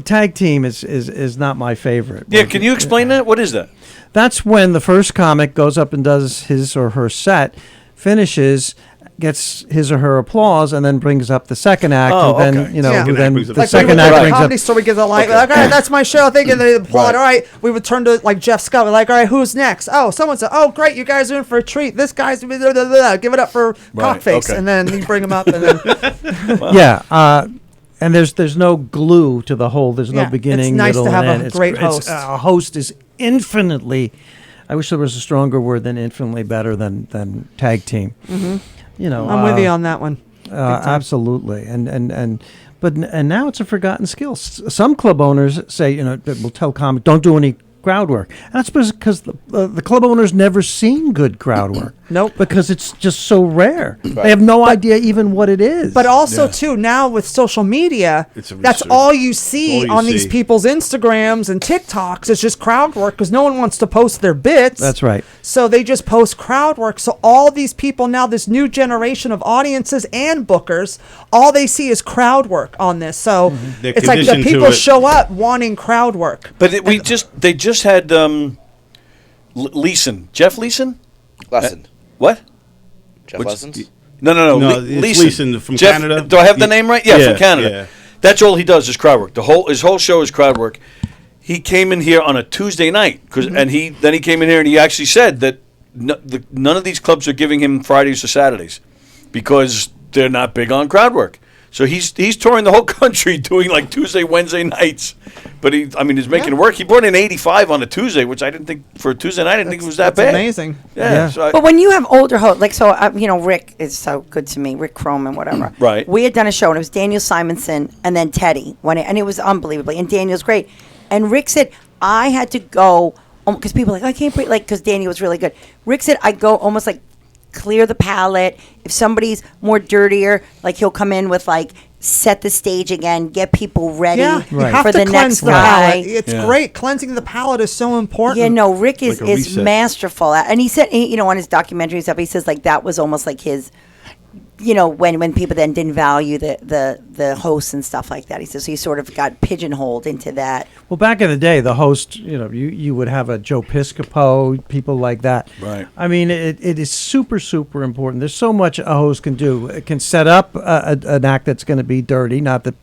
Tag team is not my favorite.
Yeah. Can you explain that? What is that?
That's when the first comic goes up and does his or her set, finishes, gets his or her applause, and then brings up the second act, and then the second act brings
Comedy
up.
Store, we give the like, all right, that's my show. Thank you. They applaud. All right, we would turn to like Jeff Scott. We're like, all right, who's next? Oh, someone said, oh, great, you guys are in for a treat. This guy's give it up for Cockface, and then you bring him up, and then
And there's no glue to the whole. There's no beginning,
it's nice
middle,
to have
and
a
end.
great host.
A host is infinitely. I wish there was a stronger word than infinitely better than tag team.
Mm-hmm.
You know,
I'm with you on that one.
Absolutely, but now it's a forgotten skill. Some club owners say, will tell comics don't do any crowd work. And that's because the club owners never seen good crowd work.
Nope.
Because it's just so rare. Right. They have no idea even what it is.
But also, too, now with social media, that's all you see on these people's Instagrams and TikToks. It's just crowd work because no one wants to post their bits.
That's right.
So they just post crowd work. So all these people now, this new generation of audiences and bookers, all they see is crowd work on this. So it's like the people show up wanting crowd work.
But they just had Leeson. Jeff Leeson?
Lesson.
What?
Jeff Lessons?
No.
It's Leeson from
Jeff,
Canada.
Do I have the name right? Yeah, from Canada.
Yeah.
That's all he does is crowd work. His whole show is crowd work. He came in here on a Tuesday night and he came in here and he actually said that none of these clubs are giving him Fridays or Saturdays because they're not big on crowd work. So he's touring the whole country doing like Tuesday, Wednesday nights. But he's making it work. He brought in 85 on a Tuesday, which I didn't think for a Tuesday night. I didn't think it was that bad.
Amazing.
Yeah. So
but when you have older hosts, like Rick is so good to me, Rick Chrome and whatever.
Right.
We had done a show and it was Daniel Simonson and then Teddy and it was unbelievably. And Daniel's great. And Rick said I had to go because people were like I can't breathe because Daniel was really good. Rick said I go almost like clear the palette. If somebody's more dirtier, like he'll come in with like set the stage again, get people ready for the next guy.
It's great. Cleansing the palate is so important.
Yeah, no, Rick is masterful. And he said, on his documentary stuff, he says like that was almost like his, when people then didn't value the hosts and stuff like that. He says he sort of got pigeonholed into that.
Well, back in the day, the host, you would have a Joe Piscopo, people like that.
Right.
I mean, it is super, super important. There's so much a host can do. It can set up an act that's going to be dirty, not that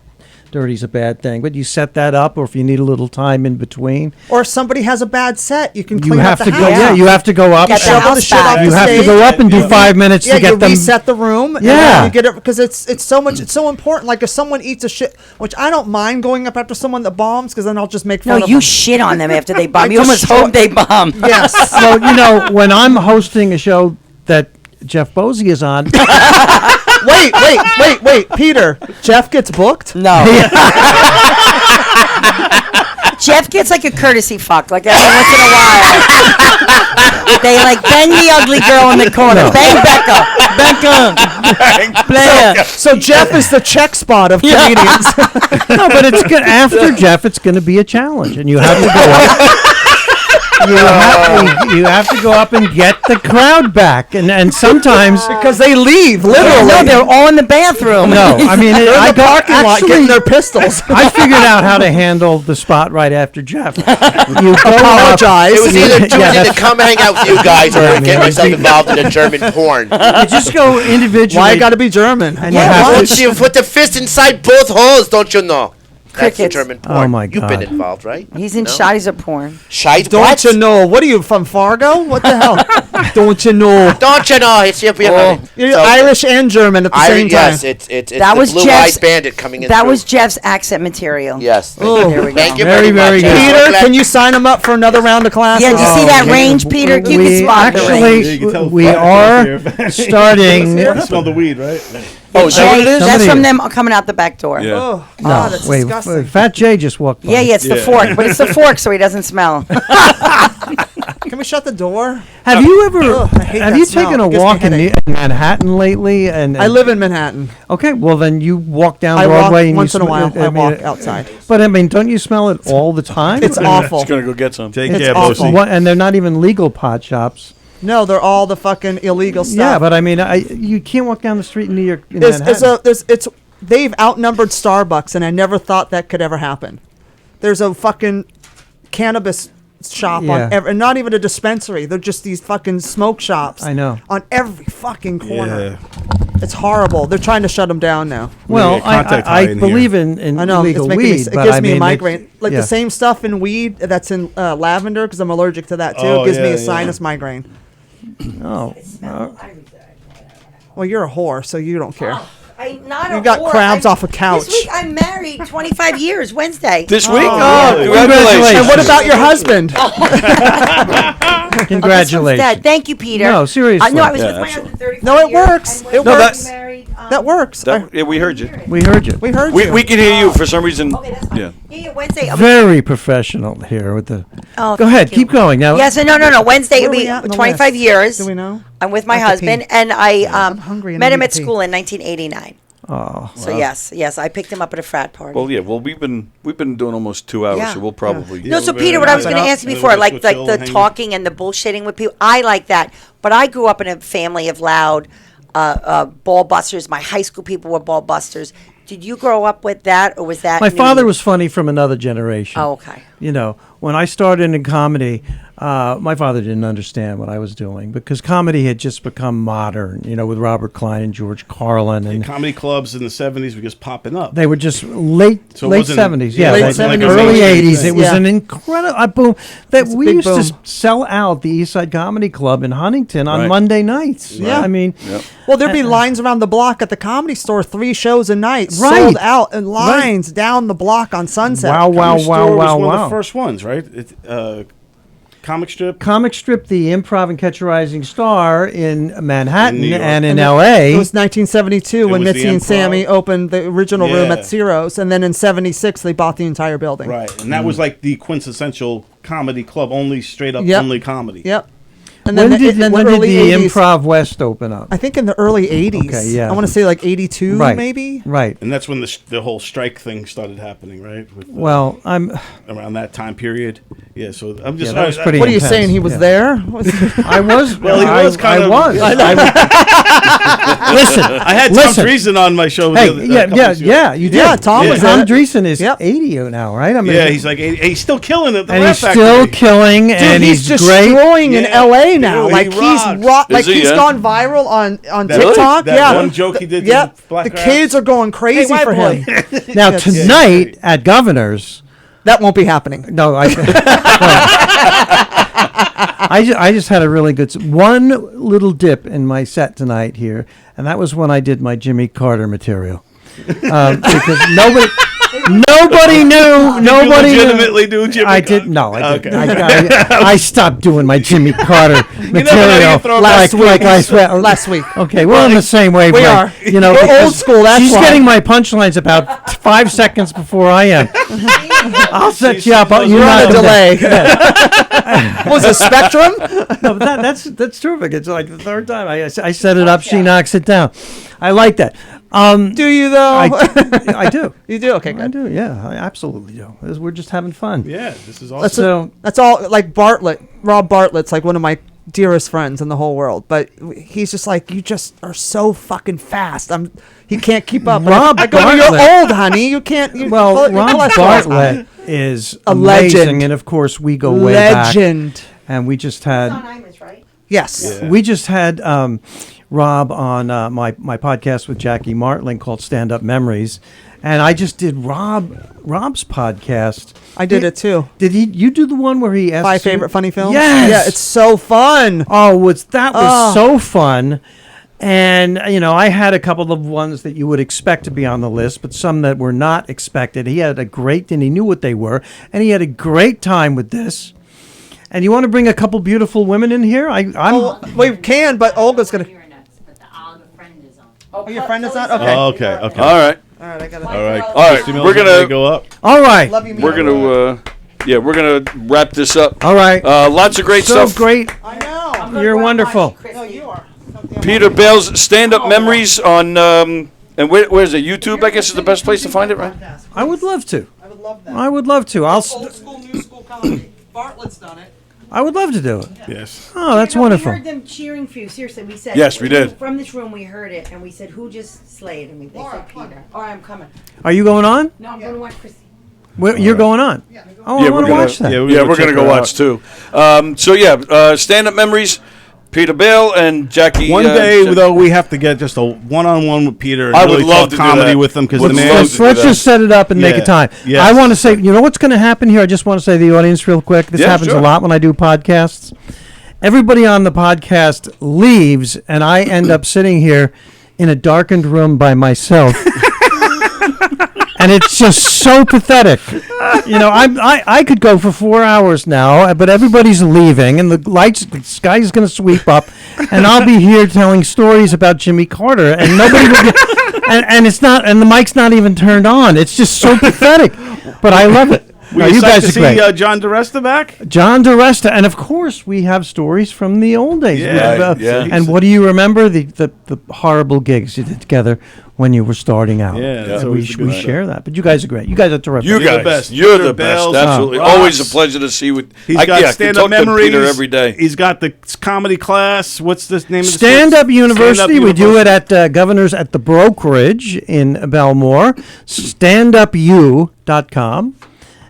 dirty's a bad thing, but you set that up, or if you need a little time in between.
Or if somebody has a bad set, you can clean
up
the
the
house.
Yeah, you have to go up.
You have
to go up and do 5 minutes to get them.
Reset the room.
Yeah.
And you get it because it's so important. Like if someone eats a shit, which I don't mind going up after someone that bombs because then I'll just make fun of them.
No, you shit on them after they bomb. You almost hope they bomb.
Yes.
So, when I'm hosting a show that Jeff Bosy is on.
Wait, Peter. Jeff gets booked?
No. Jeff gets like a courtesy fuck, like every once in a while. They like bang the ugly girl in the corner. Bang Becca.
So Jeff is the check spot of comedians.
No, but it's good. After Jeff, it's going to be a challenge, and you have to go up. You have to go up and get the crowd back, and sometimes
because they leave literally.
No, they're all in the bathroom.
No, I mean
they're in the parking lot getting their pistols.
I figured out how to handle the spot right after Jeff. You
apologize.
It was either too easy to come hang out with you guys or get myself involved in a German porn.
You just go individually.
Why I got to be German?
And
you put the fist inside both holes, don't you know? That's the
Crickets.
German porn.
Oh, my
You've been
God.
involved, right?
He's in
No?
shotties of porn.
Shite.
Don't
What?
you know? What are you from Fargo? What the hell? Don't you know?
Don't you know? It's
You're Irish and German at the same time.
Yes, it's
That
the
was
blue-eyed
Jeff's-
bandit coming in.
That
through.
was Jeff's accent material.
Yes.
Oh,
there we go.
Thank you
Very,
very,
very
much.
good.
Peter, can you sign him up for another round of classes?
Yeah, did you see that range, Peter? You
we
can spot the range.
actually we are starting.
Smell the weed, right?
Oh, is that what it is?
That's
Somebody-
from them coming out the back door.
Yeah.
Oh,
No,
that's
wait,
disgusting.
Fat Jay just walked by.
Yeah, it's the fork, but it's the fork so he doesn't smell.
Can we shut the door?
Have you ever?
I hate
have
that
you
smell.
taken
It
a
gives me
walk in
headache.
Manhattan lately? And
I live in Manhattan.
Okay, well then you walk down
I walk
Broadway. and
once
you
in a while.
I
I
mean,
walk outside.
But I mean, don't you smell it all the time?
It's awful.
Just gonna go get some.
Take
It's
care,
awful.
Bosy.
What, and they're not even legal pot shops.
No, they're all the fucking illegal stuff.
Yeah, but I mean, you can't walk down the street in New York. In Manhattan.
They've outnumbered Starbucks, and I never thought that could ever happen. There's a fucking cannabis shop
Yeah.
and not even a dispensary. They're just these fucking smoke shops.
I know.
On every fucking corner. It's horrible. They're trying to shut them down now.
Well, I believe in
I know
legal
it's making
weed,
it
but
gives
I
me
mean,
a migraine. Like
yeah.
the same stuff in weed that's in lavender because I'm allergic to that too.
Oh,
It gives me
yeah,
a
yeah.
sinus migraine.
Oh,
Well, you're a whore, so you don't care.
I'm not
You
a
got
whore.
crabs off a couch.
This week I'm married 25 years, Wednesday.
This week?
Oh,
Oh, congratulations.
And what about your husband?
Congratulations.
Dad. Thank you, Peter.
No, seriously.
No, I was
Yeah,
with my
absolutely.
husband 35
No, it
years,
works.
and
It
we're
works.
married,
That works.
Yeah, we heard you.
We heard you.
We heard
We,
you.
we can hear you for some reason.
Okay, that's fine.
Yeah.
Yeah, Wednesday.
Very professional here with the.
Oh,
Go ahead,
thank you.
keep going now.
Yes, no. Wednesday
Where
will
are
be
we at in the
25
list?
years.
Do we know?
I'm with my
I have to
husband,
pee.
and I
hungry and I
met him
need
at
to pee.
school in 1989.
Oh,
So yes, I picked him up at a frat party.
Well, yeah. Well, we've been doing almost 2 hours,
Yeah.
so we'll probably.
No, so
we're
Peter,
gonna
what I was
wrap
going
it
to
up,
ask you
and then
before,
we'll
like
just chill,
the
hang.
talking and the bullshitting with people, I like that. But I grew up in a family of loud ball busters. My high school people were ball busters. Did you grow up with that, or was that
my
new?
father was funny from another generation.
Oh, okay.
You know, when I started in comedy, my father didn't understand what I was doing because comedy had just become modern. You know, with Robert Klein and George Carlin, and
Comedy clubs in the 70s were just popping up.
they were just late
So it
late
wasn't-
70s.
yeah,
Yeah,
late
like
70s,
early
mainstream
80s.
thing.
It was
Yeah.
an incredible boom. That
It's a
we
big
used
boom.
to sell out the East Side Comedy Club in Huntington on
Right.
Monday nights.
Yeah.
I mean,
Well, there'd be lines around the block at the Comedy Store, 3 shows a night,
Right.
sold out, and lines down the block on Sunset.
wow,
Comedy Store was one of
wow.
the first ones, right? Comic strip.
Comic Strip, the Improv and Catch a Rising Star in Manhattan
In New York.
and in
It
L.A.
was 1972 when
was the
Mitzi and
Improv.
Sammy opened the original room
Yeah.
at Ciro's, and then in 76 they bought the entire building.
Right, and that was like the quintessential comedy club, only straight up,
Yep.
only comedy.
Yep. And
When
then
did
in
when
the
did
early
the
80s,
Improv West open up?
I think in the early 80s.
Okay, yeah.
I want to say like 82
Right.
maybe.
Right.
And that's when the whole strike thing started happening, right? With,
Well, I'm.
around that time period. Yeah, so I'm just.
Yeah, that was pretty
What are you
intense.
saying? He was
Yeah.
there?
I was.
Well, he was kind
I
of.
was. Listen,
I had Tom
listen.
Dreesen on my show.
Hey,
the other-
yeah,
couple
yeah,
weeks ago.
yeah. You did.
Yeah, Tom was
Tom
in it.
Dreesen is
Yep.
80 now, right? I mean,
Yeah, he's like, he's still killing it. The
and
Laugh
he's still
Factory.
killing,
Dude,
and
he's
he's great.
destroying in
Yeah.
LA now.
Dude,
Like
he
he's
rocks.
like
Is he,
he's
yeah?
gone viral on
That-
TikTok.
that
yeah,
one joke he did to
Yep,
the black
the
crowd.
kids are going crazy
white
for
boy.
him.
Now
Yes.
tonight at Governor's.
That won't be happening.
No, I just had a really good one little dip in my set tonight here, and that was when I did my Jimmy Carter material because nobody knew. Nobody knew.
legitimately do Jimmy
I
Carter?
did no. I didn't.
Okay.
I stopped doing my Jimmy Carter
never know you
material
throw it
last week.
like I swear.
Last week.
Okay, we're on the same wavelength.
are.
You know,
We're
because
old school, that's
she's
why.
getting my punchlines about 5 seconds before I am. I'll set you up.
she's
You're
We're
not
on a delay.
Yeah.
Was it Spectrum?
No, but that's terrific. It's like the third time I set it up. She knocks it down. I like that.
Do you though?
I do.
You do? Okay,
I
good.
do. Yeah, I absolutely do. We're just having fun.
Yeah, this is awesome.
That's
So
That's all. Like Bartlett, Rob Bartlett's like one of my dearest friends in the whole world. But he's just like, you just are so fucking fast. He can't keep up.
Rob
I go, well, you're
Bartlett.
old, honey. You can't.
well,
your
Rob
cholesterol's high.
Bartlett is
A
amazing,
legend.
and of course we go way back.
Legend.
And we just had
Imus, right?
Yes.
Yeah.
we just had Rob on my podcast with Jackie Martling called Stand Up Memories, and I just did Rob's podcast.
I did it too.
Did you do the one where he asked
My favorite funny films?
Yes.
Yeah, it's so fun.
Oh, that was so fun. And, I had a couple of ones that you would expect to be on the list, but some that were not expected. He had and he knew what they were, and he had a great time with this. And you want to bring a couple beautiful women in here?
We can, but Olga's going to... Oh, your friend is on? Okay.
Oh, okay.
All right.
All right, I got it.
All right.
All right.
Christy Miller's
We're gonna
go up.
All right.
Love you,
We're gonna we're gonna wrap this up.
All right.
Lots of great
so
stuff.
Great.
I know.
You're wonderful.
No, you are.
Peter Bales stand-up memories on and where's it? YouTube, I guess, is the best place to find it, right?
I would love to.
I would love that.
I would love to.
Old school, new school comedy. Bartlett's done it.
I would love to do it.
Yes.
Oh, that's wonderful.
We heard them cheering for you. Seriously, we said.
Yes, we did.
From this room, we heard it, and we said, "Who just slayed?" And they said Peter. All right, I'm coming.
Are you going on?
No, I'm going to watch Christy.
You're going on. Oh, I want to watch that.
Yeah, we're gonna go watch too. Stand-up memories. Peter Bale and Jackie.
One day, though, we have to get just a one-on-one with Peter. And
I would
really
love
talk
to do
comedy
that.
with him because
Would
the man.
love
Let's just set it up and make a time.
Yes.
I want to say, what's going to happen here? I just want to say to the audience real quick. This happens a lot when I do podcasts. Everybody on the podcast leaves, and I end up sitting here in a darkened room by myself. And it's just so pathetic. I could go for 4 hours now, but everybody's leaving, and the sky's going to sweep up, and I'll be here telling stories about Jimmy Carter, and nobody will and it's not, and the mic's not even turned on. It's just so pathetic, but I love it.
No, you guys are great. John DeResta back?
John DeResta, and of course we have stories from the old days.
Yeah,
And what do you remember? The horrible gigs you did together when you were starting out.
Yeah, that's
we share that. But you guys are great. You guys are terrific.
You guys,
the best.
you're
Peter
the best.
Bales,
Absolutely,
Ross.
always a pleasure to see you.
He's got stand-up memories.
Peter every day.
He's got the comedy class. What's the name of the
Stand-up University.
Stand-up
We do it at Governor's at the Brokerage in Belmore. StandUpU.com.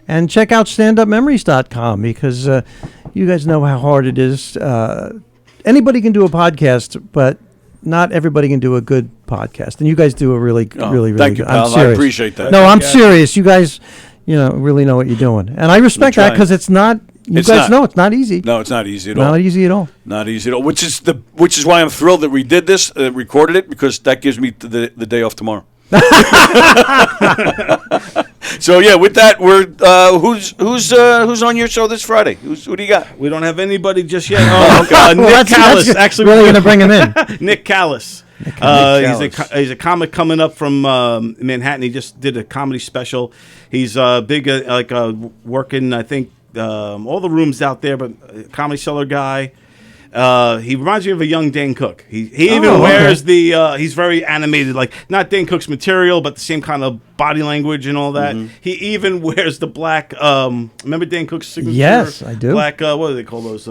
And check out standupmemories.com because you guys know how hard it is. Anybody can do a podcast, but not everybody can do a good podcast. And you guys do a really
thank
good.
you, pal.
I'm serious.
I appreciate that.
No, I'm serious. You guys, really know what you're doing. And I respect that because it's not, you guys know it's not easy.
No, it's not easy at all.
Not easy at all.
Not easy at all. Which is why I'm thrilled that we did this, recorded it, because that gives me the day off tomorrow. So with that, we're who's on your show this Friday? Who do you got?
We don't have anybody just yet. Oh, okay.
Well,
Nick Callis.
that's
Actually,
really going to bring him in.
Nick Callis. He's a comic coming up from Manhattan. He just did a comedy special. He's big, working, I think, all the rooms out there, but Comedy Cellar guy. He reminds me of a young Dane Cook. He even wears the. He's very animated, like not Dane Cook's material, but the same kind of body language and all that. Mm-hmm. He even wears the black. Remember Dane Cook's signature?
Yes, I do.
Black. What do they call those?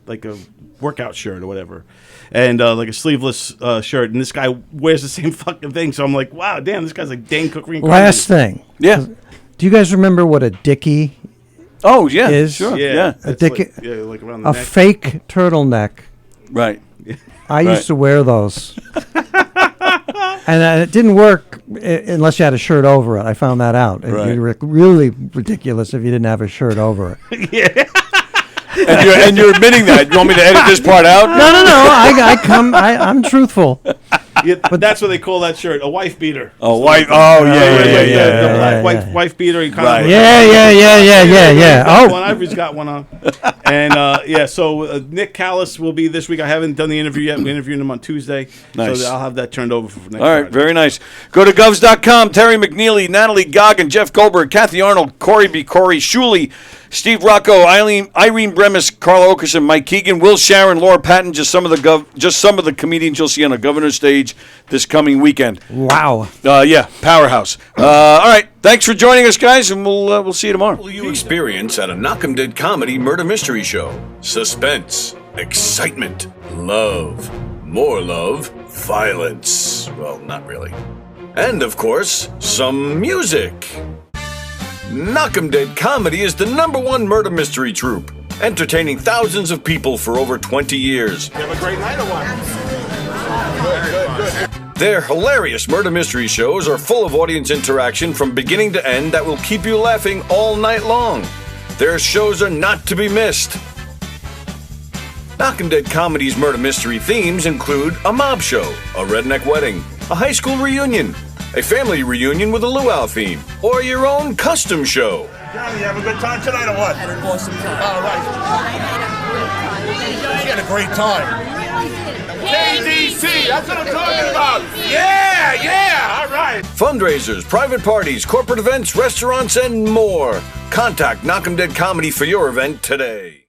Like a workout shirt or whatever, and like a sleeveless shirt. And this guy wears the same fucking thing. So I'm like, wow, damn, this guy's like Dane Cook reincarnated.
Last thing.
Yeah.
Do you guys remember what a dickie?
Oh yeah,
is
sure.
Yeah,
a dickie,
like around the
a
neck.
fake turtleneck.
Right.
I used to wear those, and it didn't work unless you had a shirt over it. I found that out.
Right.
It would be really ridiculous if you didn't have a shirt over it.
Yeah.
And you're admitting that. You want me to edit this part out?
No. I'm truthful.
Yeah, but that's what they call that shirt, a wife beater.
Oh, wife. Oh, yeah.
The black wife beater. He kind of
Yeah. Oh,
Ivory's got one on. And so Nick Callis will be this week. I haven't done the interview yet. We interviewed him on Tuesday.
Nice.
So I'll have that turned over for next
All right,
Friday.
very nice. Go to govs.com. Terry McNeely, Natalie Goggin, Jeff Goldberg, Kathy Arnold, Corey B. Corey, Shuley, Steve Rocco, Irene Bremis, Carla Oakerson, Mike Keegan, Will Sharon, Laura Patton, just some of the comedians you'll see on a Governor's stage this coming weekend.
Wow.
Powerhouse. All right, thanks for joining us, guys, and we'll see you tomorrow.
What will you experience at a Knockem Dead Comedy Murder Mystery Show? Suspense, excitement, love, more love, violence. Well, not really. And, of course, some music. Knockem Dead Comedy is the #1 murder mystery troupe, entertaining thousands of people for over 20 years.
Have a great night or what?
Their hilarious murder mystery shows are full of audience interaction from beginning to end that will keep you laughing all night long. Their shows are not to be missed. Knockem Dead Comedy's murder mystery themes include a mob show, a redneck wedding, a high school reunion, a family reunion with a luau theme, or your own custom show.
Johnny, you have a good time tonight or what? I had an awesome time. All right. You had a great time. KDC, that's what I'm talking about. Yeah, all right.
Fundraisers, private parties, corporate events, restaurants, and more. Contact Knockem Dead Comedy for your event today.